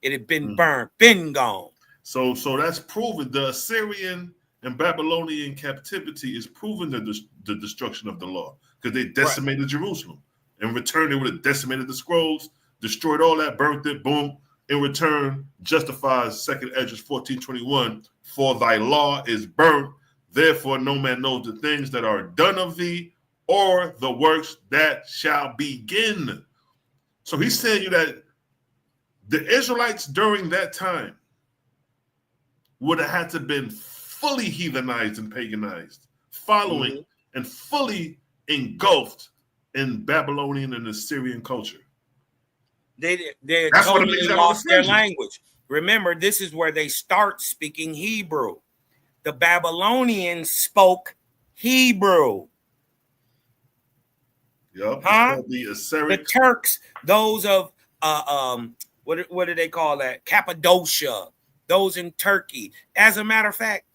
It had been burned, been gone. So that's proven. The Assyrian and Babylonian captivity is proven the destruction of the law, because they decimated Jerusalem. In return, they would have decimated the scrolls, destroyed all that, burnt it, boom. In return, justifies 2 Esdras 14:21, for thy law is burnt, therefore no man knows the things that are done of thee, or the works that shall begin. So he's saying you that the Israelites during that time would have had to been fully heathenized and paganized, following and fully engulfed in Babylonian and Assyrian culture. They totally lost their language. Remember, this is where they start speaking Hebrew. The Babylonians spoke Hebrew. Yep. The Turks, those of what do they call that? Cappadocia, those in Turkey. As a matter of fact,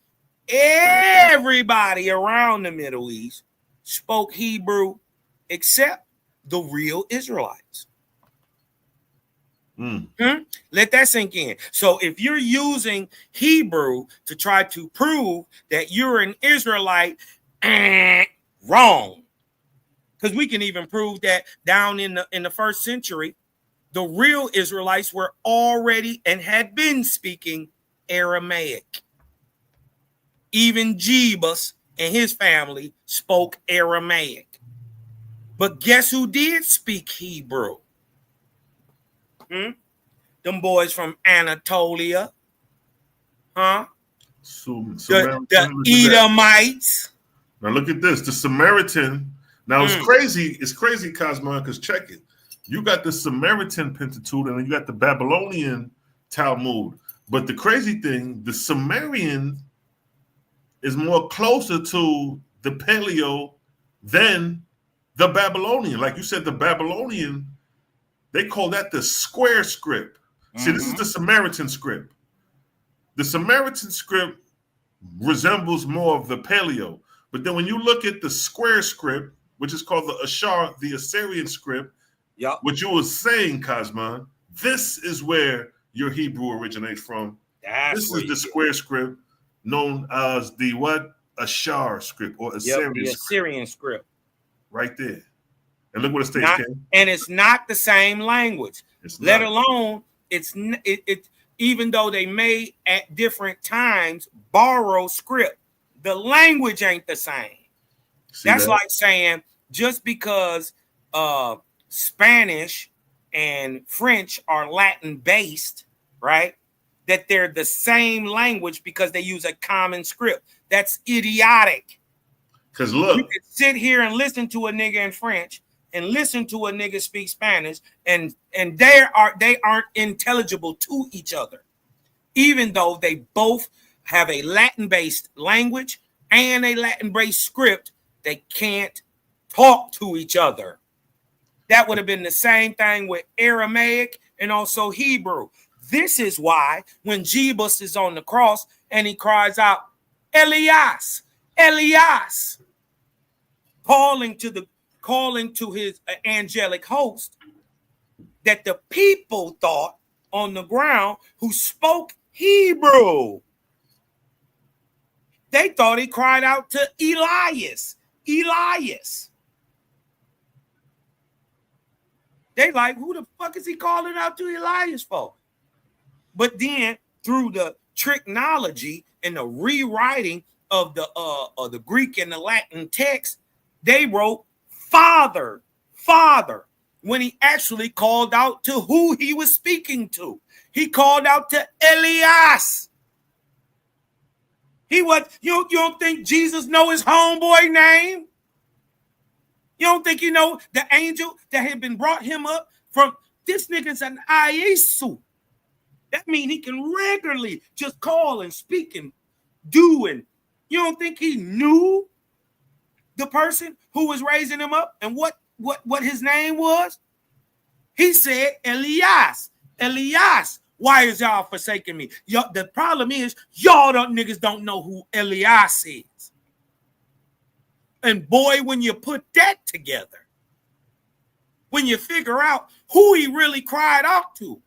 everybody around the Middle East spoke Hebrew except the real Israelites. Let that sink in. So if you're using Hebrew to try to prove that you're an Israelite, wrong. Because we can even prove that down in the first century, the real Israelites were already and had been speaking Aramaic. Even Jebus and his family spoke Aramaic. But guess who did speak Hebrew? Them boys from Anatolia. The Edomites. Now look at this. The Samaritan. Now it's crazy. It's crazy, Cosmo, because check it. You got the Samaritan Pentateuch and you got the Babylonian Talmud. But the crazy thing, the Sumerian is more closer to the Paleo than the Babylonian. Like you said, the Babylonian, they call that the square script. See, this is the Samaritan script. The Samaritan script resembles more of the Paleo. But then when you look at the square script, which is called the Ashar, the Assyrian script, what you were saying, Cosman, this is where your Hebrew originates from. This is the square script known as the what? Ashar script or Assyrian script. Right there. And look what it states, Ken. And it's not the same language. Let alone even though they may at different times borrow script, the language ain't the same. That's like saying just because Spanish and French are Latin based, right? That they're the same language because they use a common script. That's idiotic. Because look, you can sit here and listen to a nigga in French and listen to a nigga speak Spanish, and they aren't intelligible to each other, even though they both have a Latin-based language and a Latin-based script. They can't talk to each other. That would have been the same thing with Aramaic and also Hebrew. This is why when Jesus is on the cross and he cries out, Elias, Elias, calling to his angelic host, that the people thought on the ground who spoke Hebrew, they thought he cried out to Elias. Elias. They like, who the fuck is he calling out to Elias for? But then through the tricknology and the rewriting of the Greek and the Latin text, they wrote Father, Father, when he actually called out to who he was speaking to. He called out to Elias. You don't think Jesus know his homeboy name? You don't think you know the angel that had been brought him up from? This nigga's an Iesu. That means he can regularly just call and speak and do. And you don't think he knew the person who was raising him up and what his name was? He said, Elias, Elias, why is y'all forsaking me? The problem is y'all niggas don't know who Elias is. And boy, when you put that together, when you figure out who he really cried out to,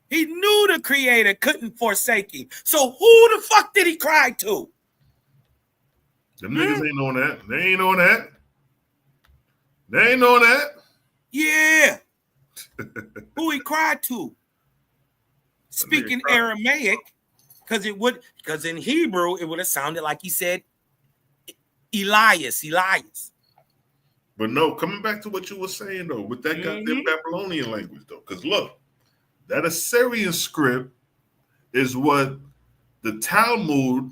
he knew the Creator couldn't forsake him. So who the fuck did he cry to? Them niggas ain't on that. They ain't on that. They ain't on that. Yeah. Who he cried to? Speaking Aramaic, because in Hebrew it would have sounded like he said Elias. But no, coming back to what you were saying though, with that goddamn Babylonian language though, because look, that Assyrian script is what the Talmud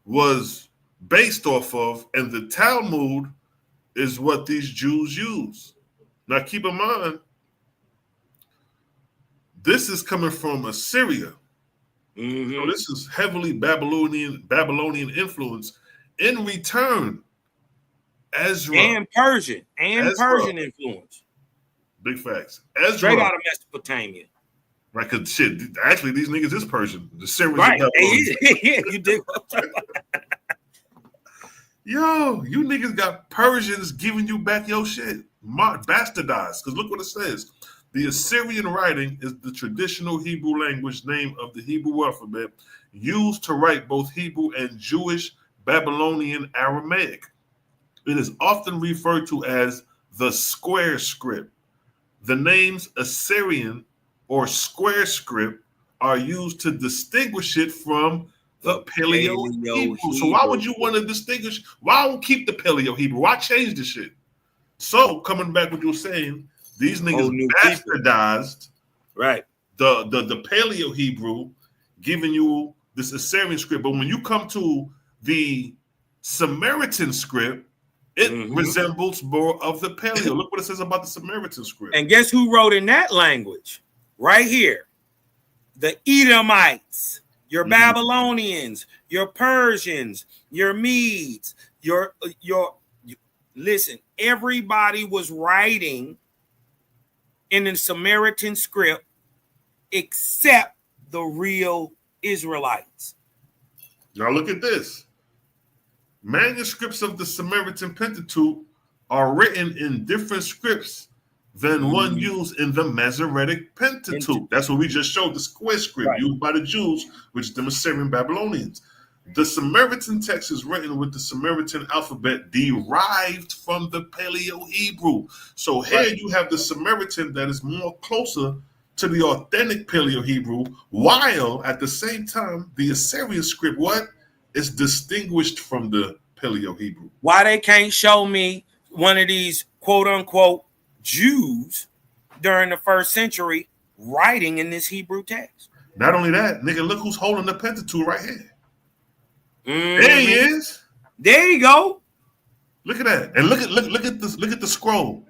was based off of, and the Talmud is what these Jews use. Now keep in mind, this is coming from Assyria. So this is heavily Babylonian influence. In return, Ezra and Persian influence. Big facts. Ezra, straight out of Mesopotamia. Right, because shit, actually these niggas is Persian. The Syrians right. are Yeah, you did. Yo, you niggas got Persians giving you back your shit. Bastardized. Because look what it says. The Assyrian writing is the traditional Hebrew language name of the Hebrew alphabet used to write both Hebrew and Jewish Babylonian Aramaic. It is often referred to as the square script. The names Assyrian or square script are used to distinguish it from the Paleo-Hebrew. So why would you want to distinguish? Why don't keep the Paleo-Hebrew? Why change the shit? So coming back what you were saying, these niggas bastardized right the Paleo-Hebrew, giving you this Assyrian script. But when you come to the Samaritan script, it resembles more of the Paleo. Look what it says about the Samaritan script. And guess who wrote in that language? Right here. The Edomites, your Babylonians, your Persians, your Medes, your listen, everybody was writing in the Samaritan script except the real Israelites. Now look at this. Manuscripts of the Samaritan Pentateuch are written in different scripts than one used in the Masoretic Pentateuch. That's what we just showed, the square script used by the Jews, which is the Assyrian Babylonians. The Samaritan text is written with the Samaritan alphabet derived from the Paleo-Hebrew. So here you have the Samaritan that is more closer to the authentic Paleo-Hebrew, while at the same time the Assyrian script is distinguished from the Paleo-Hebrew. Why they can't show me one of these quote-unquote Jews during the 1st century writing in this Hebrew text? Not only that, nigga, look who's holding the Pentateuch right here. Mm-hmm. There he is. There you go. Look at that, and look at this. Look at the scroll.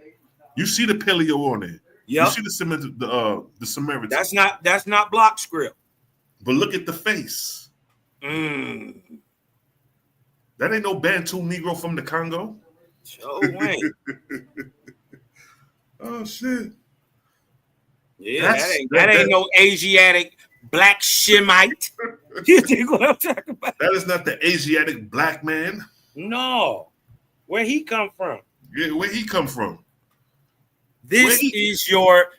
You see the Paleo on there. Yep. You see the Samaritan. That's not block script. But look at the face. Mm. That ain't no Bantu Negro from the Congo. So ain't. Oh shit. Yeah, that ain't no Asiatic black Shemite. You think what I'm talking about? That is not the Asiatic black man. No. Where he come from? Yeah, where he come from? This is your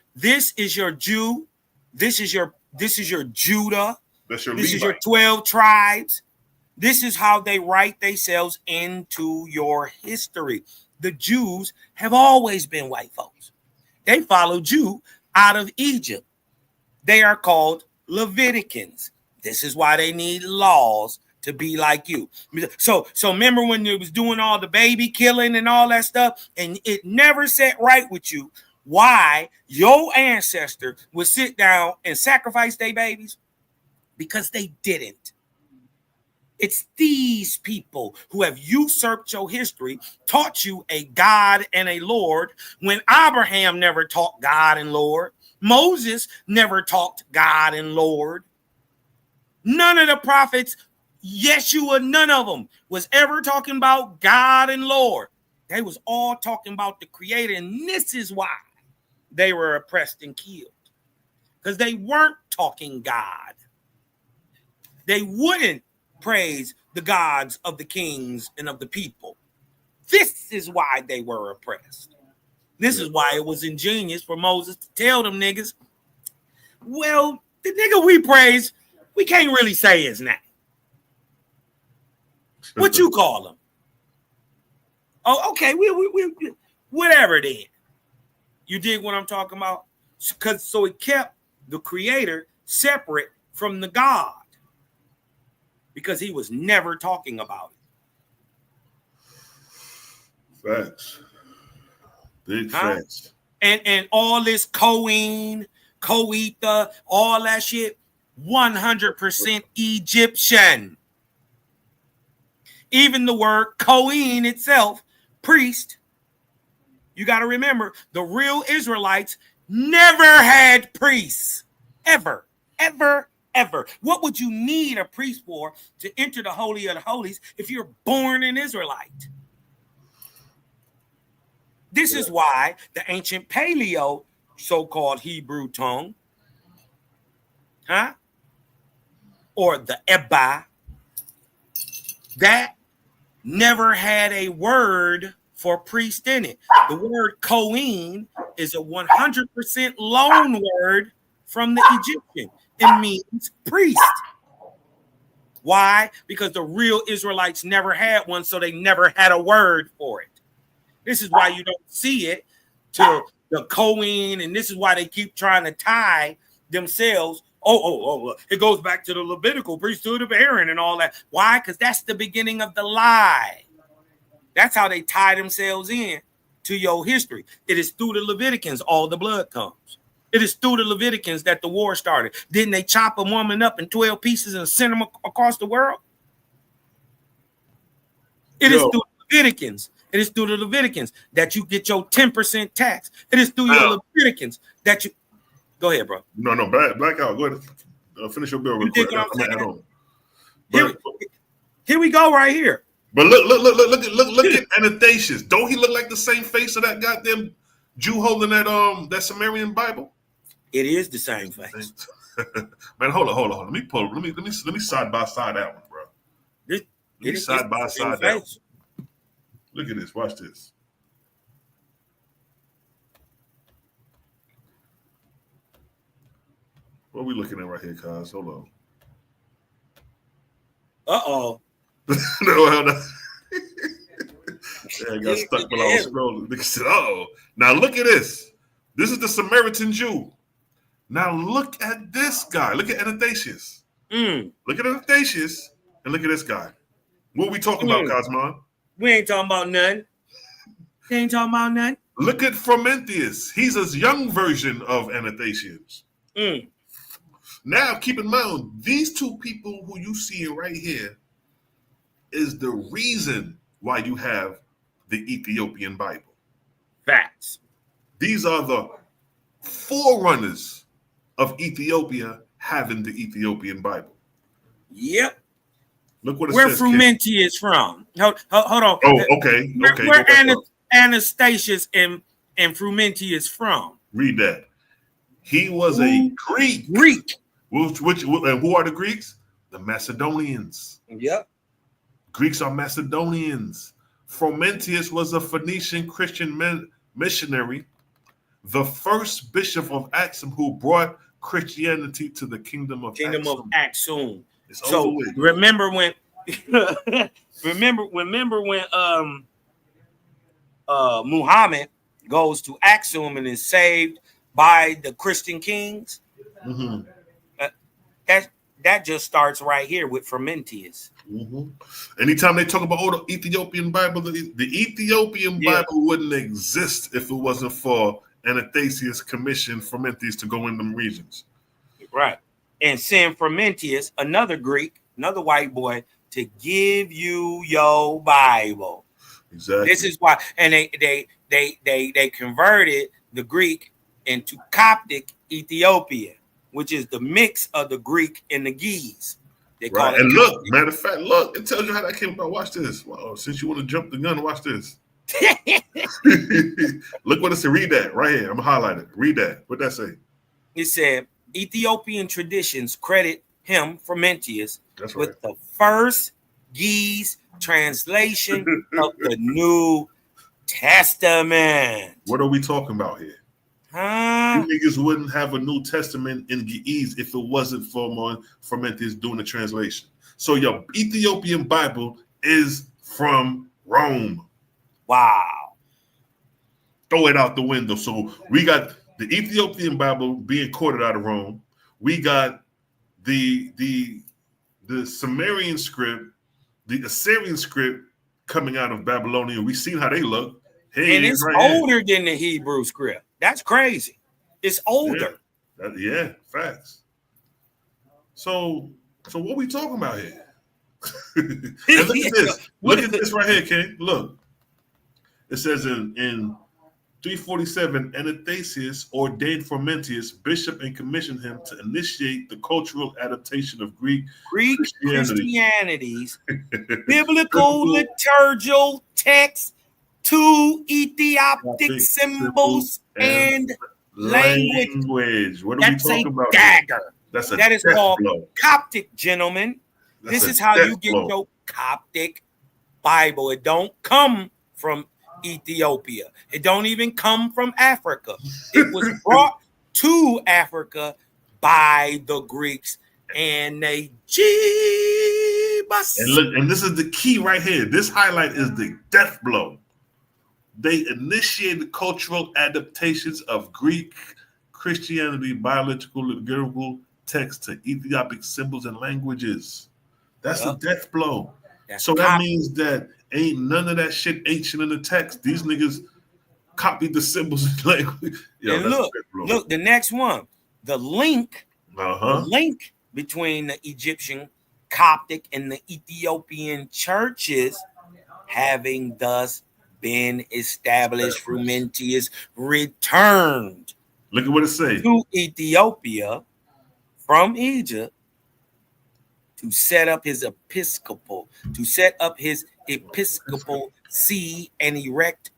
Jew. This is your Judah. That's your This Levite. is your 12 tribes. This is how they write themselves into your history. The Jews have always been white folks. They followed you out of Egypt. They are called Leviticans. This is why they need laws to be like you. So remember when you was doing all the baby killing and all that stuff, and it never set right with you why your ancestor would sit down and sacrifice their babies? Because they didn't. It's these people who have usurped your history, taught you a God and a Lord, when Abraham never taught God and Lord. Moses never talked God and Lord. None of the prophets, Yeshua, none of them was ever talking about God and Lord. They was all talking about the Creator, and this is why they were oppressed and killed. Because they weren't talking God. They wouldn't praise the gods of the kings and of the people. This is why they were oppressed. This is why it was ingenious for Moses to tell them niggas, well, the nigga we praise, we can't really say his name. What you call him? Oh, okay, we whatever then. You dig what I'm talking about? So it kept the Creator separate from the God, because he was never talking about it. Facts. Big facts. And all this Coeen, Coetha, all that shit, 100% Egyptian. Even the word Coeen itself, priest, you got to remember, the real Israelites never had priests. Ever. What would you need a priest for to enter the Holy of the Holies if you're born an Israelite? This is why the ancient Paleo, so-called Hebrew tongue, or the Ebba, that never had a word for priest in it. The word Kohen is a 100% loan word from the Egyptian. It means priest. Why? Because the real Israelites never had one, so they never had a word for it. This is why you don't see it to the Kohen, and this is why they keep trying to tie themselves. It goes back to the Levitical priesthood of Aaron and all that. Why? Because that's the beginning of the lie. That's how they tie themselves in to your history. It is through the Leviticans all the blood comes. It is through the Leviticans that the war started. Didn't they chop a woman up in 12 pieces and send them across the world? It is through the Leviticans. It is through the Leviticans that you get your 10% tax. It is through your Leviticans that you... Go ahead, bro. No, blackout. Go ahead. Finish your bill real quick. I'm gonna add on. Here we go right here. But look at Anathacius. Don't he look like the same face of that goddamn Jew holding that Sumerian Bible? It is the same face. Man, hold on. Let me side by side that one, bro. Let me side by side that one. Look at this. Watch this. What are we looking at right here, cuz? Hold on. Uh-oh. No. I got stuck while I was scrolling. Nigga said, uh-oh. Now look at this. This is the Samaritan Jew. Now look at this guy. Look at Anastasius. Mm. Look at Anastasius and look at this guy. What are we talking about, Cosmon? We ain't talking about nothing. They ain't talking about nothing. Look at Frumentius. He's a young version of Anastasius. Mm. Now, keep in mind, these two people who you see right here is the reason why you have the Ethiopian Bible. Facts. These are the forerunners of Ethiopia having the Ethiopian Bible. Yep. Look what it Where says. Frumentius from? Hold on. Oh, okay. Where Anastasius and Frumentius from? Read that. He was a Greek. Which and who are the Greeks? The Macedonians. Yep. Greeks are Macedonians. Frumentius was a Phoenician Christian missionary, the first bishop of Axum who brought Christianity to the kingdom of Axum. It's so remember when Muhammad goes to Axum and is saved by the Christian kings. Mm-hmm. That just starts right here with Frumentius. Mm-hmm. Anytime they talk about the Ethiopian Bible, the Ethiopian Bible wouldn't exist if it wasn't for Anastasius commissioned Frumentius to go in them regions. Right. And send Frumentius, another Greek, another white boy, to give you your Bible. Exactly. This is why, and they converted the Greek into Coptic Ethiopia, which is the mix of the Greek and the Geese. They call it. And look, matter of fact, look, it tells you how that came about. Watch this. Wow, since you want to jump the gun, watch this. Look what it said. Read that right here. I'm gonna highlight it. Read that. What that say? It said Ethiopian traditions credit him, Frumentius, That's with right. the first Geese translation of the New Testament. What are we talking about here? Huh? You niggas wouldn't have a New Testament in Ge'ez if it wasn't for Frumentius doing the translation. So your Ethiopian Bible is from Rome. Wow. Throw it out the window. So we got the Ethiopian Bible being quoted out of Rome. We got the Sumerian script, the Assyrian script coming out of Babylonia. We've seen how they look. Hey, and it's older than the Hebrew script. That's crazy. It's older. Yeah, facts. So what we talking about here? And look at this. Look at this right here, King. Look. It says in 347, Anastasius ordained Frumentius bishop and commissioned him to initiate the cultural adaptation of Greek Christianity's biblical liturgical texts to Ethiopic symbols and language. What are we talking about? Dagger. That is called blow. Coptic, gentlemen. This is how you get your Coptic Bible. It don't come from Ethiopia. It don't even come from Africa. It was brought to Africa by the Greeks, and they And look, and this is the key right here. This highlight is the death blow. They initiated cultural adaptations of Greek Christianity, biological, liturgical texts to Ethiopic symbols and languages. That's a death blow. So that means that ain't none of that shit ancient in the text. These niggas copied the symbols and language. And look, the next one, the link between the Egyptian Coptic and the Ethiopian churches having thus been established. Frumentius returned. Look at what it says. To Ethiopia from Egypt to set up his episcopal see and erect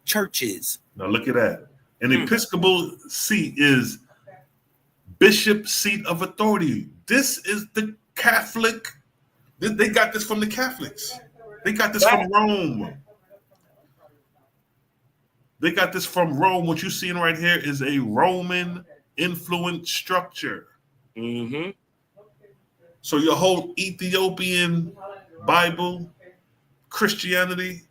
churches. Now look at that. An episcopal seat is bishop seat of authority. This is the Catholic. They got this from the Catholics. They got this from Rome. They got this from Rome. What you're seeing right here is a Roman influence structure. Mm-hmm. So your whole Ethiopian Bible, Christianity,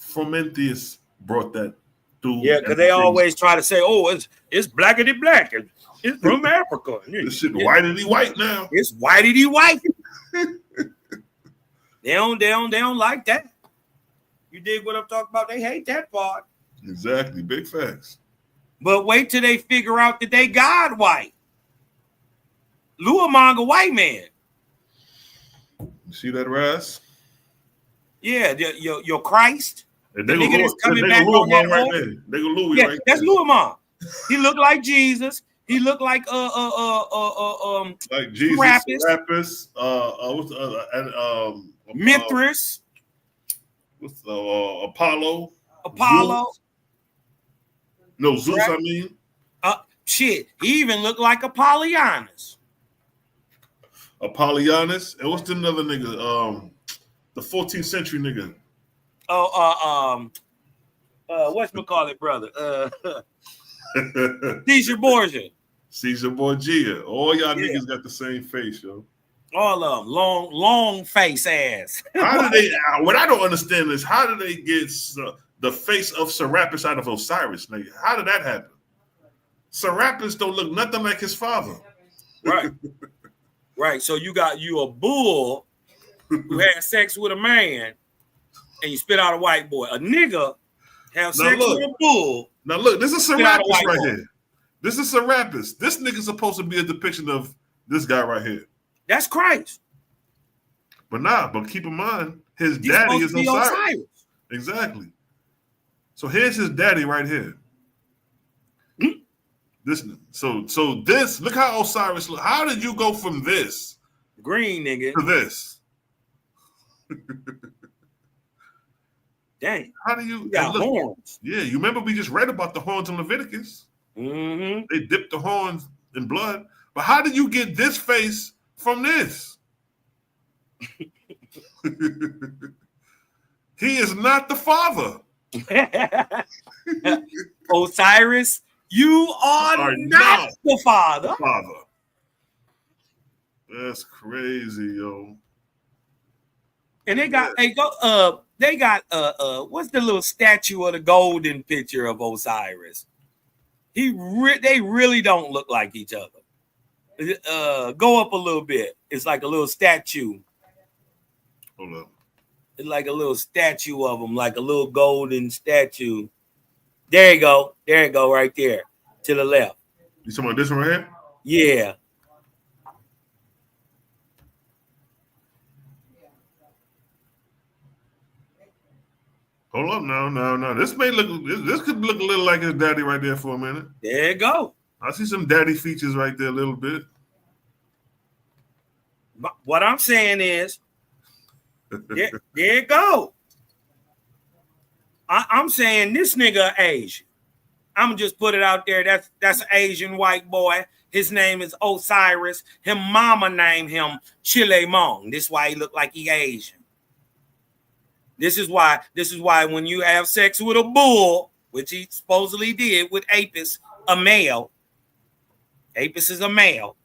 Frumentius brought that through. Yeah, because they always try to say, "Oh, it's blackity black." It's from Africa. This shit whitey white now. It's whitey white. They don't like that. You dig what I'm talking about? They hate that part. Exactly. Big facts. But wait till they figure out that they God white. Luamanga white man. You see that, Raz? Yeah, your Christ. And The they nigga that's coming back go on that right horse. there. They go Louis Yeah, right that's there. Luamang. He looked like Jesus. He looked like Like Jesus, Serapis, what's the other? Mithras, what's the Apollo? Apollo. Zeus? No, Zeus. Right? I mean, shit. He even looked like Apollonius. Apollonius, and what's the another nigga? The 14th century nigga. Whatchamacallit, brother? Caesar Borgia. Caesar Borgia. All y'all niggas got the same face, yo. All of them. Long face ass. How do they, what I don't understand is how do they get the face of Serapis out of Osiris, nigga? How did that happen? Serapis don't look nothing like his father. Right. Right. So you got a bull who had sex with a man and you spit out a white boy. A nigga have sex with a bull. Now look, this is Serapis right here. This is Serapis. This nigga's supposed to be a depiction of this guy right here. That's Christ. But keep in mind, his daddy is Osiris. Exactly. So here's his daddy right here. This look how Osiris look. How did you go from this green nigga to this? Dang. How do you got horns? Yeah, you remember we just read about the horns in Leviticus. Mm-hmm. They dipped the horns in blood. But how did you get this face from this? He is not the father. Osiris, you are not the father. That's crazy, yo. And they got what's the little statue of the golden picture of Osiris? They really don't look like each other. Go up a little bit. It's like a little statue. Hold up. It's like a little statue of him, like a little golden statue. There you go. There you go, right there. To the left. You talking about this one right here? Yeah. Hold up now. This could look a little like his daddy right there for a minute. There you go. I see some daddy features right there a little bit. But what I'm saying is, there you go. I'm saying this nigga Asian. I'm gonna just put it out there. That's an Asian white boy. His name is Osiris. His mama named him Chilemon. This is why he look like he Asian. This is why when you have sex with a bull, which he supposedly did with Apis, a male. Apis is a male.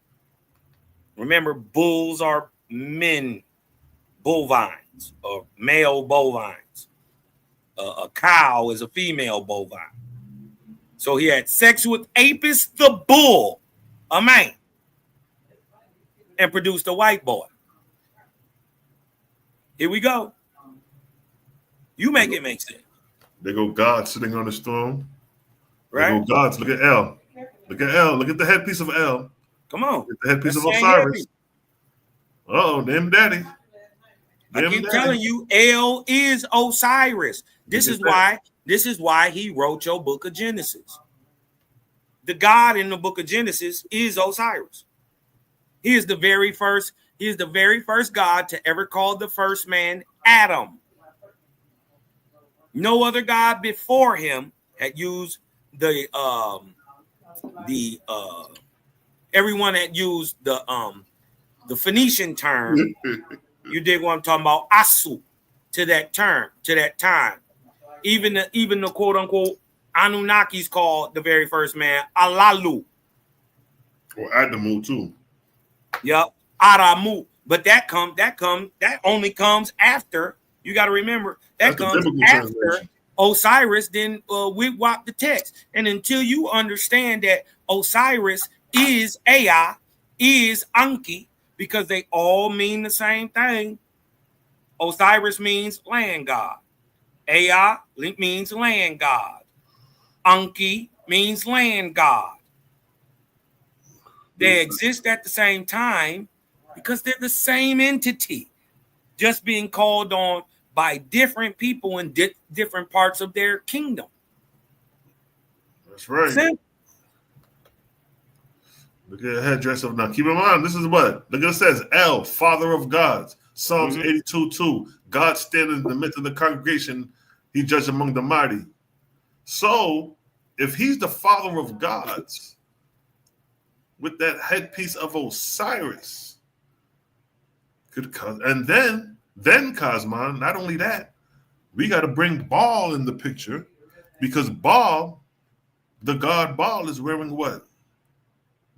Remember, bulls are men bovines or male bovines. A cow is a female bovine. So he had sex with Apis the bull, a man, and produced a white boy. Here we go. You make it make sense. There go God sitting on his throne. Right? There go gods. Look at L. Look at L. Look at the headpiece of L. Come on. Look at the headpiece of Osiris. Uh-oh, them daddy. I keep telling you, L is Osiris. This is why he wrote your book of Genesis. The God in the book of Genesis is Osiris. He is the very first God to ever call the first man Adam. No other God before him had used everyone had used the Phoenician term. You dig what I'm talking about? Asu to that term, to that time. Even the quote unquote Anunnakis called the very first man Alalu. Or Adamu too. Yep. Aramu. But that only comes after. You got to remember that comes after Osiris then wigwop the text. And until you understand that Osiris is Ea, is Anki, because they all mean the same thing. Osiris means land god. Ea means land god. Anki means land god. They exist at the same time because they're the same entity, just being called on by different people in different parts of their kingdom. That's right. Simple. Look at the headdress of now. Keep in mind, this is what? Look at it says El, Father of Gods. Psalms 82:2. God standing in the midst of the congregation, he judged among the mighty. So, if he's the Father of Gods, with that headpiece of Osiris, and then Cosmon, not only that, we got to bring Baal in the picture, because Baal, the god Baal, is wearing what?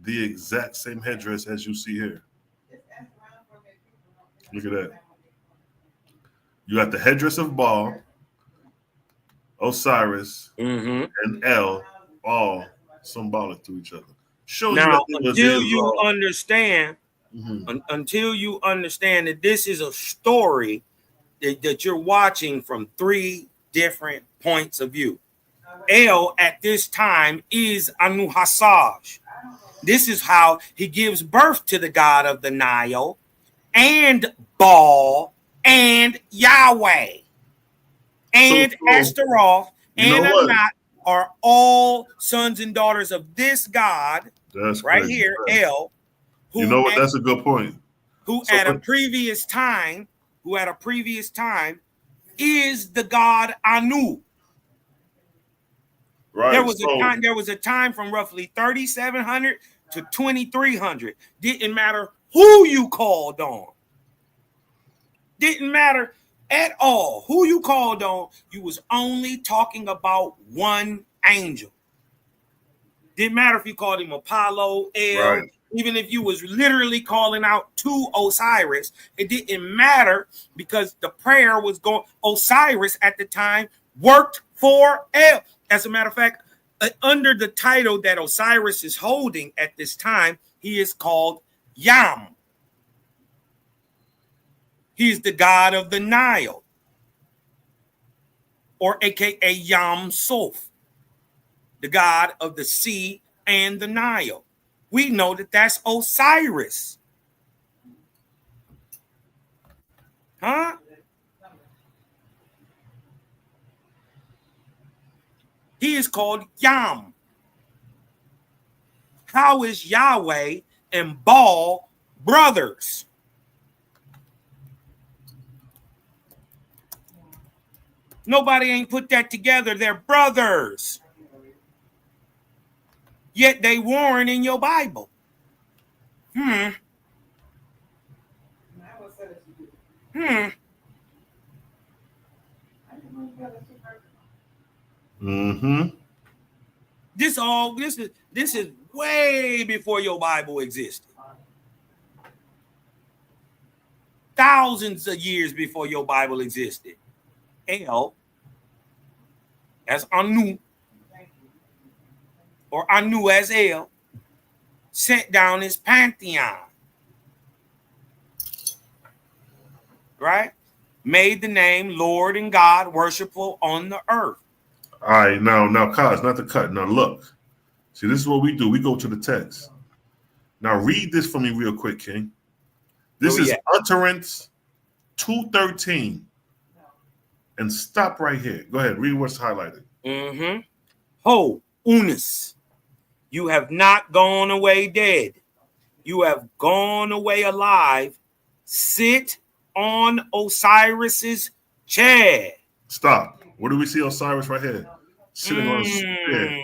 The exact same headdress as you see here. Look at that. You got the headdress of Baal, Osiris, and El, all symbolic to each other. Shows now, you until you understand, until you understand that this is a story that you're watching from three different points of view. El at this time is Anu Hasaj. This is how he gives birth to the god of the Nile, and Baal, and Yahweh, and Ashtaroth, and Anat are all sons and daughters of this god. That's right crazy. Here, El. Who, you know what? That's a good point. Who at a previous time is the god Anu. Right. There was a time from roughly 3700 to 2300. Didn't matter who you called on. Didn't matter at all who you called on. You was only talking about one angel. Didn't matter if you called him Apollo, El, right. Even if you was literally calling out to Osiris, it didn't matter, because the prayer was going. Osiris at the time worked for El. As a matter of fact, under the title that Osiris is holding at this time, he is called Yam. He's the god of the Nile, or aka Yam Soph, the god of the sea and the Nile. We know that that's Osiris. Huh? He is called Yam. How is Yahweh and Baal brothers? Nobody ain't put that together. They're brothers. Yet they warn in your Bible. This is way before your Bible existed. Thousands of years before your Bible existed. El, as Anu, or Anu as El, set down his pantheon. Right? Made the name Lord and God worshipful on the earth. All right, now, Kaz, not to cut. Now, look. See, this is what we do. We go to the text. Now, read this for me real quick, King. This is Utterance 2:13. And stop right here. Go ahead. Read what's highlighted. Ho, Unis, you have not gone away dead. You have gone away alive. Sit on Osiris's chair. Stop. Where do we see Osiris right here? Sitting on his square,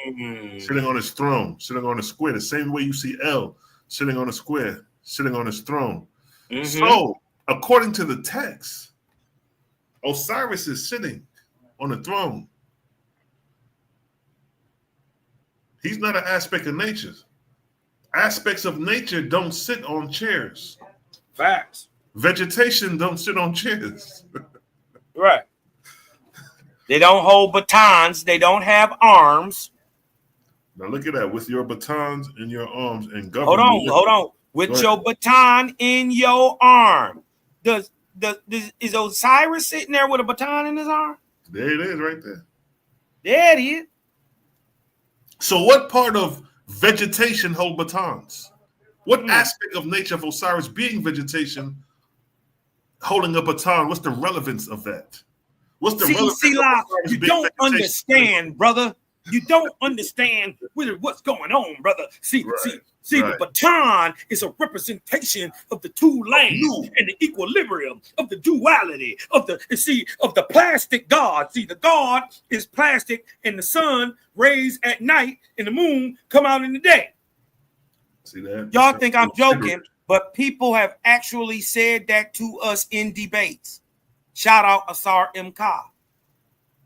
sitting on his throne, sitting on a square. The same way you see El sitting on a square, sitting on his throne. So, according to the text, Osiris is sitting on the throne. He's not an aspect of nature. Aspects of nature don't sit on chairs. Facts. Vegetation don't sit on chairs. Right. They don't hold batons. They don't have arms. Now look at that. With your batons in your arms and Hold govern. on. With your baton in your arm. Is Osiris sitting there with a baton in his arm? There it is, right there. There it is. So what part of vegetation hold batons? What aspect of nature of Osiris being vegetation holding a baton? What's the relevance of that? What's the relevance Selah, of Osiris you being don't vegetation? understand, brother. You don't understand what's going on, brother. See, the baton is a representation of the two lanes and the equilibrium of the duality of the plastic God. See, the God is plastic, and the sun rays at night, and the moon come out in the day. See that? Y'all think I'm joking, but people have actually said that to us in debates. Shout out Asar M. Ka,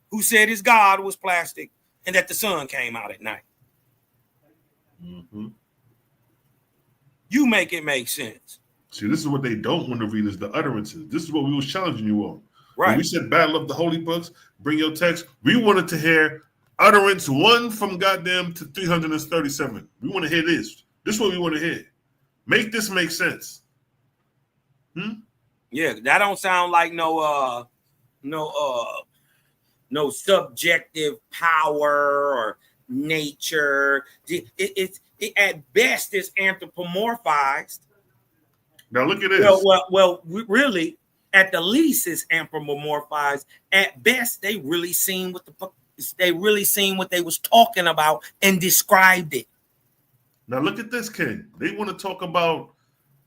who said his God was plastic and that the sun came out at night. You make it make sense. See, this is what they don't want to read is the utterances. This is what we was challenging you on. Right. When we said battle of the holy books, bring your text. We wanted to hear utterance 1 from goddamn to 337. We want to hear this. This is what we want to hear. Make this make sense. Yeah, that don't sound like no subjective power or nature. It at best is anthropomorphized. Now look at this. Well, really, at the least is anthropomorphized. At best, they really seen what they was talking about and described it. Now look at this, King. They want to talk about.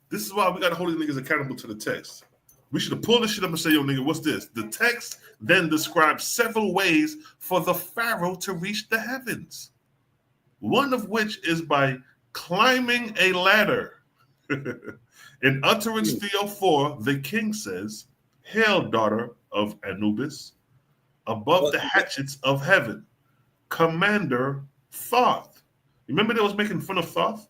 This is why we got to hold these niggas accountable to the text. We should have pulled this shit up and say, yo, nigga, what's this? The text then describes several ways for the Pharaoh to reach the heavens. One of which is by climbing a ladder. In utterance 304, the king says, "Hail, daughter of Anubis, above the hatchets of heaven, Commander Thoth." Remember they was making fun of Thoth?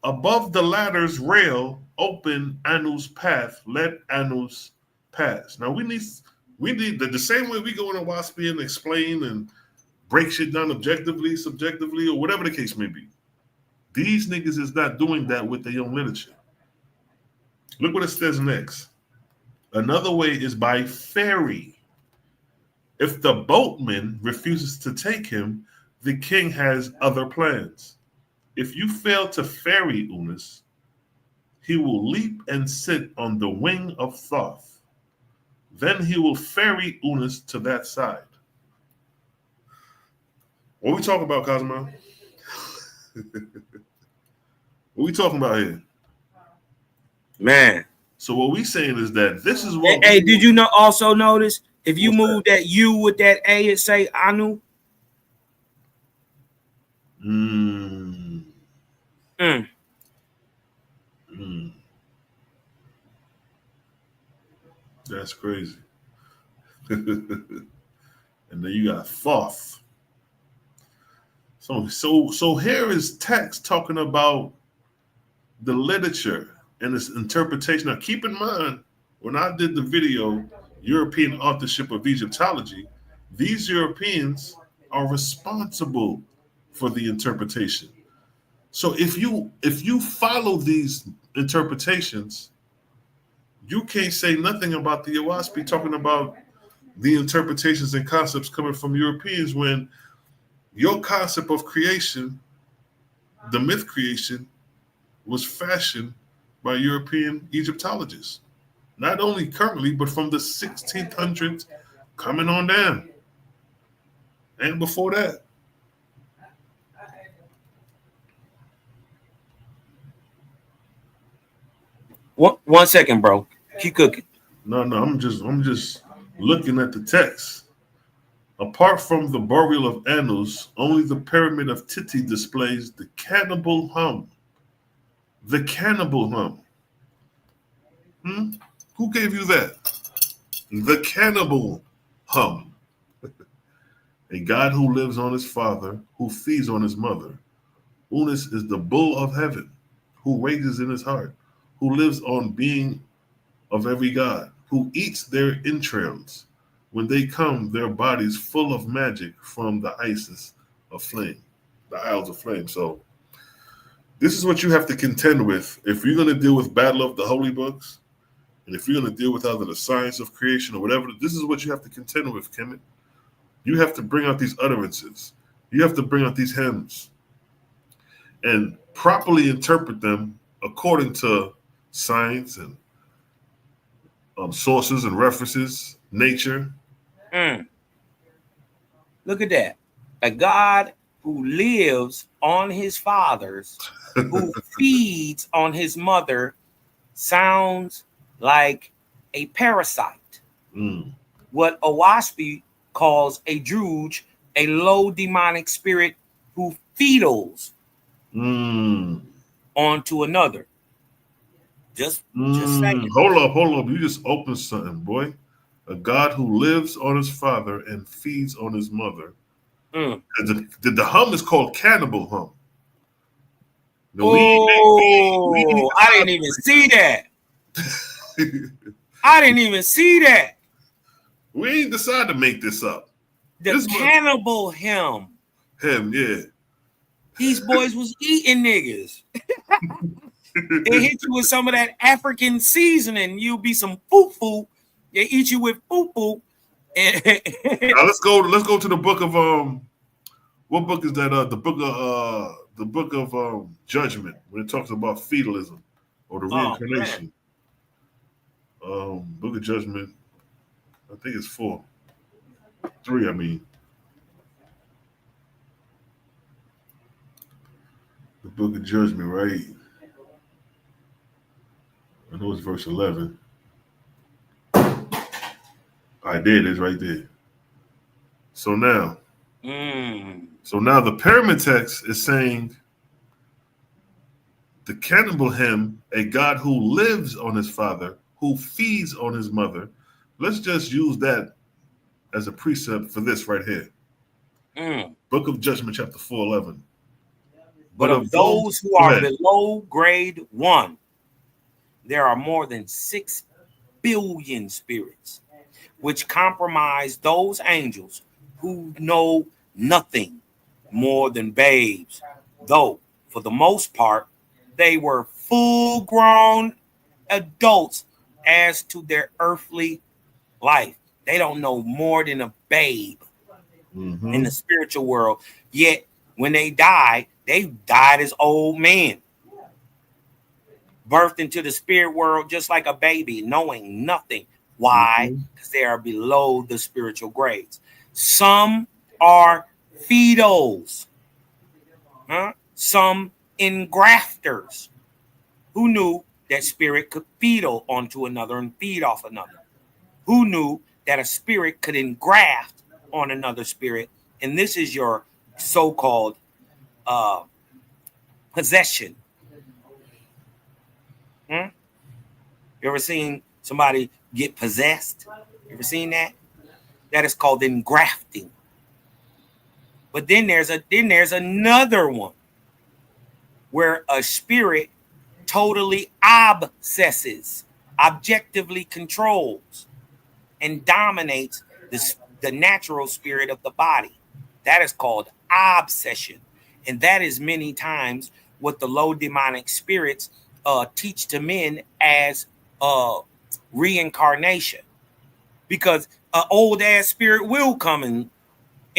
Above the ladder's rail, open Anu's path, let Anu's pass. Now we need the same way we go in a OAHSPE and explain and break shit down objectively, subjectively, or whatever the case may be. These niggas is not doing that with their own literature. Look what it says next. Another way is by ferry. If the boatman refuses to take him, the king has other plans. If you fail to ferry Unis, he will leap and sit on the wing of Thoth. Then he will ferry Unis to that side. What we talking about, Cosmo? What we talking about here? Man. So what we saying is that this is what. Hey, did you also notice if you move that U with that A, it say Anu? That's crazy. And then you got Thoth. So here is text talking about the literature and its interpretation. Now keep in mind, when I did the video, European authorship of Egyptology, these Europeans are responsible for the interpretation. So if you follow these interpretations, you can't say nothing about the OAHSPE talking about the interpretations and concepts coming from Europeans when your concept of creation, the myth creation, was fashioned by European Egyptologists. Not only currently, but from the 1600s coming on down. And before that. One second, bro. Keep cooking. No, I'm just looking at the text. Apart from the burial of Anus, only the pyramid of Titi displays the cannibal hum. The cannibal hum. Who gave you that? The cannibal hum. A God who lives on his father, who feeds on his mother. Unis is the bull of heaven, who rages in his heart, who lives on being of every God, who eats their entrails. When they come, their bodies full of magic from the Isis of flame. the Isles of Flame. So this is what you have to contend with if you're going to deal with Battle of the Holy Books, and if you're going to deal with either the science of creation or whatever. This is what you have to contend with, Kemet. You have to bring out these utterances. You have to bring out these hymns and properly interpret them according to science and sources and references, nature. Look at that. A God who lives on his fathers, who feeds on his mother, sounds like a parasite. What OAHSPE calls a druge, a low demonic spirit who feedles onto another. Just saying. Hold up. You just opened something, boy. A God who lives on his father and feeds on his mother. The hum is called cannibal hum. No, I didn't even see that. I didn't even see that. We ain't decided to make this up. The cannibal him. Yeah. These boys was eating niggas. They hit you with some of that African seasoning. You'll be some foo-foo. They eat you with foo-foo. Now let's go to the book of what book is that? The book of Judgment, when it talks about fetalism or the reincarnation. Book of Judgment, I think it's 3. I mean, the book of Judgment, right? I know it's verse 11. There it is, right there. So now the pyramid text is saying the cannibal him, a God who lives on his father, who feeds on his mother. Let's just use that as a precept for this right here. Book of Judgment, chapter 4:11. But of those who are below grade 1, there are more than 6 billion spirits, which comprise those angels who know nothing more than babes, though for the most part they were full-grown adults as to their earthly life. They don't know more than a babe in the spiritual world. Yet when they died as old men, birthed into the spirit world just like a baby, knowing nothing. Why? Because they are below the spiritual grades. Some are feedals, some engrafters. Who knew that spirit could feedal onto another and feed off another? Who knew that a spirit could engraft on another spirit? And this is your so-called possession. You ever seen somebody get possessed? You ever seen that? That is called engrafting. But then there's another one where a spirit totally obsesses, objectively controls, and dominates the natural spirit of the body. That is called obsession. And that is many times what the low demonic spirits teach to men as reincarnation. Because an old ass spirit will come and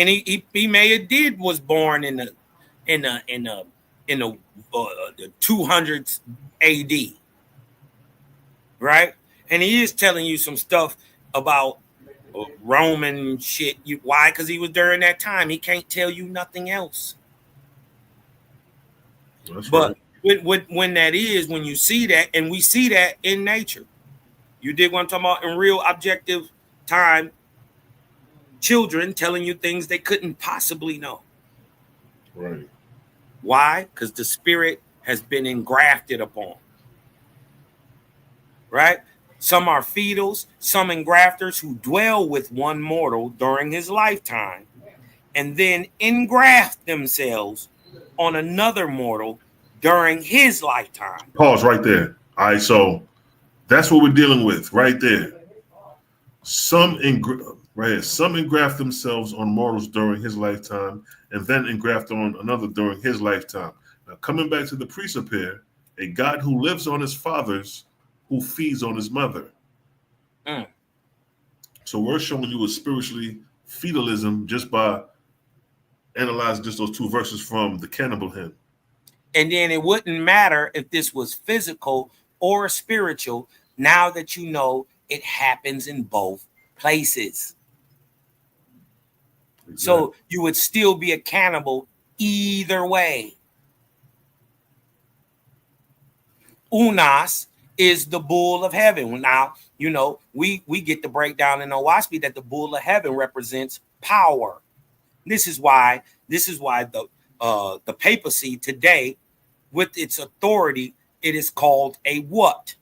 he may have was born in the 200s AD, right? And he is telling you some stuff about Roman shit. Why? Because he was during that time. He can't tell you nothing else. That's but right. when that is, when you see that, and we see that in nature, you dig what I'm talking about? In real objective time, children telling you things they couldn't possibly know. Right. Why? Because the spirit has been engrafted upon. Right? Some are fetals, some engrafters who dwell with one mortal during his lifetime and then engraft themselves on another mortal during his lifetime. Pause right there. All right, so that's what we're dealing with right there. Right here. Some engraft themselves on mortals during his lifetime, and then engraft on another during his lifetime. Now, coming back to the precept here, a God who lives on his fathers, who feeds on his mother. Mm. So we're showing you a spiritually feudalism just by analyzing just those two verses from the cannibal hymn. And then it wouldn't matter if this was physical or spiritual, now that you know it happens in both places. Exactly. So you would still be a cannibal either way. Unas is the bull of heaven. Now, you know, we get the breakdown in OAHSPE that the bull of heaven represents power. This is why the papacy today, with its authority, it is called a what?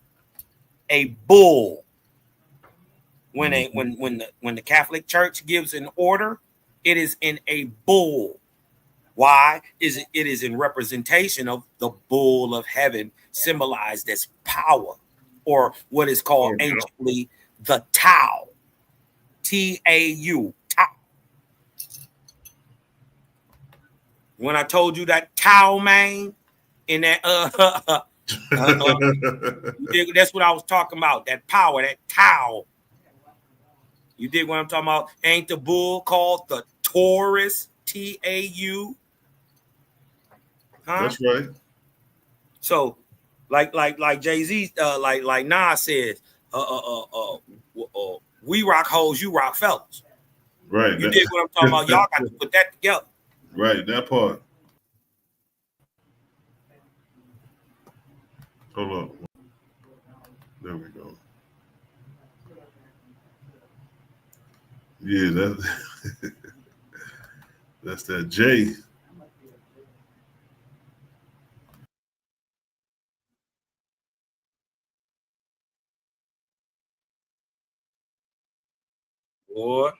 A bull. When the Catholic Church gives an order, it is in a bull. Why? It is in representation of the bull of heaven, symbolized as power, or what is called anciently the Tau. T-A-U. Tau. When I told you that Tau, man, in that that's what I was talking about. That power, that Tau. You dig what I'm talking about? Ain't the bull called the Taurus? T-A-U. Huh? That's right. So, like Jay-Z, like Nas says, we rock hoes, you rock fellas. Right. You dig what I'm talking about? Y'all got to put that together. Right, that part. Hold on. There we go. Yeah, that's that J. Boy,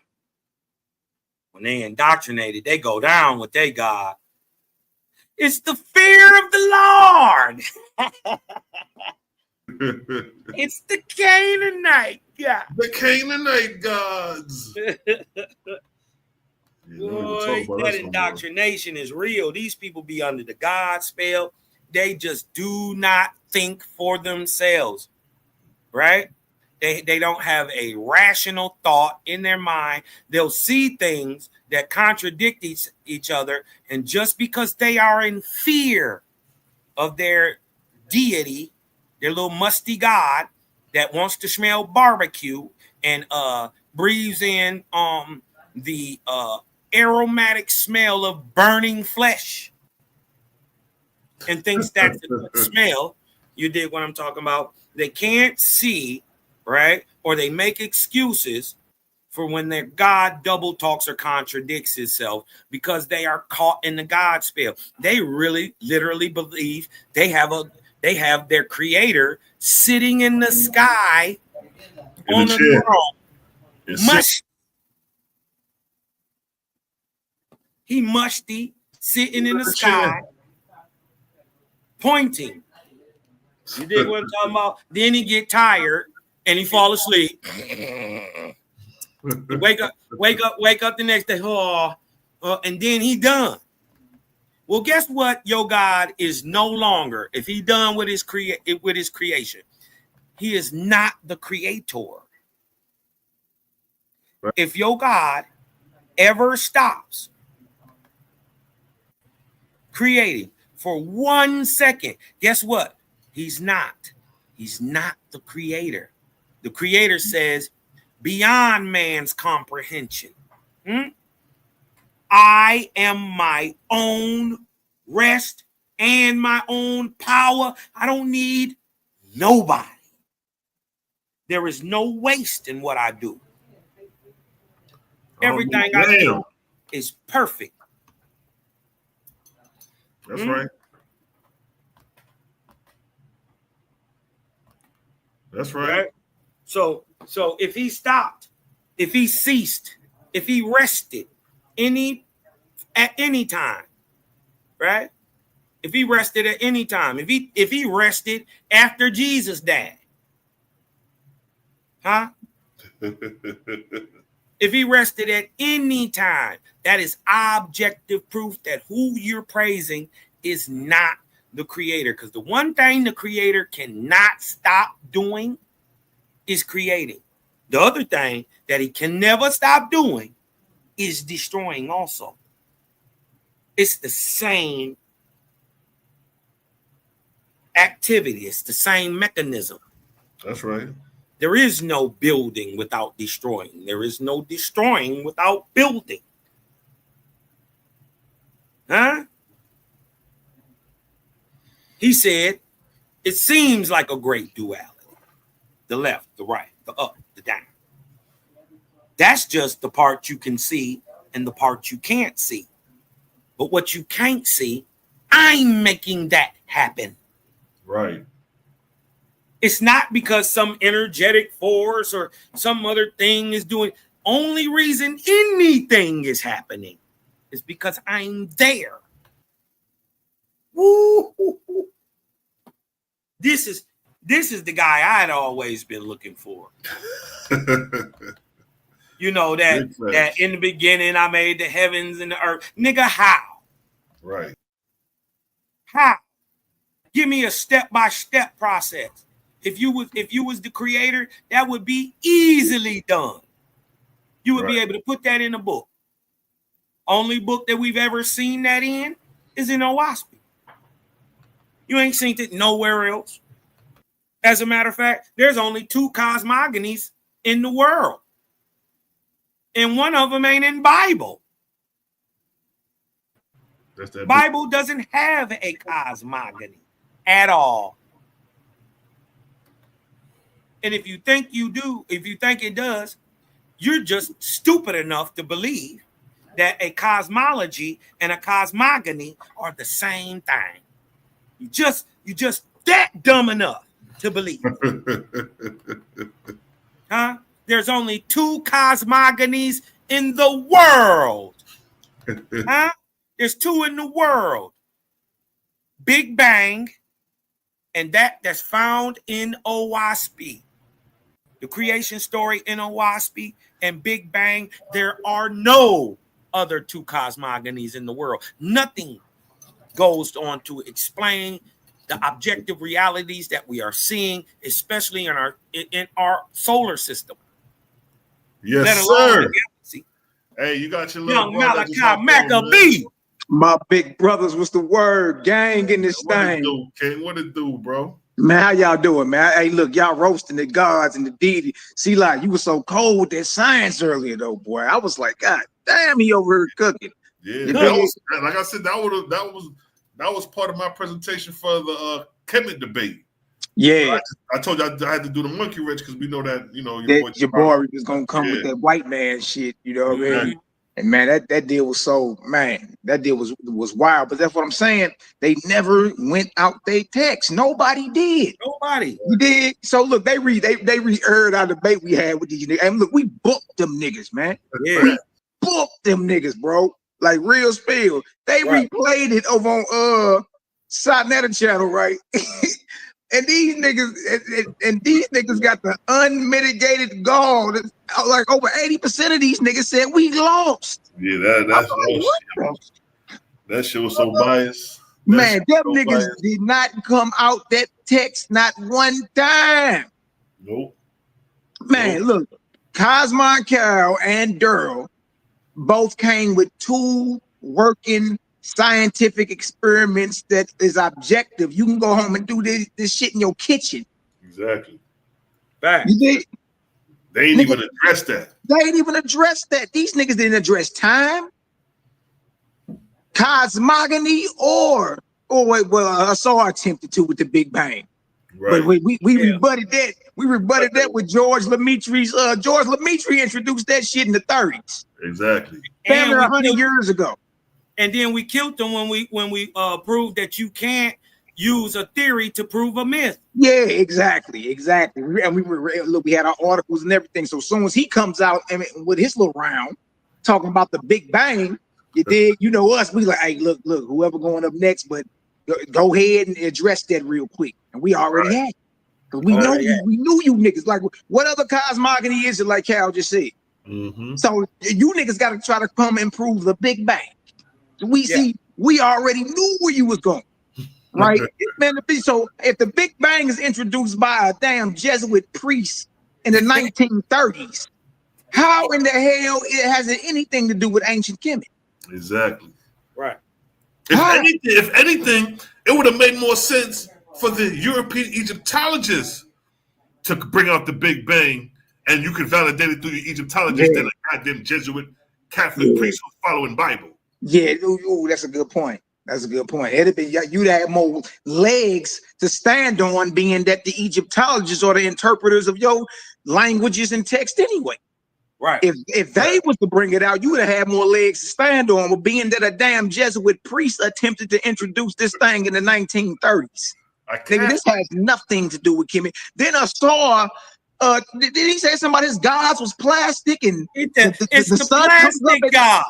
when they indoctrinated, they go down with their God. It's the fear of the Lord. It's the Canaanite God. The Canaanite gods. Boy, that indoctrination is real. These people be under the God spell. They just do not think for themselves, right? They don't have a rational thought in their mind. They'll see things that contradict each other, and just because they are in fear of their deity, their little musty god that wants to smell barbecue and breathes in the aromatic smell of burning flesh and thinks that's a good smell. You dig what I'm talking about? They can't see, right? Or they make excuses for when their God double talks or contradicts itself because they are caught in the God spell. They really literally believe they have their creator sitting in the sky in on a throne. He musty sitting in the sky, pointing. You dig what I'm talking about? Then he get tired and he fall asleep. wake up the next day. And then he done. Well, guess what? Your God is no longer. If he done with his creation, he is not the creator. Right. If your God ever stops creating for 1 second, guess what? He's not. He's not the creator. The creator says, beyond man's comprehension. I am my own rest and my own power. I don't need nobody. There is no waste in what I do. Everything I do is perfect. That's right. That's right. So if he stopped, if he ceased, if he rested at any time, right? If he rested at any time, if he rested after Jesus died, huh? If he rested at any time, that is objective proof that who you're praising is not the creator. Because the one thing the creator cannot stop doing is creating. The other thing that he can never stop doing is destroying also. It's the same activity. It's the same mechanism. That's right. There is no building without destroying. There is no destroying without building. Huh? He said, it seems like a great duality. The left, the right, the up, the down. That's just the part you can see and the part you can't see. But what you can't see, I'm making that happen. Right. It's not because some energetic force or some other thing is doing. Only reason anything is happening is because I'm there. Woo. This is the guy I'd always been looking for. You know, that in the beginning I made the heavens and the earth. Nigga, how? Right. How? Give me a step-by-step process. If you was the creator, that would be easily done. You would be able to put that in a book. Only book that we've ever seen that in is in OAHSPE. You ain't seen it nowhere else. As a matter of fact, there's only 2 cosmogonies in the world. And one of them ain't in Bible. Bible doesn't have a cosmogony at all. And if you think you do, if you think it does, you're just stupid enough to believe that a cosmology and a cosmogony are the same thing. You just that dumb enough to believe. Huh? There's only 2 cosmogonies in the world. Huh? There's 2 in the world. Big Bang, and that's found in OAHSPE. The creation story in OAHSPE and Big Bang, there are no other 2 cosmogonies in the world. Nothing goes on to explain the objective realities that we are seeing, especially in our solar system. Yes, sir. Hey, you got your little young Malachi Maccabee. My big brothers, what's the word? Gang in this thing. What it do, bro? Man, how y'all doing, man? Hey, look, y'all roasting the gods and the deities. Selah, you were so cold with that science earlier, though, boy. I was like, God damn, he over here cooking. Yeah, like I said, that was part of my presentation for the Kemet debate. Yeah, I told you I had to do the monkey wrench because we know that your boy was gonna come with that white man shit. You know what I mean? And man, that deal was that deal was wild. But that's what I'm saying. They never went out their text. Nobody did. Nobody. You did. So look, they re-aired our debate we had with these niggas. And look, we booked them niggas, man. Yeah. We booked them niggas, bro. Like real spill. They replayed it over on Satnetta channel, right? And these niggas got the unmitigated gall. Like over 80% of these niggas said we lost. Yeah, that shit was so biased. Man, them niggas did not come out that text not one time. Nope. Man, look, Cosmon Carroll and Durrell both came with 2 working scientific experiments that is objective. You can go home and do this shit in your kitchen. Exactly. Back. They ain't even addressed that. They ain't even addressed that. These niggas didn't address time, cosmogony, or Asar attempted to with the Big Bang. Right. But we rebutted that. We rebutted that with George Lemaitre's. George Lemaitre introduced that shit in the 30s. Exactly. Family 100 years ago. And then we killed them when we proved that you can't use a theory to prove a myth. Yeah, exactly. And we had our articles and everything. So as soon as he comes out and with his little round talking about the Big Bang, you know us. We like, hey, look, whoever going up next, but go ahead and address that real quick. And we already had it. Because we knew you niggas. Like, what other cosmogony is it, like Cal just said? Mm-hmm. So you niggas got to try to come and prove the Big Bang. We see, we already knew where you was going, right? Man, so if the Big Bang is introduced by a damn Jesuit priest in the 1930s, how in the hell it has anything to do with ancient Kemet? Exactly. Right. If anything, it would have made more sense for the European Egyptologists to bring out the Big Bang, and you can validate it through your Egyptologist than a goddamn Jesuit Catholic priest who's following Bible. Yeah, ooh, that's a good point. That's a good point. It'd be, you'd have more legs to stand on, being that the Egyptologists are the interpreters of your languages and text anyway. Right. If they was to bring it out, you would have had more legs to stand on. But being that a damn Jesuit priest attempted to introduce this thing in the 1930s, nigga, this has nothing to do with Kemet. Then I saw, did he say somebody his gods was plastic and it's the sun plastic gods,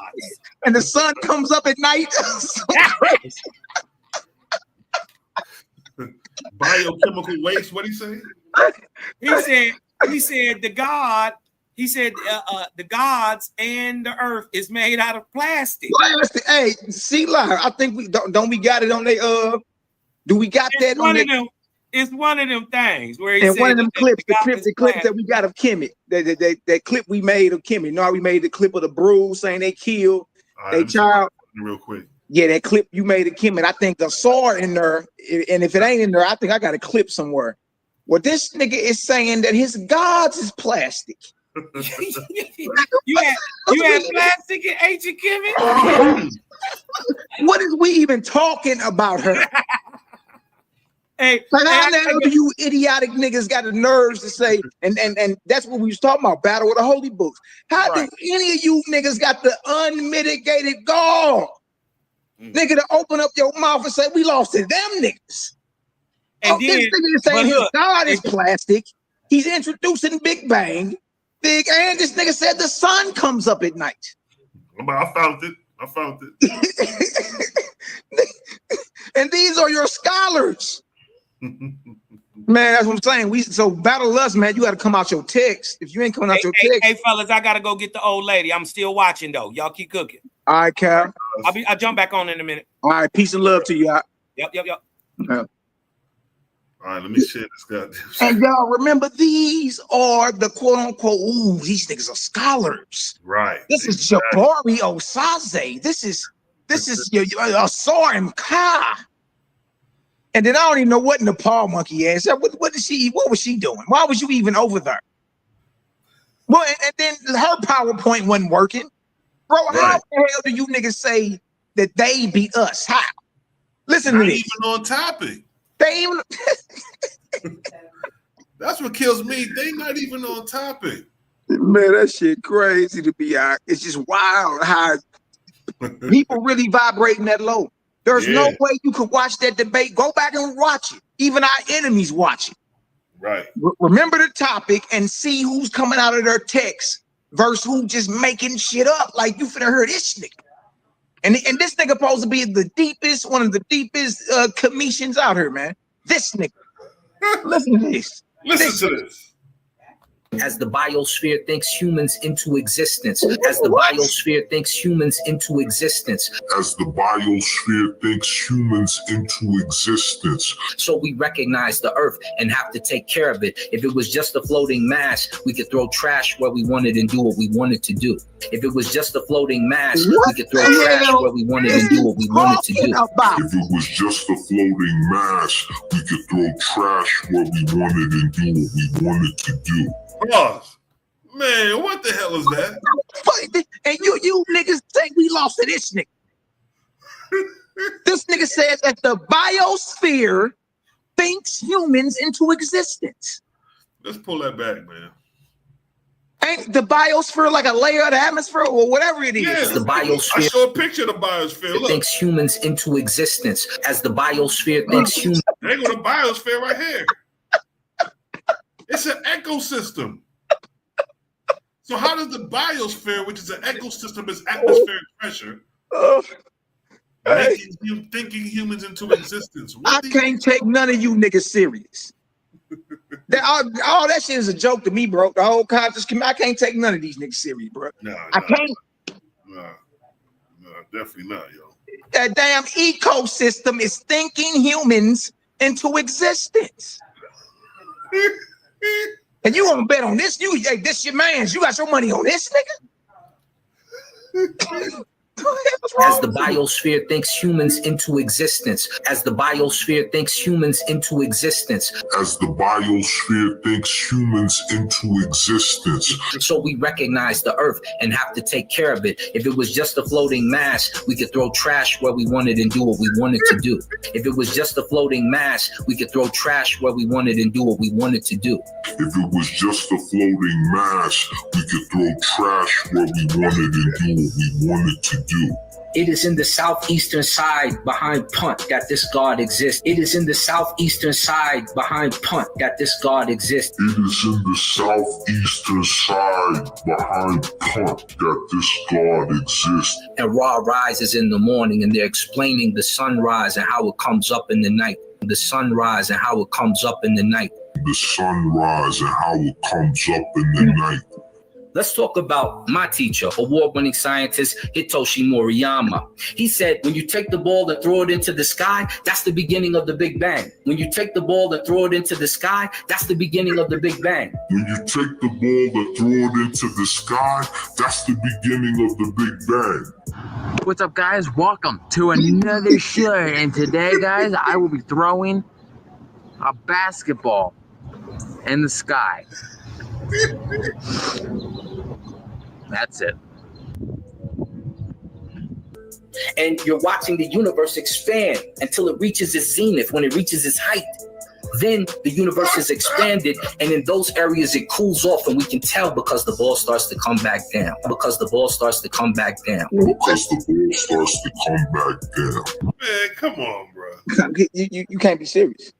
and the sun comes up at night? Biochemical waste. What he say? He said the God. He said the gods and the earth is made out of plastic. Plastic. Hey, Selah, I think we don't we got it on they do we got it's that on them? It's one of them things where he and said one of them clips, the clips plastic. that we got of Kemet, that clip we made of Kemet. No, we made the clip of the Brews saying they killed their child. Real quick. Yeah, that clip you made of Kemet. I think the sword in there, and if it ain't in there, I think I got a clip somewhere. Well, this nigga is saying that his gods is plastic. you had plastic in ancient Kemet? What is we even talking about her? Hey, how do you idiotic niggas got the nerves to say, and that's what we was talking about, battle with the holy books. How do any of you niggas got the unmitigated gall, nigga, to open up your mouth and say we lost to them niggas? And then, this nigga is saying his God is plastic. He's introducing Big Bang. And this nigga said the sun comes up at night. I found it. And these are your scholars. Man, that's what I'm saying. So battle us, man. You got to come out your text. If you ain't coming out your text. Hey, fellas, I gotta go get the old lady. I'm still watching though. Y'all keep cooking. All right, Cal. I'll jump back on in a minute. All right, peace and love to you. Yep. All right, let me share this goddamn. And y'all remember, these are the quote unquote, ooh, these niggas are scholars. Right. This is Jabari Osaze. This is Asar and Ka. And then I don't even know what Nepal monkey ass. What was she doing? Why was you even over there? Well, and then her PowerPoint wasn't working. Bro, how the hell do you niggas say that they beat us? How? Listen to this. Even on topic. They even That's what kills me. They not even on topic. Man, that shit crazy to be out. It's just wild how people really vibrating that low. There's no way you could watch that debate. Go back and watch it. Even our enemies watch it. Right. Remember the topic and see who's coming out of their text versus who just making shit up. Like you finna hear this nigga. And this nigga supposed to be the deepest, one of the deepest commissions out here, man. This nigga. Listen to this. Listen to this. As the biosphere thinks humans into existence. As the biosphere thinks humans into existence. As the biosphere thinks humans into existence. So we recognize the earth and have to take care of it. If it was just a floating mass, we could throw trash where we wanted and do what we wanted to do. If it was just a floating mass, we could throw trash where we wanted and do what we wanted to do. If it was just a floating mass, we could throw trash where we wanted and do what we wanted to do. Pause. Man, what the hell is that? And you niggas think we lost to this nigga. This nigga says that the biosphere thinks humans into existence. Let's pull that back, man. Ain't the biosphere like a layer of the atmosphere or whatever it is? Yeah, the biosphere. I show a picture of the biosphere. Look. Thinks humans into existence. As the biosphere thinks humans. There go the biosphere right here. It's an ecosystem. So how does the biosphere, which is an ecosystem, is atmospheric pressure, thinking humans into existence? I can't take none of you niggas serious. All that shit is a joke to me, bro. The whole conscious community, I can't take none of these niggas serious, bro. I can't. Nah, definitely not, yo. That damn ecosystem is thinking humans into existence. And you gonna bet on this? Hey, this your man's. You got your money on this nigga? As the biosphere thinks humans into existence. As the biosphere thinks humans into existence. As the biosphere thinks humans into existence. So we recognize the earth and have to take care of it. If it was just a floating mass, we could throw trash where we wanted and do what we wanted to do. If it was just a floating mass, we could throw trash where we wanted and do what we wanted to do. If it was just a floating mass, we could throw trash where we wanted and do what we wanted to do. It is in the southeastern side behind Punt that this God exists. It is in the southeastern side behind Punt that this God exists. It is in the southeastern side behind Punt that this God exists. And Ra rises in the morning and they're explaining the sunrise and how it comes up in the night. The sunrise and how it comes up in the night. The sunrise and how it comes up in the night. Let's talk about my teacher, award-winning scientist Hitoshi Moriyama. He said, when you take the ball and throw it into the sky, that's the beginning of the Big Bang. When you take the ball and throw it into the sky, that's the beginning of the Big Bang. When you take the ball and throw it into the sky, that's the beginning of the Big Bang. What's up, guys? Welcome to another show. And today, guys, I will be throwing a basketball in the sky. That's it. And you're watching the universe expand until it reaches its zenith. When it reaches its height, then the universe is expanded, and in those areas it cools off, and we can tell because the ball starts to come back down. Because the ball starts to come back down. Because the ball starts to come back down. Man, come on, bro. You can't be serious.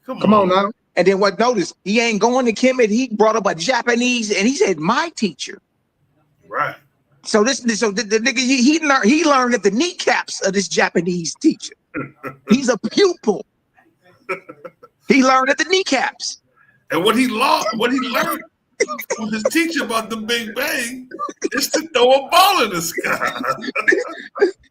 Come on now. And then what? Notice he ain't going to Kemet. He brought up a Japanese, and he said, "My teacher." Right. So the nigga he learned at the kneecaps of this Japanese teacher. He's a pupil. He learned at the kneecaps. And what he learned from his teacher about the Big Bang is to throw a ball in the sky.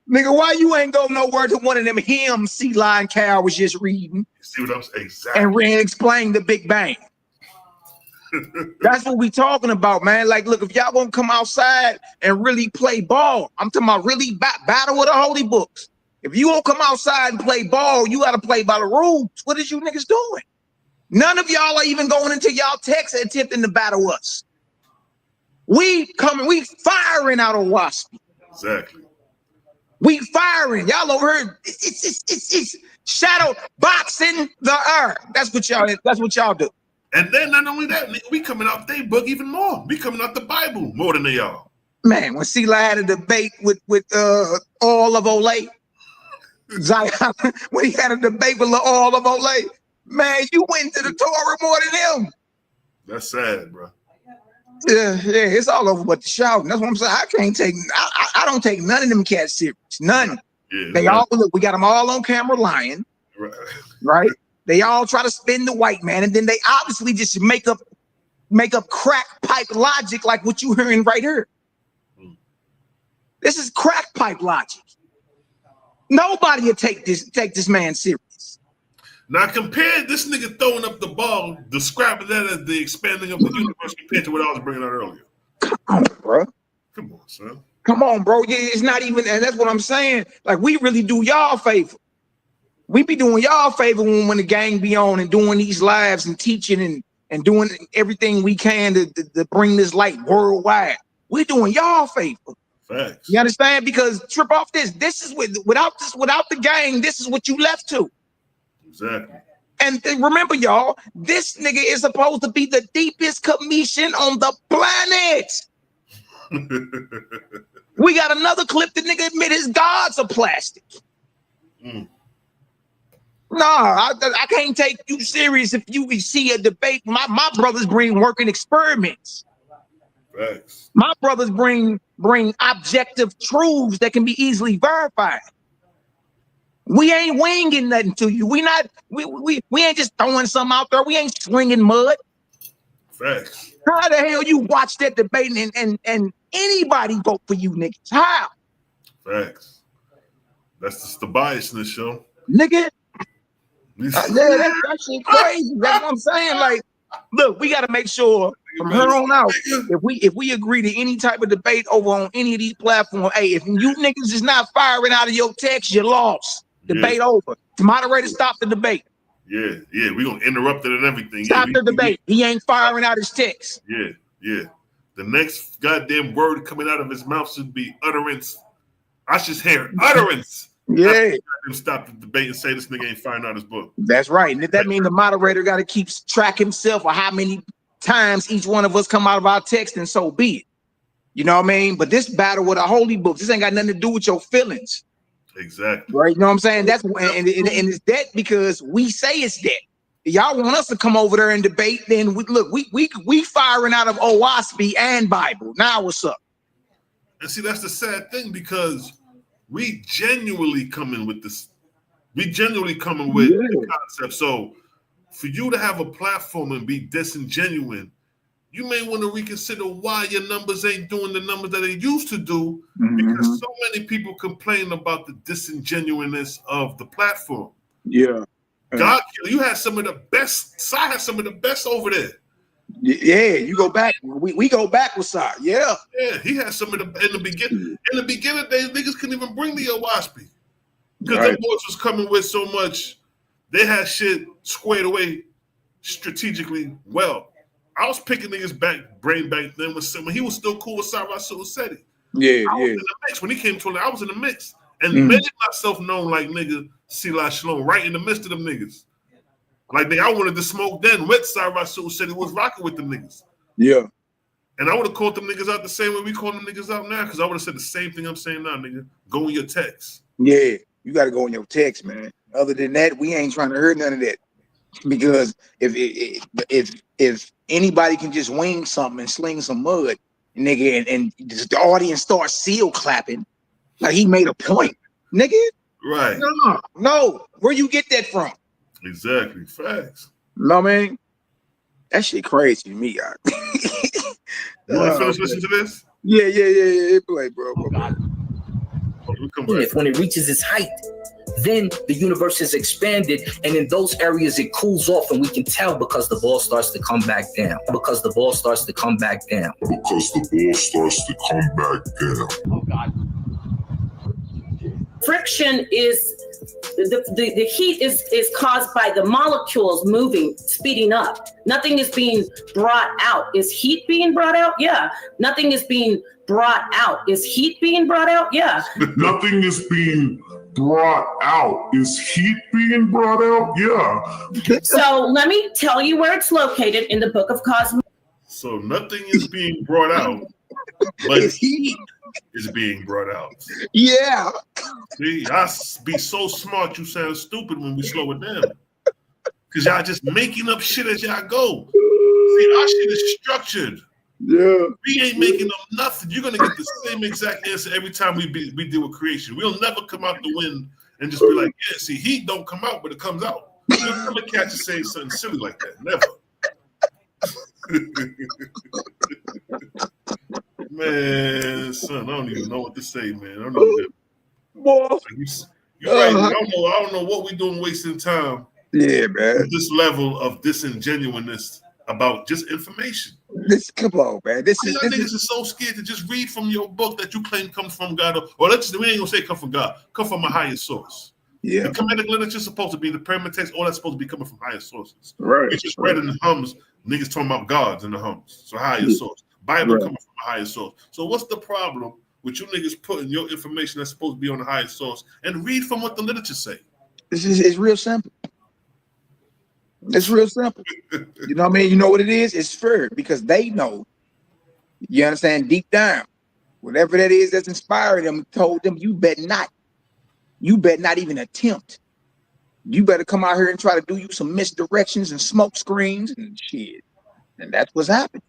Nigga, why you ain't go nowhere to one of them hymns Selah and Cal was just reading? See what I'm saying? Exactly. And explain the Big Bang. That's what we talking about, man. Like, look, if y'all gonna come outside and really play ball, I'm talking about really battle with the holy books. If you won't come outside and play ball, you gotta play by the rules. What is you niggas doing? None of y'all are even going into y'all text attempting to battle us. We firing out of OAHSPE. Exactly. We firing. Y'all over here. It's shadow boxing the earth. That's what y'all do. And then not only that, we coming out their book even more. We coming out the Bible more than they are. Man, when Selah had a debate with all of Olay, Zion, when he had a debate with all of Olay, man, you went to the Torah more than him. That's sad, bro. Yeah, it's all over but the shouting. That's what I'm saying. I don't take none of them cats serious. None. Yeah, they all look, we got them all on camera lying. Right? They all try to spin the white man, and then they obviously just make up crack pipe logic like what you hearing right here. This is crack pipe logic. Nobody will take this man serious. Now compare this nigga throwing up the ball, describing that as the expanding of the universe compared to what I was bringing out earlier. Come on, bro. Come on, son. Come on, bro. Yeah, it's not even, and that's what I'm saying. Like, we really do y'all a favor. We be doing y'all a favor when the gang be on and doing these lives and teaching and doing everything we can to bring this light worldwide. We're doing y'all a favor. Facts. You understand? Because trip off this. This is without the gang, this is what you left to. Exactly. And remember, y'all, this nigga is supposed to be the deepest commission on the planet. We got another clip. The nigga admit his gods are plastic. No, I can't take you serious if you see a debate. My brothers bring working experiments. Facts. My brothers bring objective truths that can be easily verified. We ain't winging nothing to you. We ain't just throwing something out there. We ain't swinging mud. Facts. How the hell you watch that debate and anybody vote for you niggas? How? Facts. That's just the bias in the show. Nigga. Yeah, that shit crazy. That's what I'm saying. Like, look, we got to make sure from here on out, if we agree to any type of debate over on any of these platforms, hey, if you niggas is not firing out of your text, you lost. Debate over. The moderator stop the debate. Yeah, we gonna interrupt it and everything. Stop the debate. He ain't firing out his text. Yeah. The next goddamn word coming out of his mouth should be utterance. I should hear utterance. Yeah. Stop the debate and say this nigga ain't firing out his book. That's right. And that means the moderator got to keep track himself of how many times each one of us come out of our text, and so be it. You know what I mean? But this battle with a holy book, this ain't got nothing to do with your feelings. Exactly. Right? You know what I'm saying? That's and it's that because we say it's that. Y'all want us to come over there and debate, then we firing out of OAHSPE and Bible. Now what's up? And see, that's the sad thing, because we genuinely coming with this. We genuinely coming with the concept. So for you to have a platform and be disingenuous, you may want to reconsider why your numbers ain't doing the numbers that they used to do, because so many people complain about the disingenuousness of the platform. Yeah. God, you had some of the best. I had some of the best over there. Yeah, you go back. We go back with Sar. Yeah. Yeah, he had some of the in the beginning. In the beginning days, niggas couldn't even bring the OAHSPE because them boys was coming with so much. They had shit squared away strategically well. I was picking niggas brain back then when he was still cool with Sarah Suicide. Yeah, I was in the mix when he came to it. I was in the mix and made myself known like nigga Selah Shalom right in the midst of them niggas. Like I wanted to smoke then with Sarah Suicide was rocking with them niggas. Yeah. And I would have called them niggas out the same way we call them niggas out now, because I would have said the same thing I'm saying now, nigga. Go in your text. Yeah, you got to go in your text, man. Other than that, we ain't trying to hurt none of that. Because if anybody can just wing something and sling some mud, nigga, and the audience starts seal clapping, like he made a point, nigga. Right. No. Where you get that from? Exactly. Facts. No, man. That shit crazy to me, y'all. You want to finish listening to this? Yeah. Play, bro. When it reaches its height, then the universe is expanded, and in those areas it cools off, and we can tell because the ball starts to come back down. Oh God. Friction is the heat is caused by the molecules moving, speeding up. Nothing is being brought out. Is heat being brought out? Yeah. Nothing is being brought out. Is heat being brought out? Yeah. Nothing is being brought out. Is heat being brought out? Yeah. So let me tell you where it's located in the book of Cosmos. So nothing is being brought out, but heat is being brought out. Yeah. See, y'all be so smart, you sound stupid when we slow it down. Because y'all just making up shit as y'all go. See, our shit is structured. Yeah. We ain't making up nothing. You're going to get the same exact answer every time we deal with creation. We'll never come out the wind and just be like, yeah, see, heat don't come out, but it comes out. You'll never catch you saying something silly like that. Never. Man, son, I don't even know what to say, man. I don't know. Boy. You're right. I don't know what we're doing wasting time. Yeah, man. This level of disingenuousness about just information. Come on, man. This niggas are so scared to just read from your book that you claim comes from God, or we ain't gonna say come from God, come from a higher source. Yeah. The Kemetic literature is supposed to be the permanent text, all that's supposed to be coming from higher sources. Right. We just read in the hums, niggas talking about gods in the hums. So higher source. Bible coming from a higher source. So what's the problem with you niggas putting your information that's supposed to be on the higher source and read from what the literature say? It's real simple. It's real simple. You know what I mean? You know what it is? It's fair because they know. You understand? Deep down, whatever that is that's inspired them, told them, you bet not. You bet not even attempt. You better come out here and try to do you some misdirections and smoke screens and shit. And that's what's happening.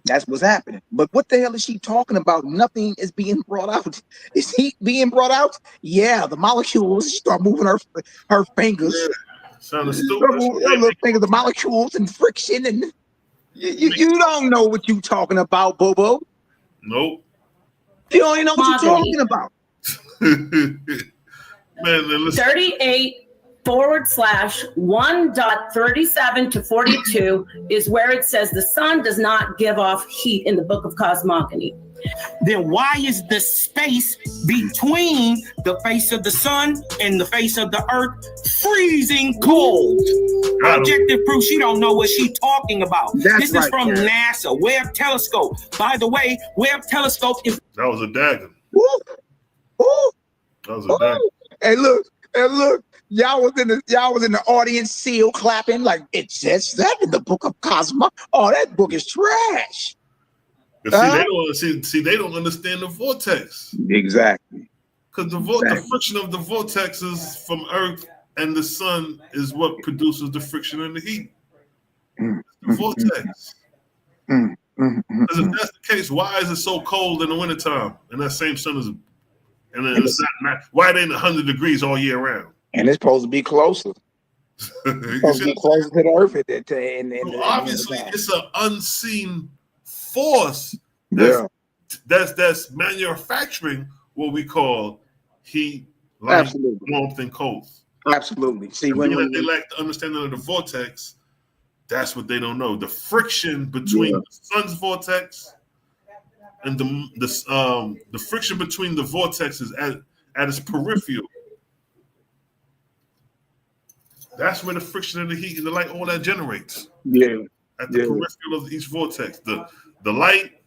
That's what's happening. But what the hell is she talking about? Nothing is being brought out. Is heat being brought out? Yeah, the molecules. She start moving her fingers. Yeah. Sounding Her stupid. little fingers, the molecules and friction, and you don't know what you talking about, Bobo. Nope. You don't even know what you're talking about. Man, listen. 38/1.37 to 42 is where it says the sun does not give off heat in the book of cosmogony. Then why is the space between the face of the sun and the face of the earth freezing cold? Objective proof. She don't know what she's talking about. This is from NASA Webb Telescope. By the way, Webb Telescope is. That was a dagger. Ooh. Ooh. That was a dagger. And look. Y'all was in the audience, seal clapping like it says that in the book of Cosmo. Oh, that book is trash. But see, they don't understand the vortex. Exactly. Because the friction of the vortexes from Earth and the sun is what produces the friction and the heat. The vortex. Because if that's the case, why is it so cold in the wintertime? And that same sun is, and it's not, why it ain't 100 degrees all year round? And it's supposed to be closer. It's supposed to be closer to the earth at that time. Obviously, it's an unseen force that's manufacturing what we call heat, light, warmth, and cold. Absolutely. See, when they lack the understanding of the vortex, that's what they don't know. The friction between the sun's vortex and the friction between the vortexes at its peripheral. That's where the friction and the heat and the light, all that generates. Yeah. At the peripheral of each vortex. The light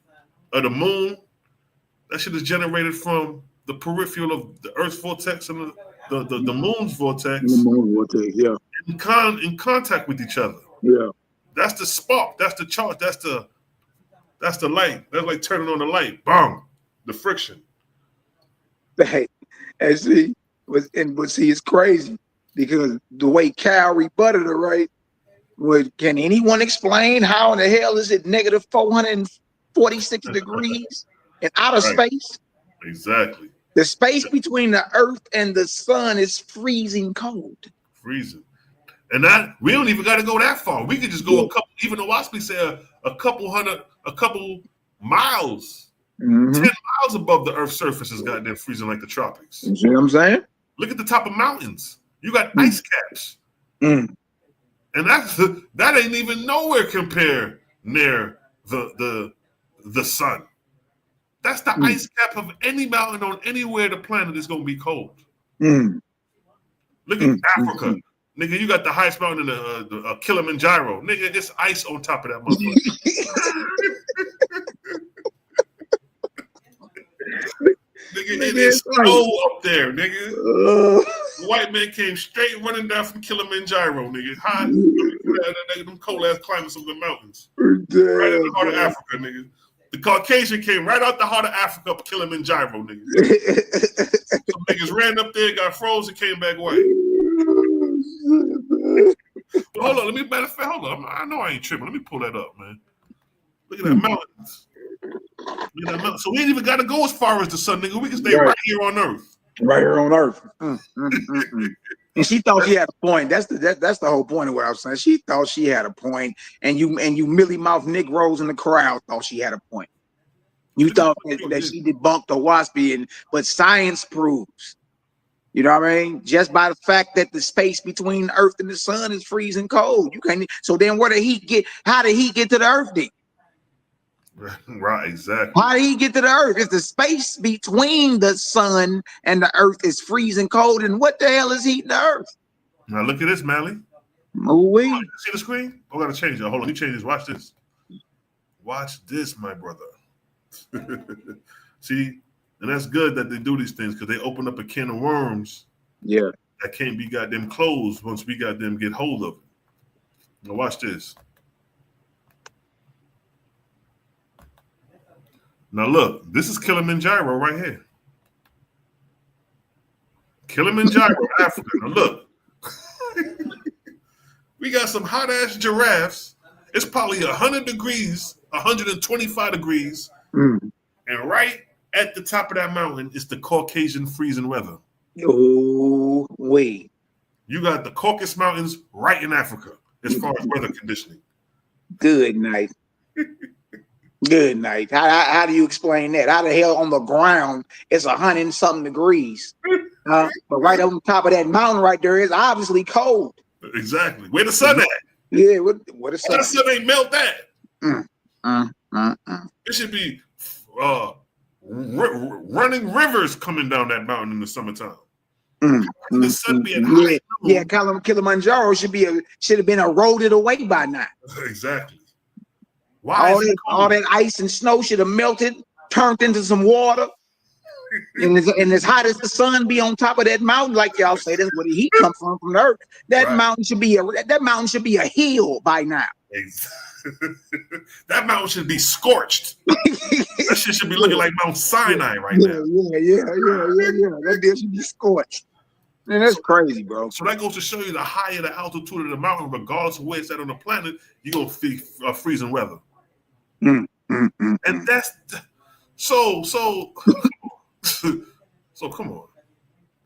of the moon, that shit is generated from the peripheral of the Earth's vortex and the moon's vortex. The moon vortex, yeah. In contact with each other. Yeah. That's the spark. That's the charge. That's the light. That's like turning on the light. Bang. The friction. Hey, and see, it's crazy. Because the way Cal rebutted it, right? Can anyone explain how in the hell is it negative 446 degrees in outer space? Exactly. The space between the earth and the sun is freezing cold. Freezing. And that we don't even got to go that far. We could just go a couple, even though OAHSPE say a couple miles, 10 miles above the Earth's surface is goddamn freezing like the tropics. You see what I'm saying? Look at the top of mountains. You got ice caps. And that ain't even nowhere compared near the sun. That's the ice cap of any mountain on anywhere the planet is gonna be cold. Look at Africa. Nigga, you got the highest mountain in the Kilimanjaro. Nigga, it's ice on top of that motherfucker. Nigga, it is snow up there, nigga. The white man came straight running down from Kilimanjaro, nigga. Hot, them cold ass climates of the mountains. Right in the heart of Africa, nigga. The Caucasian came right out the heart of Africa up Kilimanjaro, nigga. Some niggas ran up there, got frozen, came back white. But hold on, hold on. I know I ain't tripping. Let me pull that up, man. Look at that mountains. So we ain't even got to go as far as the sun, nigga. We can stay right here on Earth. Right here on Earth. And she thought she had a point. That's the whole point of what I was saying. She thought she had a point, and you mealy mouth Negroes in the crowd thought she had a point. You thought that she debunked the OAHSPE, but science proves, you know what I mean? Just by the fact that the space between the Earth and the sun is freezing cold. You can't. So then, where did he get? How did he get to the Earth? Then? Right, exactly. How did he get to the earth? If the space between the sun and the earth is freezing cold, and what the hell is heating the earth? Now look at this, Mally. See the screen? I gotta change it. Hold on, you change this. Watch this. Watch this, my brother. See, and that's good that they do these things because they open up a can of worms. Yeah. That can't be goddamn closed once we got them get hold of it. Now watch this. Now look, this is Kilimanjaro right here. Kilimanjaro, Africa. Now look. We got some hot ass giraffes. It's probably 100 degrees 125 degrees, Mm. and right at the top of that mountain is the Caucasian freezing weather. Oh, wait. You got the Caucasus Mountains right in Africa as far as weather conditioning. Good night. Good night. How do you explain that? How the hell on the ground it's 100 and something degrees? But right on top of that mountain right there is obviously cold. Exactly. Where the sun at? Yeah, what the sun? The sun ain't melt that. Mm. It should be running rivers coming down that mountain in the summertime. The sun be at high yeah, Kilimanjaro should have been eroded away by now. Exactly. Why all that ice and snow should have melted, turned into some water. And as hot as the sun be on top of that mountain, like y'all say, that's where the heat comes from the earth. That mountain should be a hill by now. That mountain should be scorched. That shit should be looking like Mount Sinai right now. Yeah. That deal should be scorched. Man, that's crazy, bro. So that goes to show you the higher the altitude of the mountain, regardless of where it's at on the planet, you're gonna see freezing weather. And that's so come on.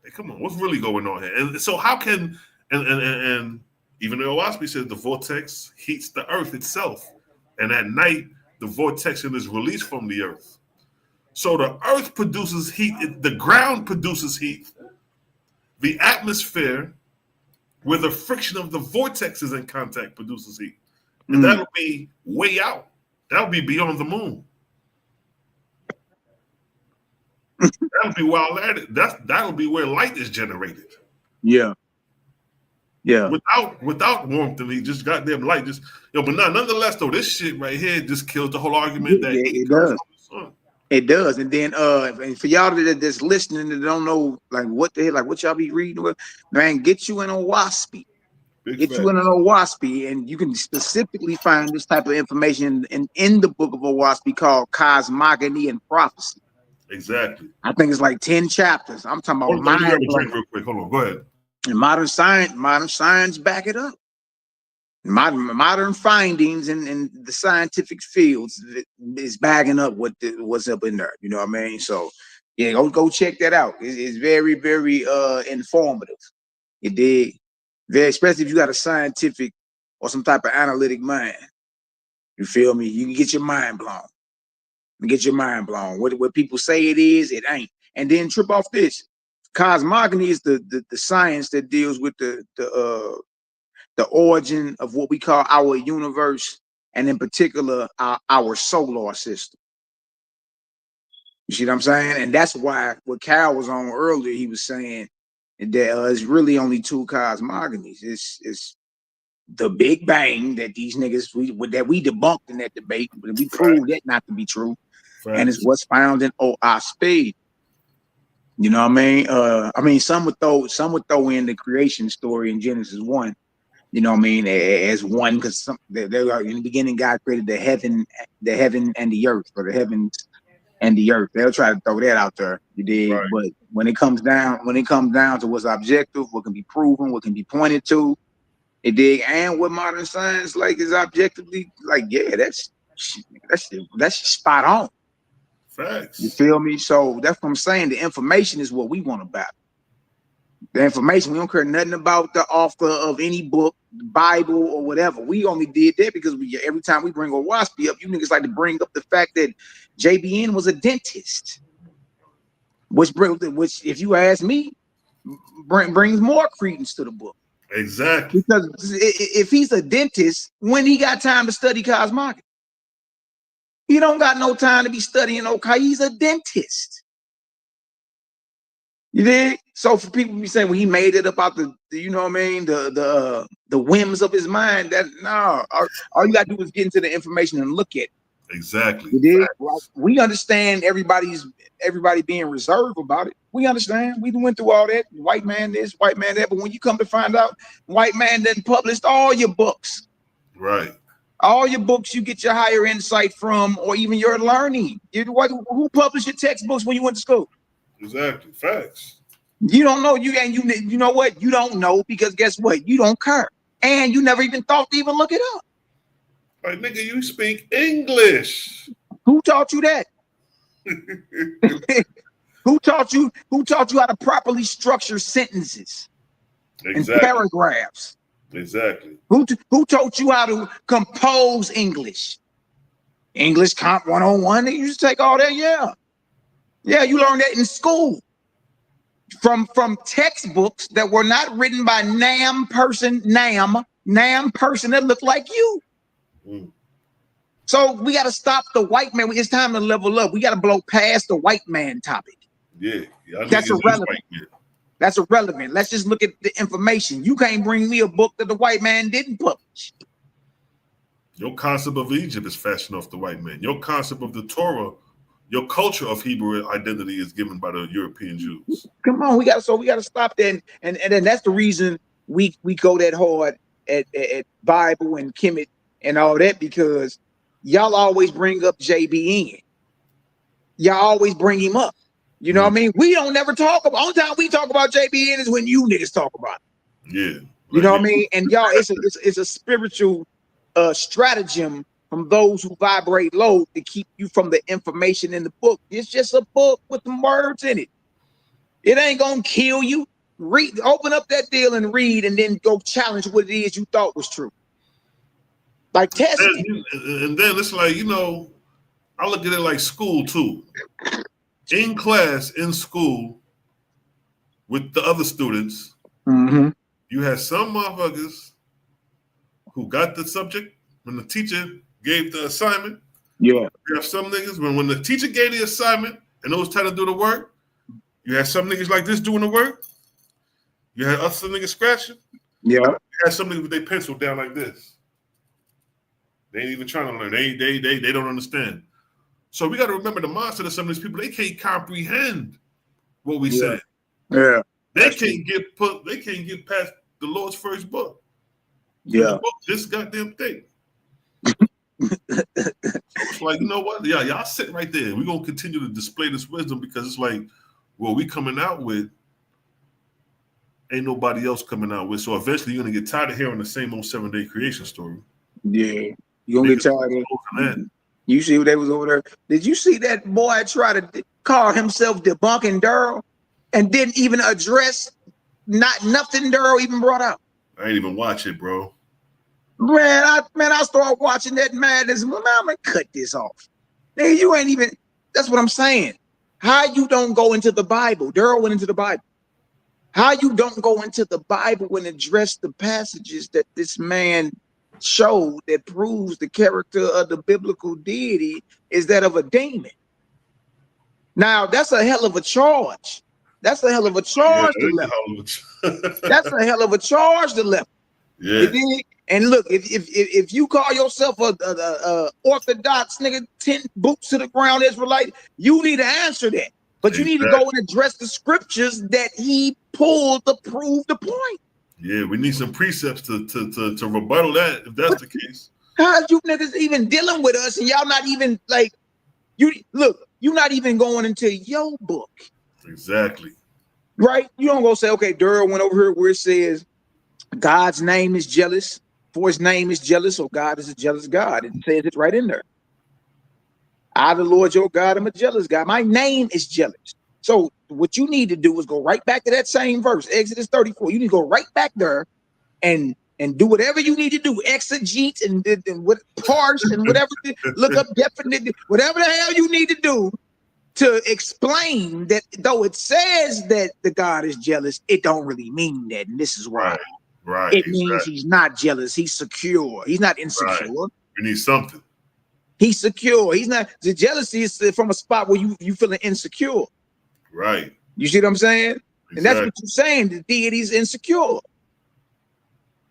Hey, come on, what's really going on here? And so how can and even the OAHSPE says the vortex heats the earth itself, and at night the vortex is released from the earth. So the earth produces heat, the ground produces heat, the atmosphere where the friction of the vortex is in contact produces heat. And that'll be way out. That'll be beyond the moon. That'll be wild at it. That'll be where light is generated. Yeah. Without warmth and just goddamn light. But nonetheless though, this shit right here just kills the whole argument that it does. It does. And then and for y'all that's listening that don't know like what the hell, like what y'all be reading, man, get you in OAHSPE. Get you in an OAHSPE, and you can specifically find this type of information in the book of OAHSPE called Cosmogony and Prophecy. Exactly. I think it's like 10 chapters. I'm talking about mind blowing. Real quick. Hold on, go ahead. And modern science back it up. Modern findings in the scientific fields is backing up what's up in there. You know what I mean? So yeah, go check that out. It's very, very informative. You dig? Very, especially if you got a scientific or some type of analytic mind. You feel me? You can get your mind blown. What people say it is, it ain't. And then trip off this. Cosmogony is the science that deals with the origin of what we call our universe, and in particular our solar system. You see what I'm saying? And that's why what Cal was on earlier, he was saying that it's really only two cosmogonies. It's the Big Bang that these niggas we debunked in that debate, but we proved that not to be true. Right. And it's what's found in OAHSPE. You know what I mean? Some would throw in the creation story in Genesis 1. You know what I mean? As one, because they are in the beginning, God created the heaven and the earth, or the heavens and the earth. They'll try to throw that out there. You did, right. But when it comes down to what's objective, what can be proven, what can be pointed to, it did, and what modern science like is objectively like, yeah, that's spot on. Facts. You feel me? So that's what I'm saying. The information is what we want about. The information, we don't care nothing about the author of any book, Bible, or whatever. We only did that because every time we bring OAHSPE up, you niggas like to bring up the fact that JBN was a dentist, which if you ask me, brings more credence to the book. Exactly. Because if he's a dentist, when he got time to study cosmogony? He don't got no time to be studying okay. He's a dentist. You dig? So for people to be saying, well, he made it up out the you know what I mean, the whims of his mind, that no, all you gotta do is get into the information and look at it. Exactly. You dig? Well, we understand everybody being reserved about it. We understand. We went through all that. White man this, white man that. But when you come to find out, white man didn't publish all your books. Right. All your books you get your higher insight from, or even your learning. Who published your textbooks when you went to school? Exactly. Facts. You don't know. You know what? You don't know because guess what? You don't care. And you never even thought to even look it up. Like, nigga, you speak English. Who taught you that? Who taught you how to properly structure sentences and paragraphs? Exactly. Who taught you how to compose English? English Comp 101. You used to take all that, yeah. Yeah, you learned that in school. From textbooks that were not written by Nam person that looked like you. Mm. So we got to stop the white man. It's time to level up. We got to blow past the white man topic. Yeah, that's irrelevant. That's irrelevant. Let's just look at the information. You can't bring me a book that the white man didn't publish. Your concept of Egypt is fashioned off the white man. Your concept of the Torah, your culture of Hebrew identity is given by the European Jews. Come on, we got to stop that, and then that's the reason we go that hard at Bible and Kemet and all that, because y'all always bring up JBN. Y'all always bring him up. You know what I mean? We don't never talk about. Only time we talk about JBN is when you niggas talk about it. Yeah, you know what I mean. And y'all, it's a spiritual stratagem from those who vibrate low to keep you from the information in the book. It's just a book with some words in it. It ain't gonna kill you. Read, open up that deal and read, and then go challenge what it is you thought was true. Like test it. And then it's like, you know, I look at it like school too. In class, in school, with the other students, you had some motherfuckers who got the subject when the teacher gave the assignment. Yeah. You have some niggas when the teacher gave the assignment and it was time to do the work, you had some niggas like this doing the work. You had other niggas scratching. Yeah. You had some niggas with their pencil down like this. They ain't even trying to learn. They don't understand. So we got to remember the mindset of some of these people. They can't comprehend what we say. Yeah. They can't get past the Lord's first book. Yeah. This goddamn thing. So it's like, you know what? Yeah, y'all sit right there. We're gonna continue to display this wisdom because it's like what we coming out with ain't nobody else coming out with. So eventually you're gonna get tired of hearing the same old 7-day creation story. Yeah. You're gonna get tired of that. You see what they was over there? Did you see that boy try to call himself Debunking Daryl and didn't even address nothing Daryl even brought out? I ain't even watch it, bro. Man, I started watching that madness. Man, I'm gonna cut this off. Nigga, you ain't even. That's what I'm saying. How you don't go into the Bible? Daryl went into the Bible. How you don't go into the Bible and address the passages that this man showed that proves the character of the biblical deity is that of a demon? Now that's a hell of a charge. That's a hell of a charge to level. That's a hell of a charge to level. Yeah. And look, if you call yourself a orthodox nigga, 10 boots to the ground Israelite, you need to answer that. But you need to go and address the scriptures that he pulled to prove the point. Yeah, we need some precepts to rebuttal that, if that's the case. How you niggas even dealing with us and y'all not even like, you're not even going into your book. Exactly. Right? You don't go say, okay, Daryl went over here where it says God's name is jealous, for his name is jealous, so God is a jealous God. It says it right in there. I, the Lord your God, am a jealous God. My name is jealous. So what you need to do is go right back to that same verse, Exodus 34. You need to go right back there and do whatever you need to do, exegete and what parse and whatever, look up definite, whatever the hell you need to do to explain that though it says that the God is jealous, it don't really mean that. And this is why. Right. It means he's not jealous. He's secure. He's not insecure. Right. You need something. He's secure. He's not. The jealousy is from a spot where you feeling insecure. Right. You see what I'm saying? Exactly. And that's what you're saying. The deity's insecure.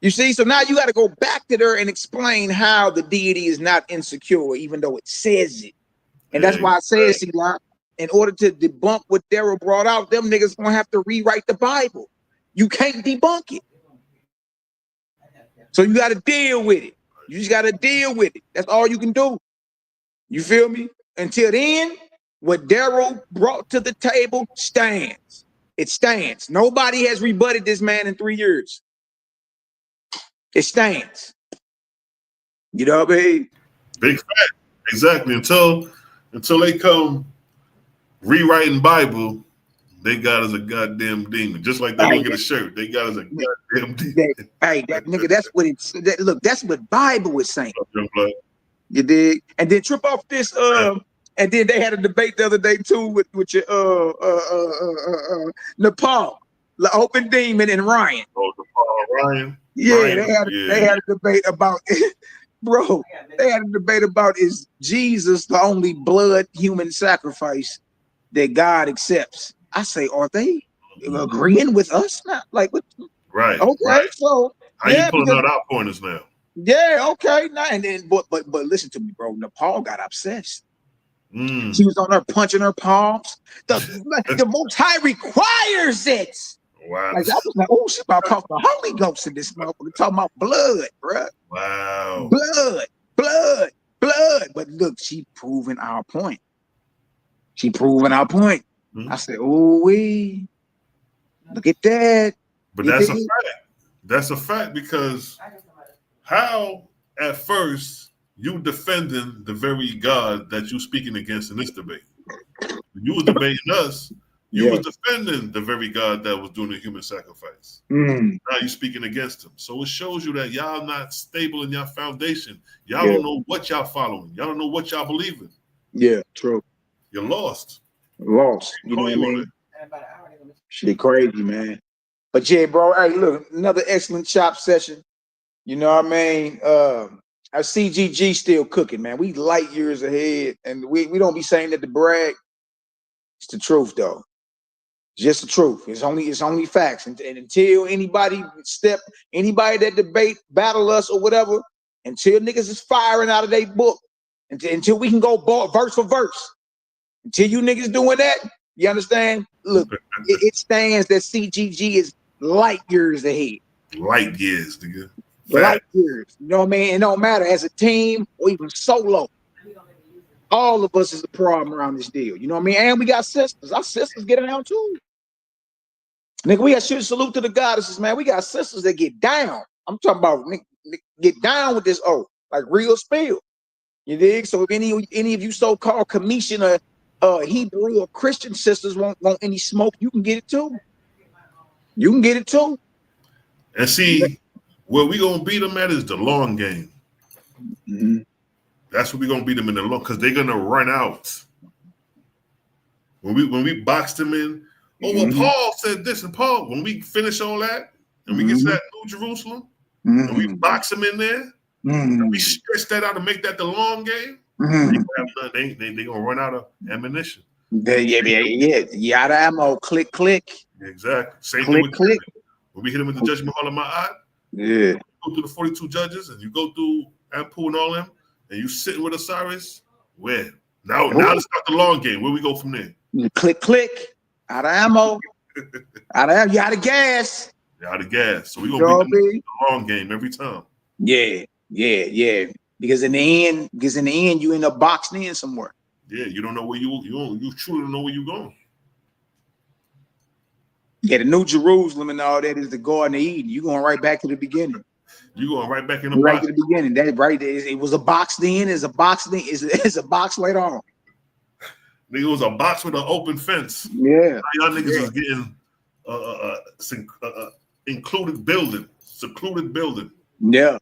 You see? So now you got to go back to there and explain how the deity is not insecure, even though it says it. And that's why I say, Selah, in order to debunk what Daryl brought out, them niggas gonna have to rewrite the Bible. You can't debunk it. So you got to deal with it. You just got to deal with it. That's all you can do. You feel me? Until then, what Daryl brought to the table stands. It stands. Nobody has rebutted this man in 3 years. It stands. You know what I mean? Big fact. Exactly. Until they come rewriting Bible, they got as a goddamn demon. Just like they don't get a shirt. They got as a goddamn demon. That nigga, that's what it's look, that's what Bible is saying. You dig? And then trip off this and then they had a debate the other day too with your Nepal, the open demon and Ryan. Oh, Nepal, Ryan. Yeah, Ryan, they had a debate about bro. They had a debate about is Jesus the only blood human sacrifice that God accepts? I say, are they agreeing with us now? Like, what? Right. Okay, right. So how you pulling out our pointers now? Yeah, okay. Now and then, but listen to me, bro. Nepal got obsessed. Mm. She was on there punching her palms. The Most High requires it. Wow. Like, I was like, oh, she about to talk the Holy Ghost in this motherfucker. Talking about blood, bro. Wow. Blood. But look, she proving our point. Mm-hmm. I said, oh, look at that. But that's a fact. That's a fact because how at first you defending the very God that you speaking against in this debate? You was debating us. You was defending the very God that was doing the human sacrifice. Now you're speaking against him. So it shows you that y'all not stable in your foundation. Y'all don't know what y'all following. Y'all don't know what y'all believing. Yeah, true. You're lost. You know what I mean? Shit crazy, man. But yeah, bro, hey, look, another excellent chop session. You know what I mean? Our CGG still cooking, man. We light years ahead, and we don't be saying that to brag. It's the truth, though. Just the truth. It's only facts. And until anybody that debate, battle us or whatever, until niggas is firing out of their book, until we can go verse for verse, until you niggas doing that, you understand? Look, it stands that CGG is light years ahead. Light years, nigga. Light years. You know what I mean? It don't matter as a team or even solo. All of us is a problem around this deal. You know what I mean? And we got sisters. Our sisters get around too. Nigga, we got salute to the goddesses, man. We got sisters that get down. I'm talking about get down with this like real spill. You dig? So if any of you so-called commission or Hebrew or Christian sisters want any smoke, you can get it too. You can get it too. And see, where we gonna beat them at is the long game. Mm-hmm. That's what we gonna beat them in the long, because they're gonna run out. When we box them in, well, Paul said this, and Paul, when we finish all that, and we get to that New Jerusalem, and we box them in there, and we stretch that out and make that the long game, they gonna run out of ammunition. Yada ammo, click. Exactly. Same click, thing with click. When we hit them in the judgment hall of Ma'at, you go through the 42 judges, and you go through Ampu and all them, and you sitting with Osiris. Where? Now let's start the long game. Where we go from there? Click. Out of ammo. You out of gas. Out of gas. So we gonna beat the long game every time. Yeah. Because in the end, you end up boxed in somewhere. Yeah, you don't know where you truly don't know where you're going. Yeah, the New Jerusalem and all that is the Garden of Eden. You're going right back to the beginning. You're going right back in the right box. to the beginning. That right there. It was a box then. It's a box then. It's a box later on. Nigga, it was a box with an open fence. Yeah. Y'all niggas was getting secluded building. Yeah.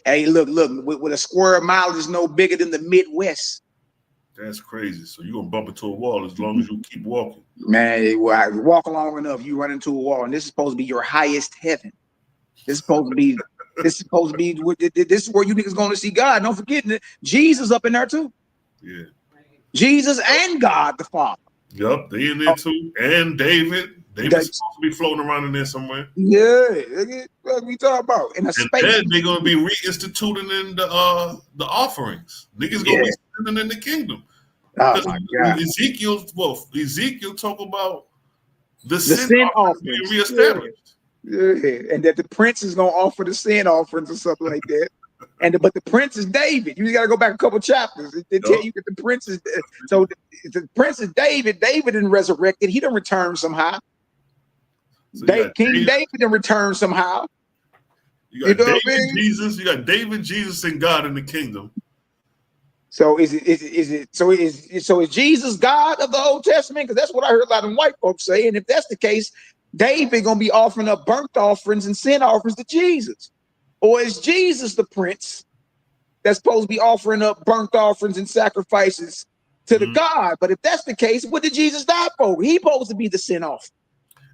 Hey, look, with a square mile is no bigger than the Midwest. That's crazy. So you're gonna bump into a wall as long as you keep walking. Man, walk long enough, you run into a wall, and this is supposed to be your highest heaven. This is supposed to be this is where you niggas going to see God. Don't forget that Jesus up in there too. Yeah. Jesus and God the Father. Yup, they in there too. And David. David's supposed to be floating around in there somewhere. Yeah, what we talking about? In a space. And then they're gonna be reinstituting in the offerings. Niggas gonna be sitting in the kingdom. Oh my God. Ezekiel talk about the sin offering being reestablished. Yeah, and that the prince is gonna offer the sin offerings or something like that. But the prince is David. You gotta go back a couple chapters. They tell you that the prince is the prince is David. David didn't resurrected. He didn't return somehow. So King David didn't return somehow. You got David, Jesus. You got David, Jesus, and God in the kingdom. So is Jesus God of the Old Testament? Because that's what I heard a lot of white folks say. And if that's the case, David gonna be offering up burnt offerings and sin offerings to Jesus. Or is Jesus the prince that's supposed to be offering up burnt offerings and sacrifices to the God? But if that's the case, what did Jesus die for? He supposed to be the sin offering.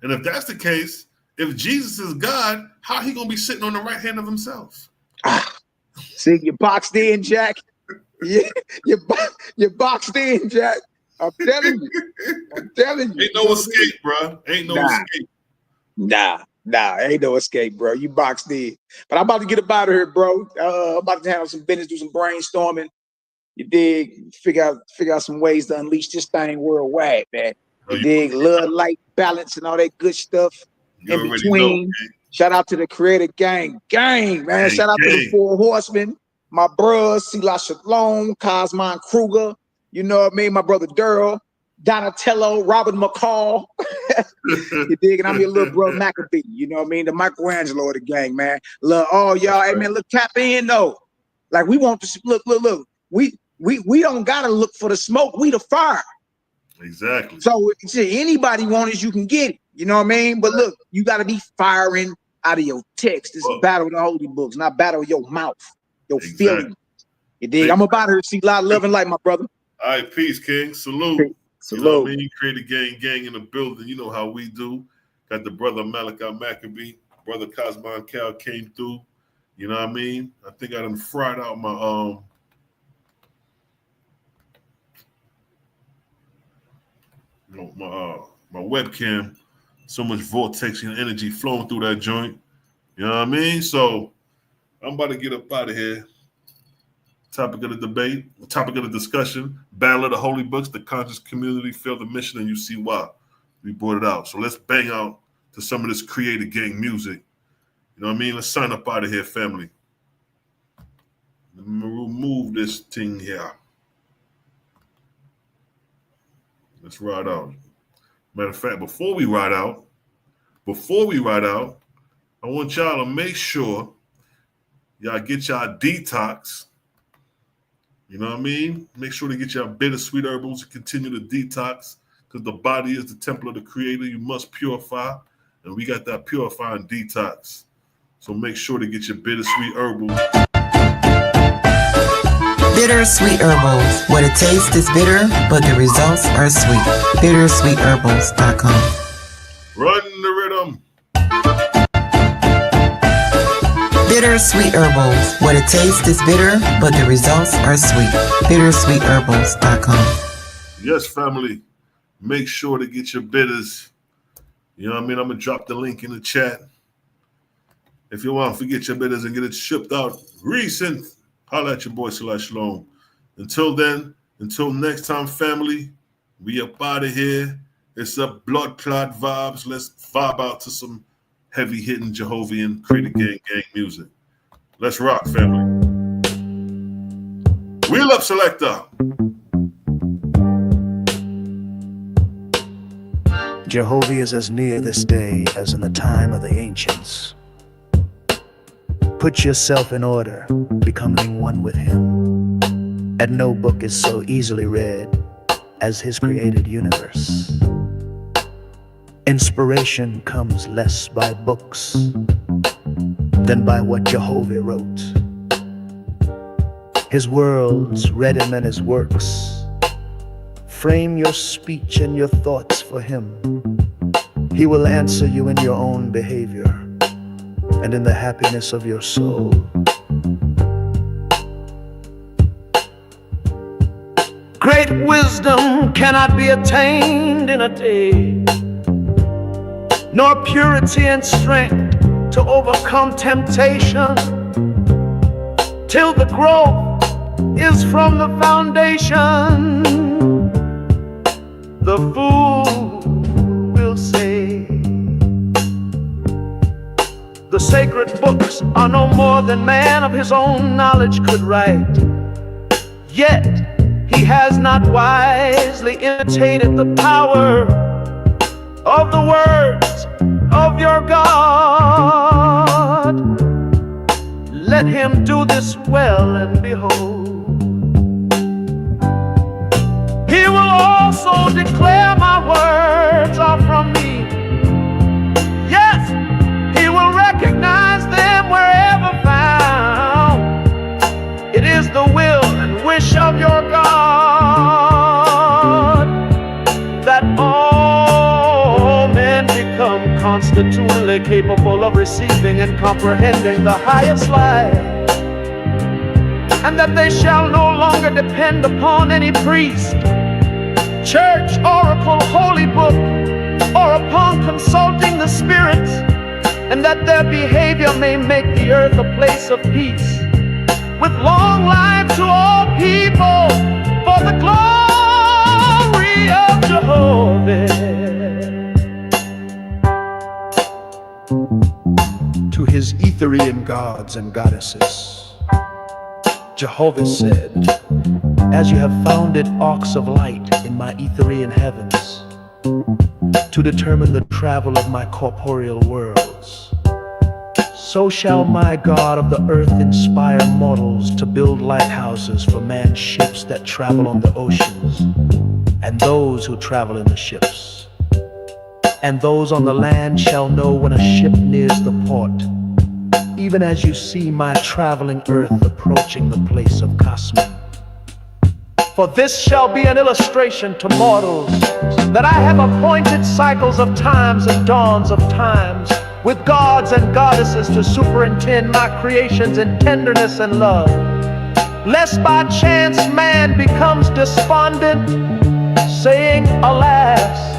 And if that's the case, if Jesus is God, how he gonna be sitting on the right hand of himself? See, you boxed in, Jack. Yeah, you're boxed in, Jack. I'm telling you. Ain't no escape, bro. Ain't no escape. Nah, ain't no escape, bro. You boxed in. But I'm about to get up out of here, bro. I'm about to handle some business, do some brainstorming. You dig? Figure out some ways to unleash this thing worldwide, man. You dig? Love, light, balance, and all that good stuff in between. Know, shout out to the Creator gang, man. Shout out to the 4 horsemen. My bros, Selah, Shalom, Cosmon Kruger, you know what I mean? My brother Durrell, Donatello, Robert McCall. You dig? And I'm your little bro Maccabee, you know what I mean? The Michelangelo of the gang, man. Look, all y'all, hey man, look, tap in though. Like we want to look. We don't gotta look for the smoke, we the fire. Exactly. So anybody want it, you can get it. You know what I mean? But look, you gotta be firing out of your text. This is battle of the holy books, not battle of your mouth. Your feeling. You dig? I'm about to see a lot of love and light, my brother. All right, peace, King. Salute. Salute. You know what I mean? You create a gang in the building. You know how we do. Got the brother Malachi Maccabee, brother Cosmon Cal came through. You know what I mean? I think I done fried out my my webcam. So much vortex and energy flowing through that joint. You know what I mean? So I'm about to get up out of here. Topic of the debate, topic of the discussion, battle of the holy books, the conscious community, feel the mission, and you see why we brought it out. So let's bang out to some of this Creator gang music. You know what I mean? Let's sign up out of here, family. Let me remove this thing here. Let's ride out. Matter of fact, before we ride out, I want y'all to make sure y'all get y'all detox. You know what I mean? Make sure to get y'all bittersweet herbals to continue to detox, because the body is the temple of the Creator. You must purify, and we got that purifying detox. So make sure to get your bittersweet herbals. Bittersweet herbals. What it tastes is bitter, but the results are sweet. Bittersweetherbals.com. Run the rhythm. Bittersweet herbals. What it tastes is bitter, but the results are sweet. Bittersweetherbals.com. Yes, family. Make sure to get your bitters. You know what I mean? I'm going to drop the link in the chat. If you want to get your bitters and get it shipped out recent, holla at your boy, Selah Shalom. Until then, until next time, family, we up out of here. It's a blood clot vibes. Let's vibe out to some heavy hitting Jehovian Creator gang music. Let's rock, family. Wheel up, selector. Jehovah is as near this day as in the time of the ancients. Put yourself in order, becoming one with him. And no book is so easily read as his created universe. Inspiration comes less by books than by what Jehovah wrote. His worlds read him and his works. Frame your speech and your thoughts for him. He will answer you in your own behavior and in the happiness of your soul. Great wisdom cannot be attained in a day, nor purity and strength to overcome temptation, till the growth is from the foundation. The fool will say, the sacred books are no more than man of his own knowledge could write. Yet he has not wisely imitated the power of the words of your God. let him do this well, and behold, he will also declare my words are from me. Yes, he will recognize them wherever found. It is the will and wish of your God that all men become constitutionally capable of receiving and comprehending the highest life, and that they shall no longer depend upon any priest, church, oracle, holy book, or upon consulting the spirits, and that their behavior may make the earth a place of peace, with long life to all people, for the glory of Jehovah. To his Etherian gods and goddesses, Jehovah said, as you have founded arcs of light in my Etherian heavens to determine the travel of my corporeal worlds, so shall my God of the earth inspire mortals to build lighthouses for man's ships that travel on the oceans, and those who travel in the ships. And those on the land shall know when a ship nears the port, even as you see my traveling earth approaching the place of Cosmos. For this shall be an illustration to mortals, that I have appointed cycles of times and dawns of times, with gods and goddesses to superintend my creations in tenderness and love, lest by chance man becomes despondent, saying, alas,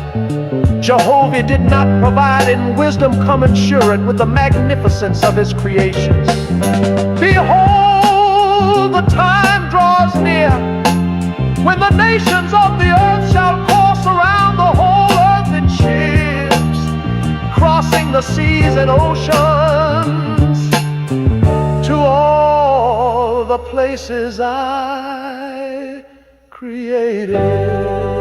Jehovah did not provide in wisdom commensurate with the magnificence of his creations. Behold, the time draws near when the nations of the earth shall course around the whole earth in ships, crossing the seas and oceans to all the places I created.